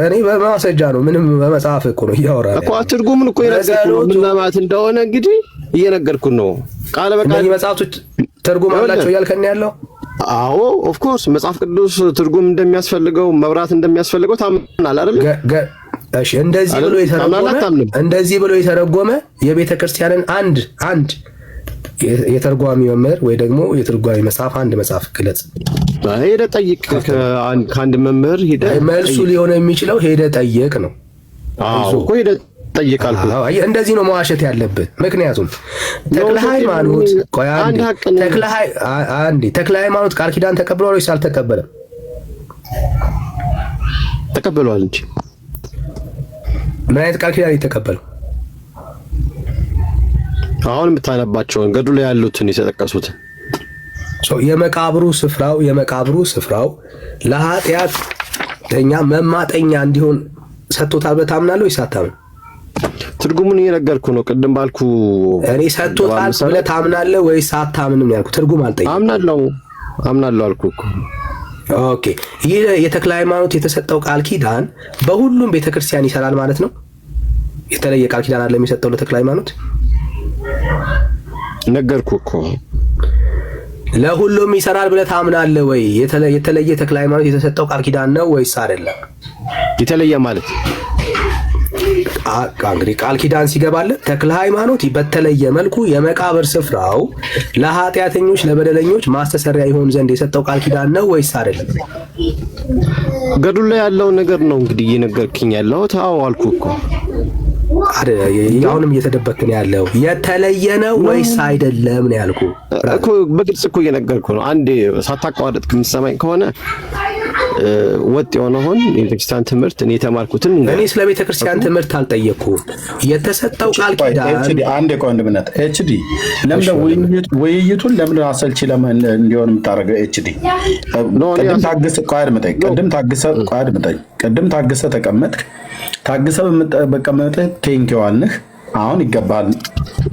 እኔ በማስረጃ ነው። ምንም በመጽሐፍ እኮ ነው እያወራህ እኮ። ትርጉሙን እኮ የነገርኩህ ምን ለማለት እንደሆነ እንግዲህ እየነገርኩህ ነው። ቃል በቃል መጽሐፍቶች ትርጉም አላቸው እያልከን ያለው? አዎ ኦፍ ኮርስ መጽሐፍ ቅዱስ ትርጉም እንደሚያስፈልገው መብራት እንደሚያስፈልገው ታምናለህ አይደል? እሺ፣ እንደዚህ ብሎ የተረጎመ የቤተ ክርስቲያንን አንድ የተርጓሚ መምህር ወይ ደግሞ የትርጓሚ መጽሐፍ አንድ መጽሐፍ ግለጽ። ሄደህ ጠይቅ። ከአንድ መምህር ሄደህ መልሱ ሊሆን የሚችለው ሄደህ ጠይቅ ነው። አዎ እኮ ሄደህ ጠይቅ አልኩህ። እንደዚህ ነው መዋሸት ያለብህ። ምክንያቱም ተክለ ሃይማኖት ተክለ ሃይማኖት ቃል ኪዳን ተቀብሏል ወይስ አልተቀበለም? ተቀብሏል እንጂ። ምን አይነት ቃል ኪዳን የተቀበለው? አሁን የምታነባቸውን ገድሉ ላይ ያሉትን የተጠቀሱትን የመቃብሩ ስፍራው ለኃጢአተኛ መማጠኛ እንዲሆን ሰጥቶታል ብለህ ታምናለህ ወይስ አታምንም? ትርጉሙን እየነገርኩህ ነው። ቅድም ባልኩ እኔ ሰጥቶታል ብለህ ታምናለህ ወይስ አታምንም ያልኩህ። ትርጉም አልጠየቅኩም። አምናለሁ አልኩህ እኮ። ኦኬ፣ ይህ የተክለ ሃይማኖት የተሰጠው ቃል ኪዳን በሁሉም ቤተክርስቲያን ይሰራል ማለት ነው? የተለየ ቃል ኪዳን አለ የሚሰጠው ለተክለ ሃይማኖት? ነገርኩህ እኮ። ለሁሉም ይሰራል ብለህ ታምናለህ ወይ? የተለየ ተክለ ሃይማኖት የተሰጠው ቃል ኪዳን ነው ወይስ አይደለም? የተለየ ማለት እንግዲህ ቃል ኪዳን ሲገባለት ተክለ ሃይማኖት በተለየ መልኩ የመቃብር ስፍራው ለኃጢአተኞች ለበደለኞች ማስተሰሪያ ይሆን ዘንድ የሰጠው ቃል ኪዳን ነው ወይስ አይደለም? ገድሉ ላይ ያለው ነገር ነው እንግዲህ እየነገርክኝ ያለሁት። አዎ አልኩህ እኮ። አሁንም እየተደበክ ነው ያለው። የተለየ ነው ወይስ አይደለም ነው ያልኩህ እኮ። በግልጽ እኮ እየነገርኩህ ነው። አንዴ ሳታቋርጥ የምትሰማኝ ከሆነ ወጥ የሆነውን የቤተክርስቲያን ትምህርት እኔ የተማርኩትን እኔ ስለ ቤተክርስቲያን ትምህርት አልጠየቅኩም። የተሰጠው ቃል ኪዳን አንድ የቆንድምነት ኤችዲ ለምን ውይይቱን ለምን አሰልቺ ለምን እንዲሆን የምታደርገው? ኤችዲ ቅድም ታግሰ ተቀመጥክ። ታግሰ በመቀመጥህ ቴንኪው አልንህ። አሁን ይገባል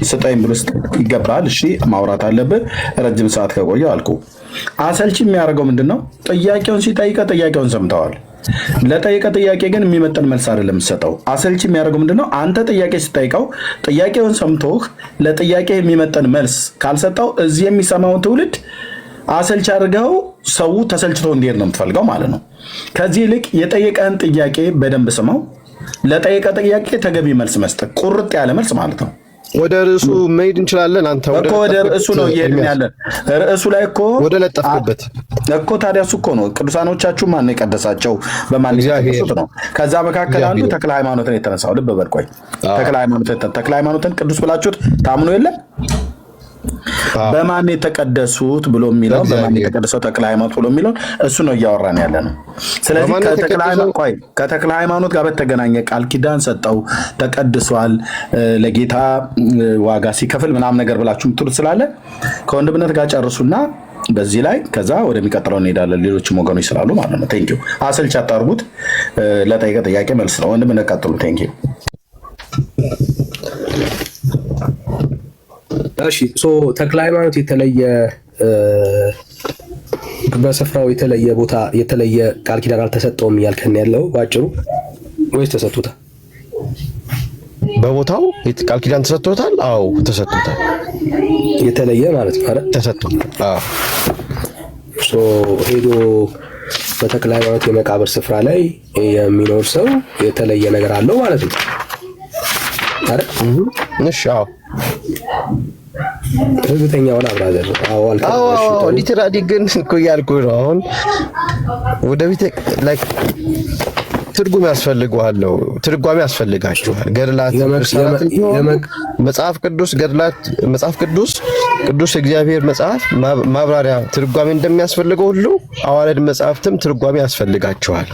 ስጠኝ ብሎ ይገባል። እሺ ማውራት አለብህ ረጅም ሰዓት ከቆየው አልኩህ። አሰልቺ የሚያደርገው ምንድነው? ጥያቄውን ሲጠይቀ ጥያቄውን ሰምተዋል። ለጠየቀ ጥያቄ ግን የሚመጥን መልስ አይደለም የምትሰጠው። አሰልቺ የሚያደርገው ምንድነው? አንተ ጥያቄ ሲጠይቀው ጥያቄውን ሰምቶህ ለጥያቄ የሚመጥን መልስ ካልሰጠው እዚህ የሚሰማው ትውልድ አሰልቺ አድርገው ሰው ተሰልችቶ እንዲሄድ ነው የምትፈልገው ማለት ነው። ከዚህ ይልቅ የጠየቀህን ጥያቄ በደንብ ስማው። ለጠየቀ ጥያቄ ተገቢ መልስ መስጠት፣ ቁርጥ ያለ መልስ ማለት ነው። ወደ ርዕሱ መሄድ እንችላለን። አንተ ወደ ርዕሱ ነው እየሄድን ያለን። ርዕሱ ላይ እኮ ወደ ለጠፍክበት እኮ ታዲያ እሱ እኮ ነው ቅዱሳኖቻችሁ ማን የቀደሳቸው በማን የቀደሱት ነው። ከዛ መካከል አንዱ ተክለ ሃይማኖትን የተነሳው ልብ በል ቆይ። ተክለ ሃይማኖትን ቅዱስ ብላችሁት ታምኑ የለም? በማን የተቀደሱት ብሎ የሚለው በማን የተቀደሰው ተክለ ሃይማኖት ብሎ የሚለው እሱ ነው እያወራን ያለ ነው። ስለዚህ ከተክለ ሃይማኖት ጋር በተገናኘ ቃል ኪዳን ሰጠው፣ ተቀድሷል፣ ለጌታ ዋጋ ሲከፍል ምናምን ነገር ብላችሁ ምትሉት ስላለ ከወንድምነት ጋር ጨርሱና በዚህ ላይ ከዛ ወደሚቀጥለው እንሄዳለን። ሌሎችም ወገኖች ስላሉ ማለት ነው። ቴንኪው። አሰልቺ አታርጉት። ለጠየቀ ጥያቄ መልስ ነው። ወንድምነት ቀጥሉ። ቴንኪው። እሺ ተክለ ሃይማኖት የተለየ በስፍራው የተለየ ቦታ የተለየ ቃል ኪዳን አልተሰጠውም እያልከን ያለው ባጭሩ ወይስ ተሰጥቶታል? በቦታው ቃል ኪዳን ተሰጥቶታል። አዎ ተሰጥቶታል። የተለየ ማለት ነው አይደል? ተሰጥቶታል። አዎ ሄዶ በተክለ ሃይማኖት የመቃብር ስፍራ ላይ የሚኖር ሰው የተለየ ነገር አለው ማለት ነው። አይደል? እሺ አዎ እርግጠኛ ሆነ ብራዘር። አዎ ሊትራሊ ግን እኮ እያልኩ ነው። አሁን ወደ ቤተ ላይክ ትርጉም ያስፈልገዋል፣ ትርጓሜ ያስፈልጋቸዋል። ገድላት መጽሐፍ ቅዱስ ገድላት መጽሐፍ ቅዱስ እግዚአብሔር መጽሐፍ ማብራሪያ ትርጓሜ እንደሚያስፈልገው ሁሉ ሐዋርያት መጽሐፍትም ትርጓሜ ያስፈልጋቸዋል።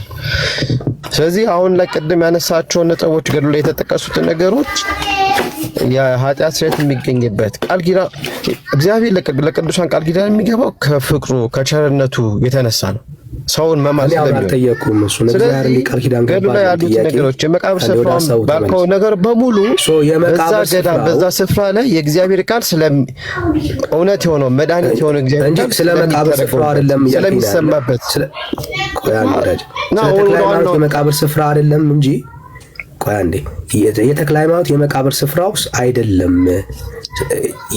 ስለዚህ አሁን ላይ ቅድም ያነሳቸው ነጥቦች ገድሉ ላይ የተጠቀሱት ነገሮች የኃጢአት ስርየት የሚገኝበት ቃል ኪዳን እግዚአብሔር ለቅዱሳን ቃል ኪዳን የሚገባው ከፍቅሩ ከቸርነቱ የተነሳ ነው። ሰውን መማር አልጠየኩም። እሱ ነገር ቃል ኪዳን ገባ ያሉት ነገሮች የመቃብር ስፍራውን ባልከው ነገር በሙሉ በዛ ስፍራ ላይ የእግዚአብሔር ቃል እውነት የሆነው መድኃኒት የሆነው እግዚአብሔር ቃል ስለ መቃብር ስፍራው አይደለም ስለሚሰማበት የመቃብር ስፍራ አይደለም እንጂ ቆይ አንዴ የተክለ ሃይማኖት የመቃብር ስፍራው አይደለም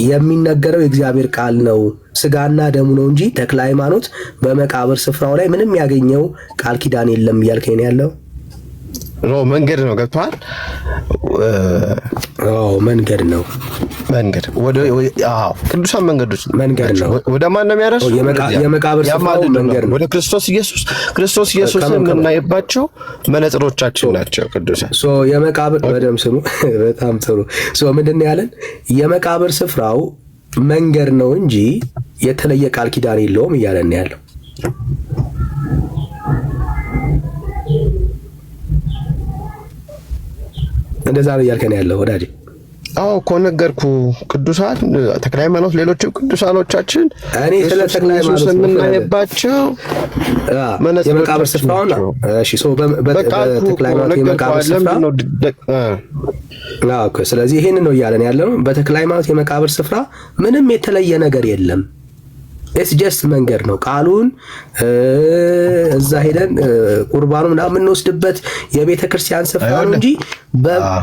የሚነገረው የእግዚአብሔር ቃል ነው፣ ስጋና ደሙ ነው እንጂ ተክለ ሃይማኖት በመቃብር ስፍራው ላይ ምንም ያገኘው ቃል ኪዳን የለም እያልከኝ ነው ያለው? መንገድ ነው። ገብቷል? መንገድ ነው። መንገድ ቅዱሳን መንገዶች መንገድ ነው። ወደ ማን ነው የሚያደርሱ? የመቃብር ስፍራው መንገድ ነው። ወደ ክርስቶስ ኢየሱስን የምናይባቸው መነጽሮቻችን ናቸው ቅዱሳን። የመቃብር በደም ስሙ። በጣም ጥሩ። ምንድን ነው ያለን? የመቃብር ስፍራው መንገድ ነው እንጂ የተለየ ቃል ኪዳን የለውም እያለን ያለው። እንደዛ ነው እያልከን ያለው ወዳጄ? አዎ እኮ ነገርኩ። ቅዱሳን ተክለ ሃይማኖት ሌሎችም ቅዱሳኖቻችን እኔ ስለ ተክለ ሃይማኖት የምናይባቸው የመቃብር ስፍራውን በተክለ ሃይማኖት የመቃብር ስፍራ ስለዚህ ይሄን ነው እያለን ያለው። በተክለ ሃይማኖት የመቃብር ስፍራ ምንም የተለየ ነገር የለም። ኤስ ጀስት መንገድ ነው። ቃሉን እዛ ሄደን ቁርባኑ ምናምን የምንወስድበት የቤተ ክርስቲያን ስፍራ ነው እንጂ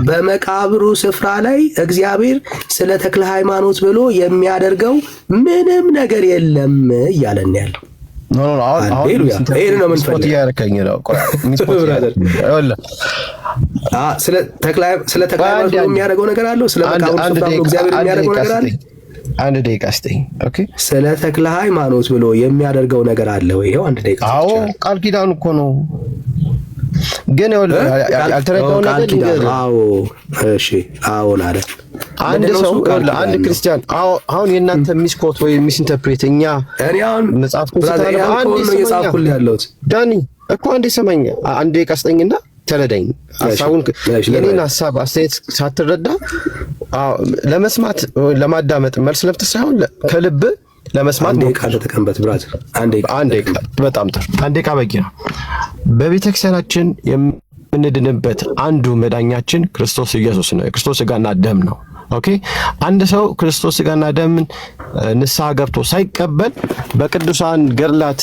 በመቃብሩ ስፍራ ላይ እግዚአብሔር ስለ ተክለ ሃይማኖት ብሎ የሚያደርገው ምንም ነገር የለም እያለን ያለው። ይሄን ነው የምንፈልገው። ስለ ተክለ ሃይማኖት የሚያደርገው ነገር አለው። ስለ መቃብሩ ስፍራ እግዚአብሔር የሚያደርገው ነገር አለ። አንድ ደቂቃ ስጠኝ። ኦኬ። ስለ ተክለ ሃይማኖት ብሎ የሚያደርገው ነገር አለ ወይ? ይሄው አንድ ደቂቃ። አዎ ቃል ኪዳኑ እኮ ነው። ግን ያልተረዳው ነገር አዎ፣ እሺ፣ አዎ ናለ አንድ ሰው አንድ ክርስቲያን አሁን የእናንተ ሚስኮት ወይ ሚስኢንተርፕሬት እኛ አሁን መጽሐፍ ቅዱስ ያለሁት ዳኒ እኮ አንዴ ሰማኝ። አንድ ደቂቃ ስጠኝና ተረዳኝ። ሐሳቡን የኔን ሐሳብ አስተያየት ሳትረዳ ለመስማት ለማዳመጥ መልስ ለፍተህ ሳይሆን ከልብ ለመስማት አንዴ ቃል ተቀምበት ብራዘር። አንዴ ቃል በጣም ጥሩ። አንዴ ቃል በቂ ነው። በቤተክርስቲያናችን የምንድንበት አንዱ መዳኛችን ክርስቶስ ኢየሱስ ነው። የክርስቶስ ሥጋና ደም ነው። ኦኬ። አንድ ሰው ክርስቶስ ሥጋና ደምን ንስሐ ገብቶ ሳይቀበል በቅዱሳን ገድላት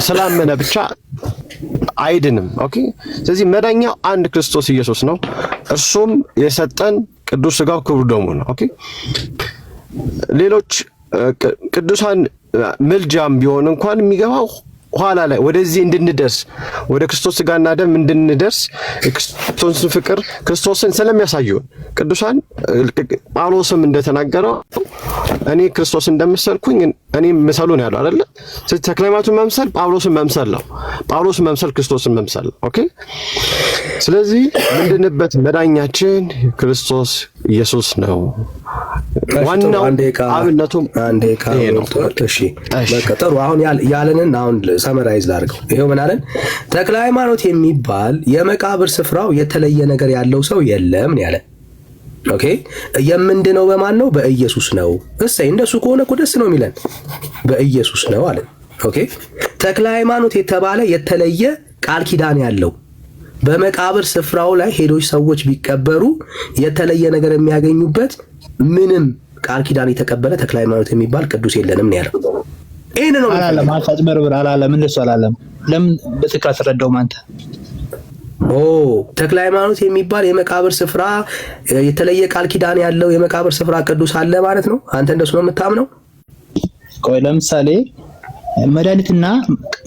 ስላመነ ብቻ አይድንም። ኦኬ። ስለዚህ መዳኛው አንድ ክርስቶስ ኢየሱስ ነው። እርሱም የሰጠን ቅዱስ ሥጋው ክቡር ደሙ ነው። ኦኬ። ሌሎች ቅዱሳን ምልጃም ቢሆን እንኳን የሚገባው ኋላ ላይ ወደዚህ እንድንደርስ ወደ ክርስቶስ ሥጋና ደም እንድንደርስ የክርስቶስን ፍቅር ክርስቶስን ስለሚያሳዩን ቅዱሳን ጳውሎስም እንደተናገረው እኔ ክርስቶስ እንደምሰልኩኝ እኔ ምሰሉ ነው ያለው አይደለ? ስለዚህ ተክለ ሃይማኖትን መምሰል ጳውሎስን መምሰል ነው። ጳውሎስን መምሰል ክርስቶስን መምሰል ነው። ኦኬ። ስለዚህ ምንድንበት መዳኛችን ክርስቶስ ኢየሱስ ነው። ዋናው አብነቱም አንዴ ነው። እሺ በቃ ጥሩ። አሁን ያለንን አሁን ሰመራይዝ ላድርገው። ይሄው ምን አለን? ተክለ ሃይማኖት የሚባል የመቃብር ስፍራው የተለየ ነገር ያለው ሰው የለም ያለ። ኦኬ። የምንድነው በማን ነው? በኢየሱስ ነው። እሰይ እንደሱ ከሆነ እኮ ደስ ነው የሚለን። በኢየሱስ ነው አለ። ኦኬ። ተክለ ሃይማኖት የተባለ የተለየ ቃል ኪዳን ያለው በመቃብር ስፍራው ላይ ሄዶች ሰዎች ቢቀበሩ የተለየ ነገር የሚያገኙበት ምንም ቃል ኪዳን የተቀበለ ተክለ ሃይማኖት የሚባል ቅዱስ የለንም ነው ያለው። ይሄን ነው አላለም። አታጭበርብር አላለም። እንደሱ አላለም። ለምን በትክክል አትረዳውም አንተ? ተክለ ሃይማኖት የሚባል የመቃብር ስፍራ የተለየ ቃል ኪዳን ያለው የመቃብር ስፍራ ቅዱስ አለ ማለት ነው። አንተ እንደሱ ነው የምታምነው? ቆይ ለምሳሌ መድኃኒትና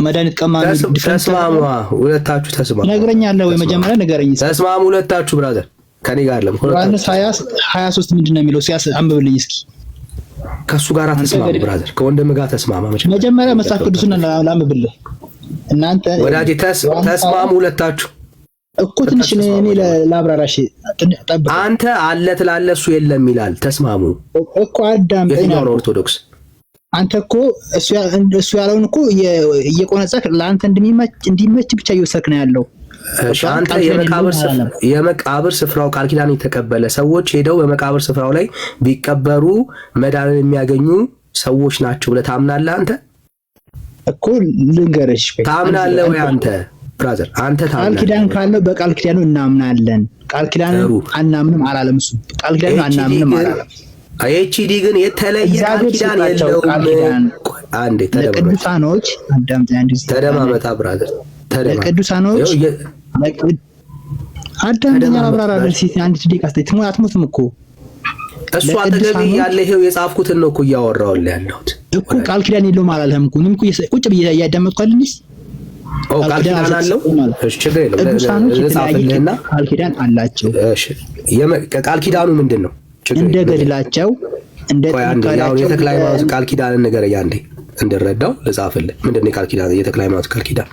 መድኃኒት ቀማሚ ተስማሙ። ሁለታችሁ ተስማሙ። ነግረኛለህ ወይ? መጀመሪያ ንገረኝ። ተስማሙ ሁለታችሁ ብራዘር ከኔ ጋር አይደለም። ዮሐንስ 23 ምንድነው የሚለው? አንብብልኝ እስኪ። ከሱ ጋር ተስማማ ብራዘር፣ ከወንድም ጋር ተስማማ። መጀመሪያ መጽሐፍ ቅዱስን ላንብብልህ። እናንተ ወዳጅ ተስማሙ ሁለታችሁ እኮ። ትንሽ እኔ ላብራራሽ ጠብቅ። አንተ አለ ትላለህ፣ እሱ የለም ይላል። ተስማሙ እኮ አዳም። የትኛው ኦርቶዶክስ? አንተ እኮ እሱ ያለውን እኮ እየቆነጸክ ለአንተ እንዲመች ብቻ እየወሰድክ ነው ያለው። አንተ የመቃብር ስፍራው ቃል ኪዳን የተቀበለ ሰዎች ሄደው በመቃብር ስፍራው ላይ ቢቀበሩ መዳንን የሚያገኙ ሰዎች ናቸው ብለህ ታምናለህ? አንተ እኮ ልንገርሽ፣ ታምናለህ ወይ አንተ ብራዘር? አንተ ታምናለህ? ቃል ኪዳን ካለው በቃል ኪዳኑ እናምናለን። ቃል ኪዳኑ አናምንም አላለም እሱ። ቃል ኪዳኑ አናምንም አላለም። ኤችዲ ግን የተለየ ቃል ኪዳን የለውም። አንዴ ለቅዱሳኖች ተደማመጣ ብራዘር፣ ለቅዱሳኖች አዳምጠኛ አብራራለሁ። አንድ ደቂቃ አስተይ አትሞትም እኮ እሱ አጠገብ ያለ ይሄው የጻፍኩትን ነው እኮ እያወራሁልህ ያለሁት እኮ። ቃል ኪዳን የለውም አላለም እኮ። እኔም እኮ ቁጭ ብዬ እያዳመጥኩ አይደልስ? ቃል ኪዳን አለው። እሺ ችግር የለም። ቅዱሳኖች የተለያየ ቃል ኪዳን አላቸው። እሺ ቃል ኪዳኑ ምንድን ነው? እንደ ገድላቸው እንደ ጥንካሬያቸው የተክለ ሃይማኖት ቃል ኪዳን ንገረኝ አንዴ እንድረዳው ልጻፍልህ። ምንድን ነው ቃል ኪዳን? የተክለ ሃይማኖት ቃል ኪዳን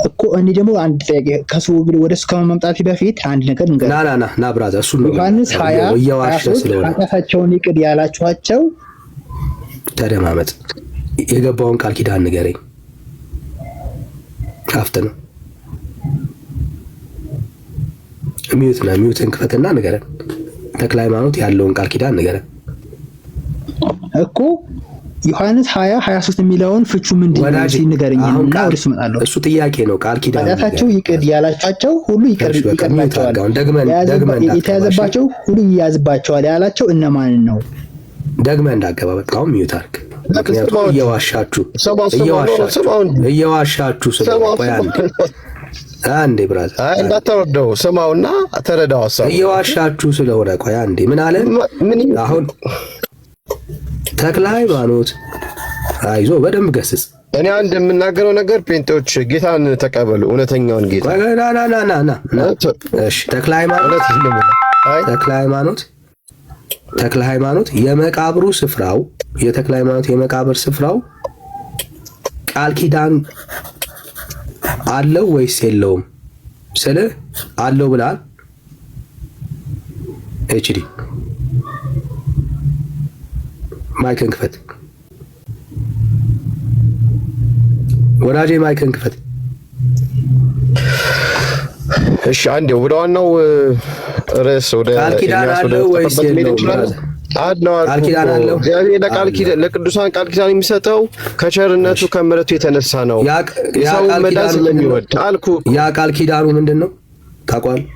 እኮ እኔ ደግሞ አንድ ጥያቄ ከሱ ወደ እሱ ከመምጣት በፊት አንድ ነገር እንገር። ና ብራዘር፣ እሱ ነው ዮሐንስ 20 ኃጢአታቸውን ይቅር ያላችኋቸው። ተደማመጥ። የገባውን ቃል ኪዳን ንገረኝ። ካፍት ነው ሚዩትን ክፈትና ንገረን። ተክለ ሃይማኖት ያለውን ቃል ኪዳን ንገረን እኮ። ዮሐንስ 20:23 የሚለውን ፍቹ ምንድን ነው ሲነገረኝና ወደ እሱ እመጣለሁ። እሱ ጥያቄ ነው። ቃል ኪዳን ኃጢአታቸው ይቅር ያላቸው ሁሉ ይቀርላቸዋል፣ ደግመን የተያዘባቸው ሁሉ ይያዝባቸዋል ያላቸው እነማንን ነው? ደግመን እንዳገባ በቃ አሁን ሚዩት አድርግ። ምክንያቱም እየዋሻችሁ ስለቆይ አንዴ ብራዘር እንዳታወርደው ስማውና ተረዳው። ሐሳብ እየዋሻችሁ ስለሆነ ቆይ አንዴ ምን አለ አሁን ተክለ ሃይማኖት? አይዞ በደንብ ገስጽ። እኔ አንድ የምናገረው ነገር ጴንጤዎች ጌታን ተቀበሉ፣ እውነተኛውን ጌታ። እሺ ተክለ ሃይማኖት የመቃብሩ ስፍራው የተክለ ሃይማኖት የመቃብር ስፍራው ቃል ኪዳን አለው ወይስ የለውም? ስልህ አለው ብለሃል። ኤችዲ ማይክን ክፈት ወዳጄ፣ ማይክን ክፈት። እሺ አንዴ ወደ ዋናው ርዕስ ወደ ቃል ኪዳን አለው ወይስ የለውም? ቃል ኪዳን አለው። እግዚአብሔር ለቅዱሳን ቃል ኪዳን የሚሰጠው ከቸርነቱ ከምሕረቱ የተነሳ ነው። የሰው መዳን ስለሚወድ አልኩ። ያ ቃል ኪዳኑ ምንድን ነው ታውቃለህ?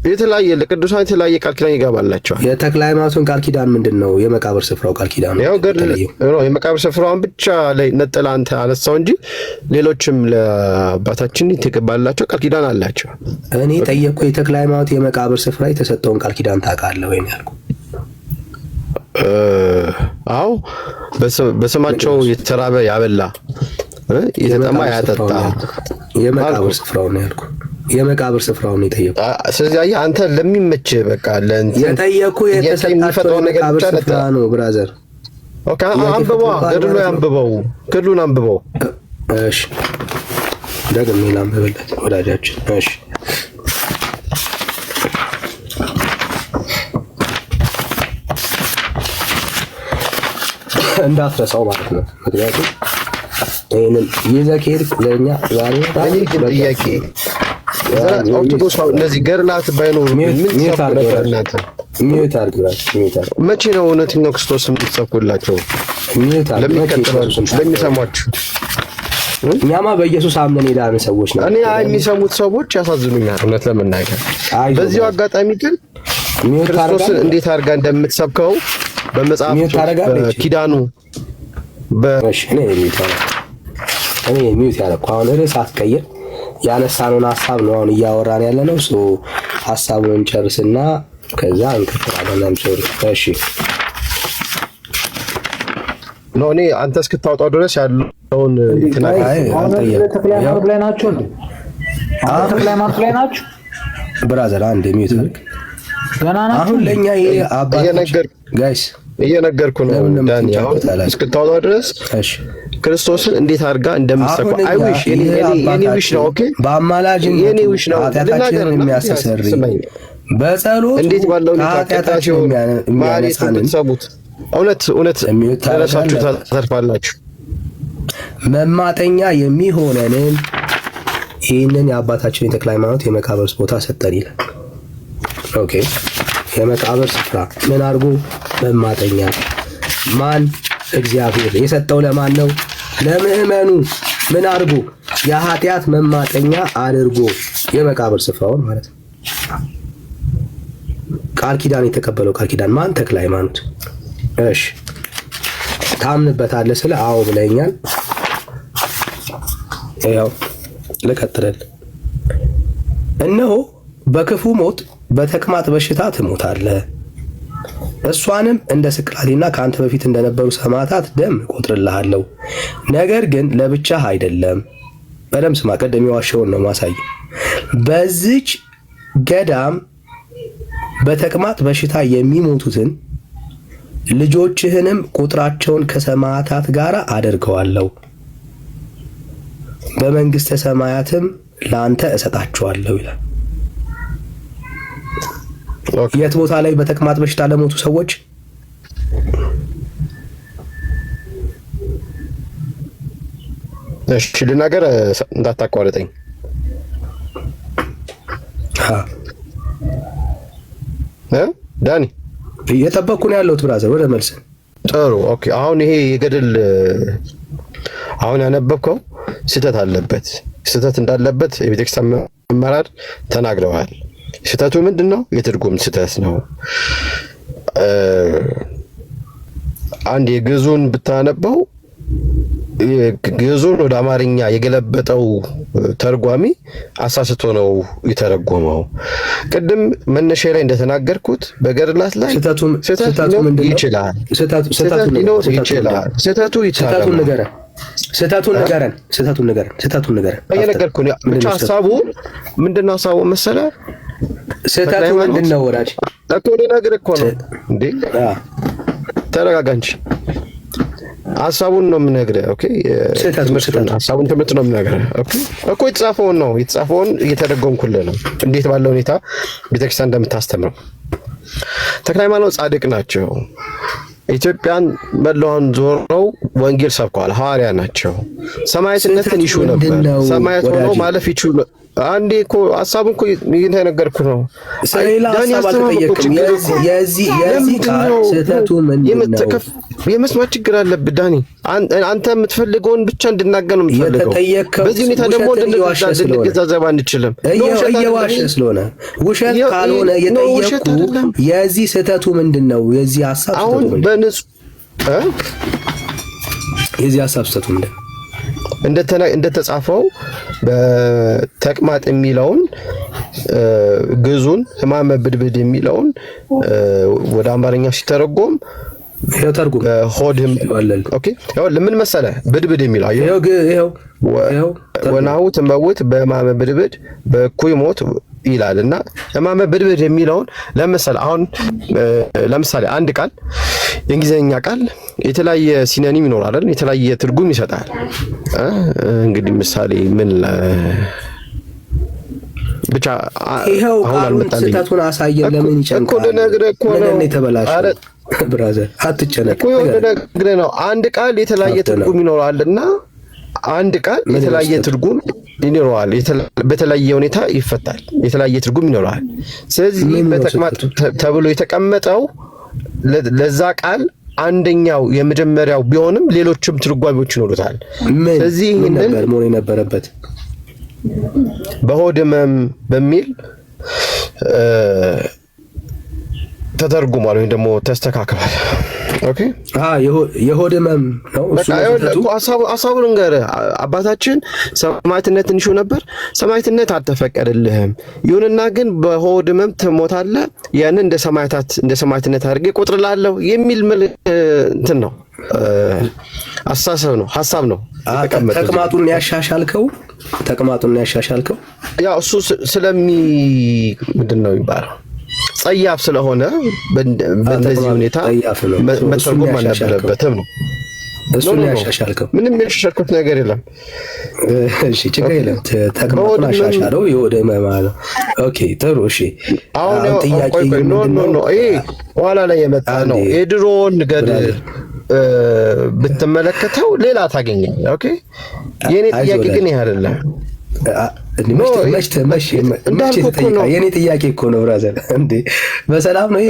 የተለያየ ለቅዱሳን የተለያየ ቃል ኪዳን ይገባላቸዋል። የተክለ ሃይማኖትን ቃል ኪዳን ምንድን ነው? የመቃብር ስፍራው ቃል ኪዳን ነው። ያው የመቃብር ስፍራውን ብቻ ላይ ነጥላ አንተ አነሳው እንጂ ሌሎችም ለአባታችን የተገባላቸው ቃል ኪዳን አላቸው። እኔ ጠየቅኩ። የተክለ ሃይማኖት የመቃብር ስፍራ የተሰጠውን ቃል ኪዳን ታውቃለህ ወይ ነው ያልኩህ። አዎ በስማቸው የተራበ ያበላ የተጠማ ያጠጣ የመቃብር ስፍራው ነው ያልኩህ። የመቃብር ስፍራውን የጠየቁ። ስለዚህ አንተ ለሚመች በቃ የጠየቁ የተሰጣቸው የመቃብር ስፍራ ነው ብራዘር። ኦኬ አንብበው፣ ገድሉን አንብበው። እሺ ደግሜ ላንብብለት ወዳጃችን። እሺ እንዳትረሳው ማለት ነው። ምክንያቱም ይሄንን ይዘህ ከሄድክ ለእኛ ዛሬ ጥያቄ ኦርቶዶክስ እነዚህ ገድላት ባይኖሩ መቼ ነው እውነተኛው ክርስቶስ የምትሰብኩላቸው? ለሚሰሟችሁ እኛማ በኢየሱስ አምነን የዳንን ሰዎች ነው። እኔ የሚሰሙት ሰዎች ያሳዝኑኛል እውነት ለመናገር። በዚሁ አጋጣሚ ግን ክርስቶስን እንዴት አድርጋ እንደምትሰብከው በመጽሐፍ ኪዳኑ እኔ ሚውት ያደረኩ አሁን ርዕስ አትቀይር። ያነሳነውን ሀሳብ ነው አሁን እያወራን ያለ ነው። ሀሳቡን እንጨርስና ከዛ እንከተላለን። እሺ ነው እኔ አንተ እስክታወጣው ድረስ ያለውን ተክለ ሃይማኖት ላይ ናቸው እንዴ? ተክለ ሃይማኖት ላይ ናቸው። ብራዘር አንዴ ሚውት አድርግ። ገና ናችሁ። አሁን ለኛ ይሄ አባታችን ጋይስ እየነገርኩ ነው ዳኒ። አሁን እስክታወጣ ድረስ ክርስቶስን እንዴት አድርጋ እንደምትሰፋ አይዊሽ የኔ ዊሽ ነው። ኦኬ በአማላጅነት የኔ ዊሽ ነው። ኃጢአታችንን የሚያስተሰርይ በጸሎት እንዴት ባለው ኃጢአታችንን የሚያነሳንን እውነት ተነሳችሁ ታተርፋላችሁ። መማጠኛ የሚሆነንን ይህንን የአባታችን የተክለ ሃይማኖት የመቃብር ቦታ ሰጠን ይላል። ኦኬ የመቃብር ስፍራ ምን አድርጎ መማጠኛ ማን? እግዚአብሔር የሰጠው ለማን ነው? ለምእመኑ። ምን አድርጎ? የኃጢአት መማጠኛ አድርጎ የመቃብር ስፍራውን ማለት ነው። ቃል ኪዳን የተቀበለው ቃል ኪዳን ማን? ተክለ ሃይማኖት። እሺ ታምንበታለህ ስለ አዎ ብለኛል። ያው ልቀጥል። እነሆ በክፉ ሞት በተቅማጥ በሽታ ትሞታለህ፣ እሷንም እንደ ስቅላቴና ከአንተ በፊት እንደነበሩ ሰማዕታት ደም እቆጥርልሃለሁ። ነገር ግን ለብቻህ አይደለም። በደም ስማ፣ ቀደም የዋሸውን ነው ማሳይ። በዚች ገዳም በተቅማጥ በሽታ የሚሞቱትን ልጆችህንም ቁጥራቸውን ከሰማዕታት ጋር አደርገዋለሁ፣ በመንግስተ ሰማያትም ለአንተ እሰጣቸዋለሁ ይላል። የት ቦታ ላይ? በተቅማጥ በሽታ ለሞቱ ሰዎች እሺ ልናገር እንዳታቋርጠኝ። ዳኒ እየጠበቅኩ ነው ያለሁት ብራዘር፣ ወደ መልስ። ጥሩ ኦኬ። አሁን ይሄ የገድል አሁን ያነበብከው ስህተት አለበት። ስህተት እንዳለበት የቤተክርስቲያን መምህራን ተናግረዋል። ስህተቱ ምንድን ነው? የትርጉም ስህተት ነው። አንድ የግዕዙን ብታነበው ግዕዙን ወደ አማርኛ የገለበጠው ተርጓሚ አሳስቶ ነው የተረጎመው። ቅድም መነሻ ላይ እንደተናገርኩት በገድላት ላይ ስህተቱ ይችላል። ስህተቱን ንገረን። እየነገርኩህ ነው። ብቻ ሀሳቡ ምንድነው? ሀሳቡ መሰለህ? ስህተቱ ምንድነው? ወዳጅ እኮ ልነግርህ እኮ ነው እንዴ። ተረጋጋ እንጂ ሀሳቡን ነው የምነግርህ። ኦኬ ሀሳቡን ትምህርት ነው የምነግርህ። ኦኬ እኮ የተጻፈውን እየተደጎምኩልህ ነው፣ እንዴት ባለው ሁኔታ ቤተክርስቲያን እንደምታስተምረው። ተክለ ሃይማኖት ጻድቅ ናቸው። ኢትዮጵያን መላውን ዞረው ወንጌል ሰብከዋል። ሐዋርያ ናቸው። ሰማዕትነትን ይሹ ነበር። ሰማዕት ሆነው ማለፍ ይችሉ። አንዴ እኮ ሀሳቡን እኮ የተነገርኩህ ነው። ዳኒ አልተጠየቅም። የዚህ ቃል ስህተቱ ምንድን ነው? የመስማት ችግር አለብህ ዳኒ። አንተ የምትፈልገውን ብቻ እንድናገር ነው የምትፈልገው። በዚህ ሁኔታ ደግሞ እንድንገዛዘብ አንችልም። እየዋሸ ስለሆነ ውሸት ካልሆነ የጠየቅኩህ የዚህ ስህተቱ ምንድን ነው? የዚህ ሀሳብ ስህተቱ የዚህ ሀሳብ ስህተቱ ምንድን ነው? እንደተጻፈው በተቅማጥ የሚለውን ግዕዙን ሕማመ ብድብድ የሚለውን ወደ አማርኛ ሲተረጎም ሆድም ኦኬ ያው ለምን መሰለህ ብድብድ የሚለው ይሄው ወናሁ ትመውት በሕማመ ብድብድ በእኩይ ሞት ይላልና ሕማመ ብድብድ የሚለውን ለምሳሌ አንድ ቃል የእንግሊዝኛ ቃል የተለያየ ሲኖኒም ይኖራል አይደል? የተለያየ ትርጉም ይሰጣል። እንግዲህ ምሳሌ ምን ብቻ ይሄው ቃሉን ስህተቱን አሳየን። ለምን ይጨንቃል እኮ ለነገር እኮ ነው የተበላሸ ብራዘር፣ አትጨነቅ እኮ ለነገር ነው። አንድ ቃል የተለያየ ትርጉም ይኖራልና አንድ ቃል የተለያየ ትርጉም ይኖረዋል። በተለያየ ሁኔታ ይፈታል። የተለያየ ትርጉም ይኖረዋል። ስለዚህ በተቅማጥ ተብሎ የተቀመጠው ለዛ ቃል አንደኛው የመጀመሪያው ቢሆንም ሌሎችም ትርጓሜዎች ይኖሩታል። ስለዚህ ነበር መሆን የነበረበት በሆድ ሕመም በሚል ተተርጉሟል ወይም ደግሞ ተስተካክሏል። ኦኬ የሆድ ሕመም ነው እሱ። ሐሳቡን እንገርህ አባታችን ሰማዕትነትን ይሹ ነበር። ሰማዕትነት አልተፈቀደልህም። ይሁንና ግን በሆድ ሕመም ትሞታለህ፣ ያንን እንደ ሰማዕትነት አድርጌ እቆጥርልሃለሁ የሚል እንትን ነው፣ አስተሳሰብ ነው፣ ሐሳብ ነው። ተቅማጡን ያሻሻልከው ያው እሱ ምንድን ነው የሚባለው ጸያፍ ስለሆነ በእንደዚህ ሁኔታ መተርጎም አልነበረበትም ነው። እሱን ያሻሻልከው ምንም ያሻሻልኩት ነገር የለም። እሺ ችግር የለም። ተቅማጡን አሻሻለው የወደ ማለት ኦኬ ጥሩ። እሺ አሁን ጥያቄ ኖ ይሄ ኋላ ላይ የመጣ ነው። የድሮውን ገድል ብትመለከተው ሌላ ታገኛለህ። ኦኬ የኔ ጥያቄ ግን ይሄ አይደለም። የኔ ጥያቄ እኮ ነው ብራዘር፣ እንዴ በሰላም ነው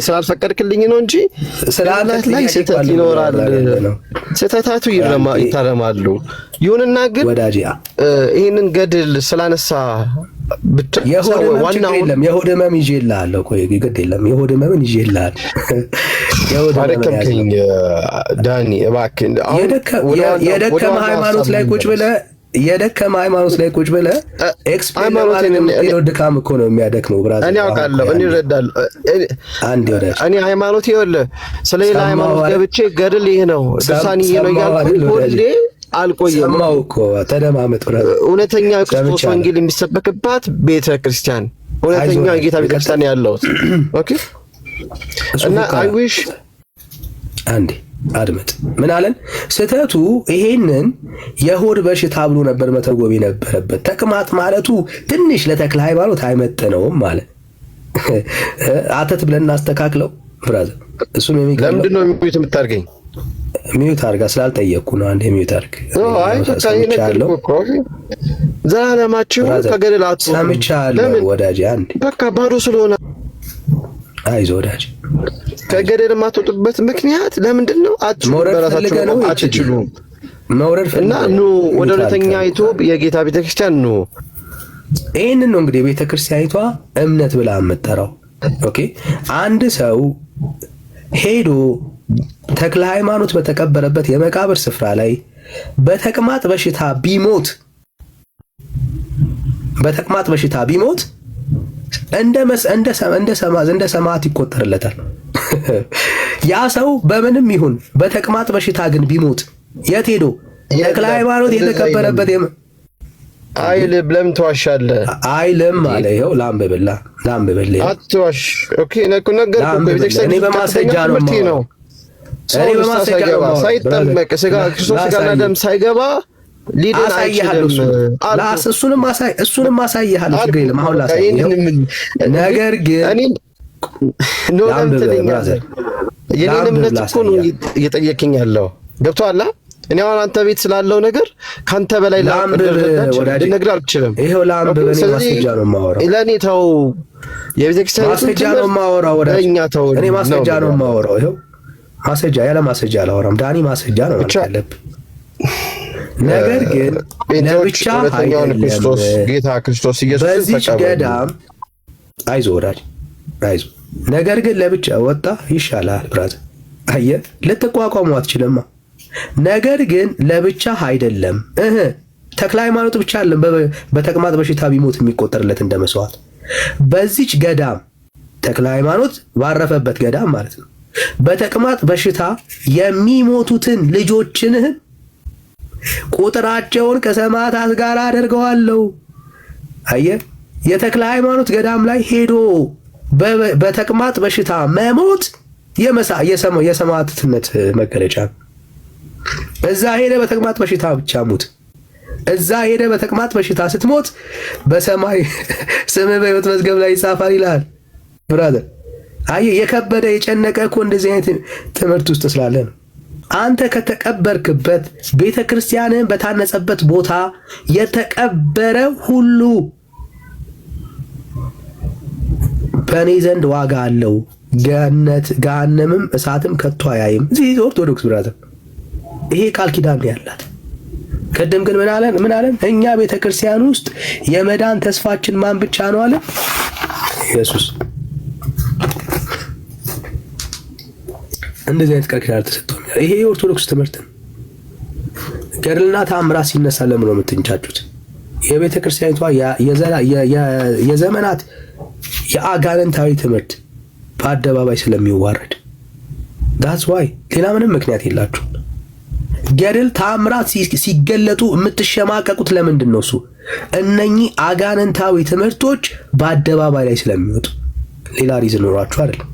ስላልፈቀድክልኝ ነው እንጂ ስላላት ላይ ስህተት ይኖራል። ስህተታቱ ይታረማሉ። ይሁንና ግን ይህንን ገድል ስላነሳ ብቻ ዋናው የሆድ ህመም ይዤልሃለሁ። ቆይ ግድ የለም የሆድ ህመምን ይዤልሃለሁ። አረከምከኝ ዳኒ እባክህ። የደከመ ሃይማኖት ላይ ቁጭ ብለህ ኤክስፕሌን ለማድረግ የምትሄደው ድካም እኮ ነው የሚያደክመው ብራዘር። እኔ አውቃለሁ፣ እኔ እረዳለሁ። እኔ ሃይማኖት ይኸውልህ ስለሌላ ሃይማኖት ገብቼ ገድል ይሄ ነው ድርሳን ይሄ ነው እያልኩ ሁሌ አልቆየም። ሰማሁ እኮ ተደማመጥ ብራዘር። እውነተኛ ክርስቶስ ወንጌል የሚሰበክባት ቤተክርስቲያን፣ እውነተኛ የጌታ ቤተክርስቲያን ያለው ኦኬ። እና አይ ዊሽ አንዴ አድመጥ። ምን አለን? ስህተቱ ይሄንን የሆድ በሽታ ብሎ ነበር መተርጎም የነበረበት። ተቅማጥ ማለቱ ትንሽ ለተክለ ሃይማኖት አይመጥነውም ማለት አተት ብለን እናስተካክለው ብራዘር። እሱም ለምንድን ነው ሚዩት የምታርገኝ? ሚዩት አርጋ ስላልጠየቅኩ ነው። አንዴ ሚዩት አርግ። አይ ተካይነው ዘላለማችሁ ከገደላቱ ሰምቻለሁ ወዳጄ። አንዴ በቃ ባዶ ስለሆነ አይዞህ ወዳጄ። ከገደል የማትወጡበት ምክንያት ለምንድን ነው? አትችሉም መውረድ እና ኑ ወደ እውነተኛይቱ የጌታ ቤተክርስቲያን ኑ። ይህንን ነው እንግዲህ ቤተክርስቲያኒቷ እምነት ብላ የምትጠራው። ኦኬ አንድ ሰው ሄዶ ተክለ ሃይማኖት በተቀበረበት የመቃብር ስፍራ ላይ በተቅማጥ በሽታ ቢሞት እንደ ሰማዕት ይቆጠርለታል። ያ ሰው በምንም ይሁን በተቅማጥ በሽታ ግን ቢሞት የት ሄዶ ተክለ ሃይማኖት የተቀበረበት አይልም። ለምን ትዋሻለህ? አይልም አለ። ይኸው ላንብብልህ። አትዋሽ። ኦኬ እኔ በማስረጃ ነው ሳይጠመቅ ክርስቶስ ስጋና ደም ሳይገባ ሊድን አይችልም። እሱንም አሳይሃለሁ። ችግር የለም። አሁን ላሳይህ። ነገር ግን የኔን እምነት እኮ ነው እየጠየቅኝ ያለው። ገብቶሃል? እኔ አሁን አንተ ቤት ስላለው ነገር ካንተ በላይ ልነግርህ አልችልም። ይሄው ላንብብ። እኔ ማስረጃ ነው የማወራው። ለእኔ ተው፣ የቤተክርስቲያን ማስረጃ ነው የማወራው። እኔ ማስረጃ ነው የማወራው። ይሄው ማስረጃ፣ ያለ ማስረጃ አላወራም። ዳኒ ማስረጃ ነው ማለት ያለብህ። ነገር ግን ለብቻ ክርስቶስ ጌታ ክርስቶስ ኢየሱስ በዚህ ገዳም አይዞህ ወዳጅ አይዞህ። ነገር ግን ለብቻ ወጣ ይሻላል ብራዘር። አየህ ልትቋቋሙ አትችልማ። ነገር ግን ለብቻ አይደለም። ተክለ ሃይማኖት ብቻ አይደለም በተቅማጥ በሽታ ቢሞት የሚቆጠርለት እንደ መስዋዕት። በዚች ገዳም ተክለ ሃይማኖት ባረፈበት ገዳም ማለት ነው። በተቅማጥ በሽታ የሚሞቱትን ልጆችንህን ቁጥራቸውን ከሰማዕታት ጋር አደርገዋለሁ። አየህ የተክለ ሃይማኖት ገዳም ላይ ሄዶ በተቅማጥ በሽታ መሞት የሰማዕትነት መገለጫ ነው። እዛ ሄደ በተቅማጥ በሽታ ብቻ ሙት። እዛ ሄደ በተቅማጥ በሽታ ስትሞት በሰማይ ስምህ በሕይወት መዝገብ ላይ ይጻፋል ይላል ብራዘር። አየህ የከበደ የጨነቀ እኮ እንደዚህ አይነት ትምህርት ውስጥ ስላለ ነው። አንተ ከተቀበርክበት ቤተ ክርስቲያንን በታነጸበት ቦታ የተቀበረ ሁሉ በእኔ ዘንድ ዋጋ አለው፣ ገሃነምም እሳትም ከቶ አያይም። እዚህ ኦርቶዶክስ ብራዘር ይሄ ቃል ኪዳን ያላት። ቀደም ግን ምን አለን? እኛ ቤተ ክርስቲያን ውስጥ የመዳን ተስፋችን ማን ብቻ ነው አለ? ኢየሱስ። እንደዚህ አይነት ቃል ኪዳን ተሰጥቶኛል። ይሄ የኦርቶዶክስ ትምህርት ነው። ገድልና ተአምራት ሲነሳ ለምን ነው የምትንጫጩት? የቤተ ክርስቲያኒቷ የዘመናት የአጋንንታዊ ትምህርት በአደባባይ ስለሚዋረድ ዳትስ ዋይ። ሌላ ምንም ምክንያት የላችሁ። ገድል ተአምራት ሲገለጡ የምትሸማቀቁት ለምንድን ነው? እሱ እነኚህ አጋንንታዊ ትምህርቶች በአደባባይ ላይ ስለሚወጡ ሌላ ሪዝን ኖሯችሁ አይደለም።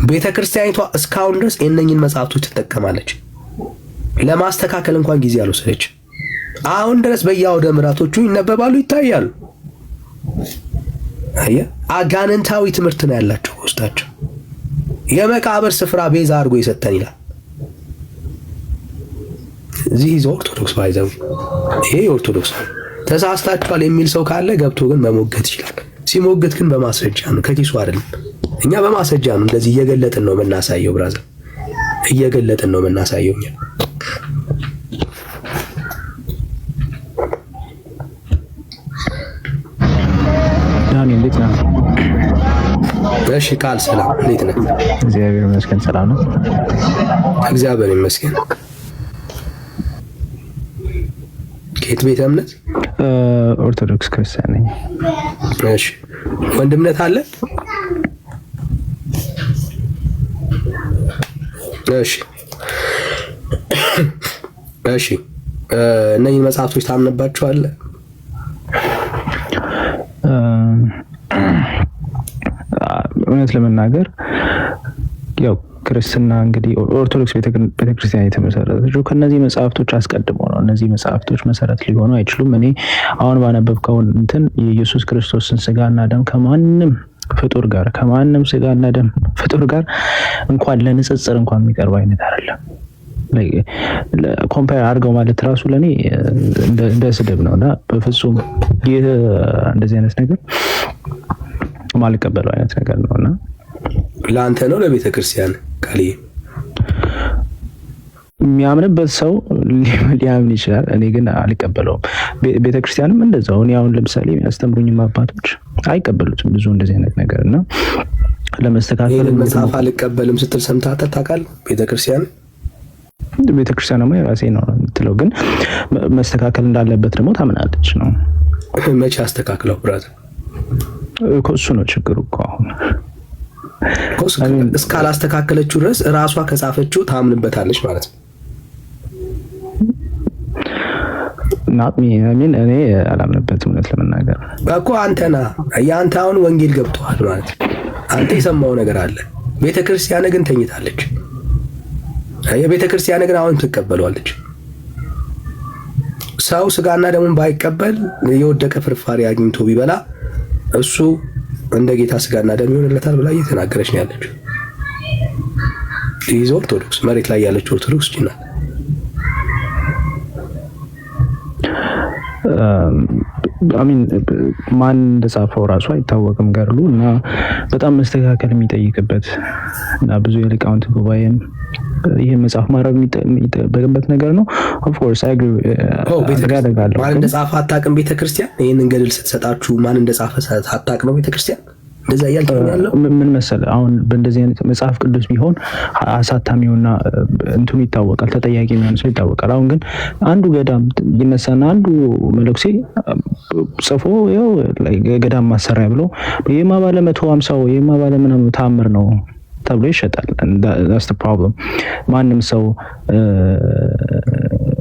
ቤተ ክርስቲያኒቷ እስካሁን ድረስ የእነኚህን መጽሐፍቶች ትጠቀማለች። ለማስተካከል እንኳን ጊዜ አልወሰደች። አሁን ድረስ በየአውደ ምሕረቶቹ ይነበባሉ፣ ይታያሉ። አጋንንታዊ ትምህርት ነው ያላቸው ውስጣቸው። የመቃብር ስፍራ ቤዛ አድርጎ የሰጠን ይላል። እዚህ ይዘው ኦርቶዶክስ ባይዘው ይሄ ኦርቶዶክስ ተሳስታችኋል የሚል ሰው ካለ ገብቶ ግን መሞገት ይችላል። ሲሞግት ግን በማስረጃ ነው፣ ከኪሱ አይደለም። እኛ በማስረጃ ነው እንደዚህ እየገለጥን ነው የምናሳየው። ብራዘር እየገለጥን ነው የምናሳየው እኛ። ዳኒ እንዴት ነህ? እሺ ቃል ሰላም፣ እንዴት ነህ? እግዚአብሔር ይመስገን ሰላም ነው። እግዚአብሔር ይመስገን። ከየት ቤተ እምነት? ኦርቶዶክስ ክርስቲያን ነኝ። እሺ ወንድምነት አለ? እሺ እሺ እነኚህ መጽሐፍቶች ታምንባቸዋለህ? እውነት ለመናገር ያው ክርስትና እንግዲህ ኦርቶዶክስ ቤተክርስቲያን የተመሰረተችው ከነዚህ መጽሐፍቶች አስቀድሞ ነው። እነዚህ መጽሐፍቶች መሰረት ሊሆኑ አይችሉም። እኔ አሁን ባነበብከው እንትን የኢየሱስ ክርስቶስን ስጋና ደም ከማንም ስጋና ደም ፍጡር ጋር እንኳን ለንጽጽር እንኳን የሚቀርብ አይነት አይደለም። ኮምፓየር አድርገው ማለት ራሱ ለኔ እንደ ስድብ ነውና በፍጹም ይህ እንደዚህ አይነት ነገር ማልቀበለው አይነት ነገር ነውና ለአንተ ነው ለቤተ ክርስቲያን ቃል የሚያምንበት ሰው ሊያምን ይችላል። እኔ ግን አልቀበለውም። ቤተ ክርስቲያንም እንደዛው። እኔ አሁን ለምሳሌ የሚያስተምሩኝም አባቶች አይቀበሉትም ብዙ እንደዚህ አይነት ነገርና ለመስተካከል መጽሐፍ አልቀበልም ስትል ሰምተህ ታውቃለህ? ቤተክርስቲያንማ የራሴ ነው የምትለው፣ ግን መስተካከል እንዳለበት ደግሞ ታምናለች ነው። መቼ አስተካክለው ብራዘር? እሱ ነው ችግሩ እኮ አሁን እስካላስተካከለችው ድረስ እራሷ ከጻፈችው ታምንበታለች ማለት ነው። እኔ አላምንበትም እውነት ለመናገር እኮ አንተና ያንተ አሁን ወንጌል ገብቷል ማለት አንተ የሰማው ነገር አለ። ቤተክርስቲያን ግን ተኝታለች። የቤተክርስቲያን ግን አሁን ትቀበለዋለች። ሰው ስጋና ደሙን ባይቀበል የወደቀ ፍርፋሪ አግኝቶ ቢበላ እሱ እንደ ጌታ ስጋና ደም ይሆንለታል ብላ እየተናገረች ነው ያለችው። ይህ ኦርቶዶክስ መሬት ላይ ያለች ኦርቶዶክስ ጅና ማን እንደጻፈው ራሱ አይታወቅም ገርሉ እና በጣም መስተካከል የሚጠይቅበት እና ብዙ የሊቃውንት ጉባኤም ይህ መጽሐፍ ማድረግ የሚጠበቅበት ነገር ነው። ኦፍ ኮርስ አይ አግሪ። ማን እንደጻፈ አታውቅም ቤተክርስቲያን። ይሄንን ገድል ስትሰጣችሁ ማን እንደጻፈ አታውቅ ነው ቤተክርስቲያን። እንደዛ እያልከኝ ያለው ምን መሰለህ፣ አሁን በእንደዚህ አይነት መጽሐፍ ቅዱስ ቢሆን አሳታሚውና እንትኑ ይታወቃል፣ ተጠያቂ የሚሆን ሰው ይታወቃል። አሁን ግን አንዱ ገዳም ይነሳና አንዱ መለኩሴ ጽፎ ይኸው ገዳም ማሰሪያ ብሎ ይሄማ ባለ 150 ይሄማ ባለ ምናምን ታምር ነው ተብሎ ይሸጣል። that's the problem። ማንም ሰው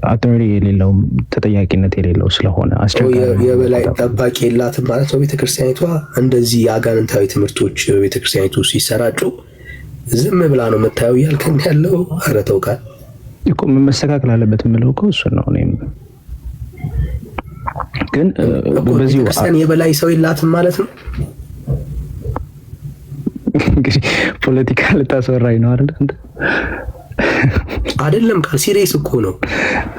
አውቶሪቲ የሌለው ተጠያቂነት የሌለው ስለሆነ አስቸጋሪ የበላይ ጠባቂ የላትም ማለት ነው ቤተክርስቲያኒቷ። እንደዚህ አጋንንታዊ ትምህርቶች ቤተክርስቲያኒቱ ሲሰራጩ ዝም ብላ ነው የምታየው ያልከኝ ያለው። ኧረ ተው ቃል እኮ መስተካከል አለበት የምለው እኮ እሱ ነው። እኔም ግን በዚህ ቤተክርስቲያን የበላይ ሰው የላትም ማለት ነው። እንግዲህ ፖለቲካ ልታስወራኝ ነው አይደል? አይደለም ቃል ሲሪየስ እኮ ነው።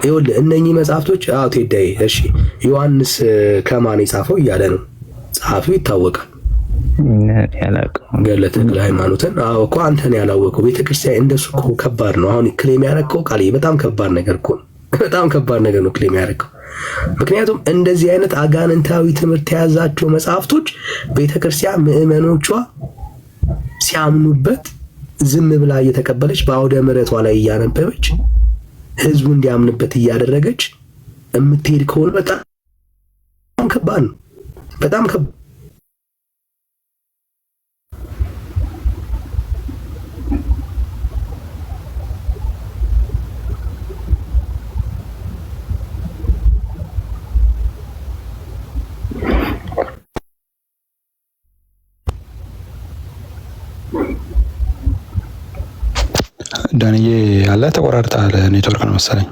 ይኸውልህ እነኚህ መጽሐፍቶች ቴዳይ እሺ ዮሐንስ ከማን የጻፈው እያለ ነው ጸሐፊው ይታወቃል። ገድለ ተክለ ሃይማኖትን እኮ አንተን ያላወቀው ቤተክርስቲያን እንደሱ እኮ ከባድ ነው። አሁን ክሌም ያደረገው ቃል በጣም ከባድ ነገር እኮ ነው። በጣም ከባድ ነገር ነው ክሌም ያደረገው። ምክንያቱም እንደዚህ አይነት አጋንንታዊ ትምህርት የያዛቸው መጽሐፍቶች ቤተክርስቲያን ምዕመኖቿ ሲያምኑበት ዝም ብላ እየተቀበለች በአውደ ምሕረቷ ላይ እያነበበች ህዝቡ እንዲያምንበት እያደረገች የምትሄድ ከሆነ በጣም ከባድ ነው። በጣም ከባድ ዳንዬ ያለ ተቆራርጠሃል። ኔትወርክ ነው መሰለኝ።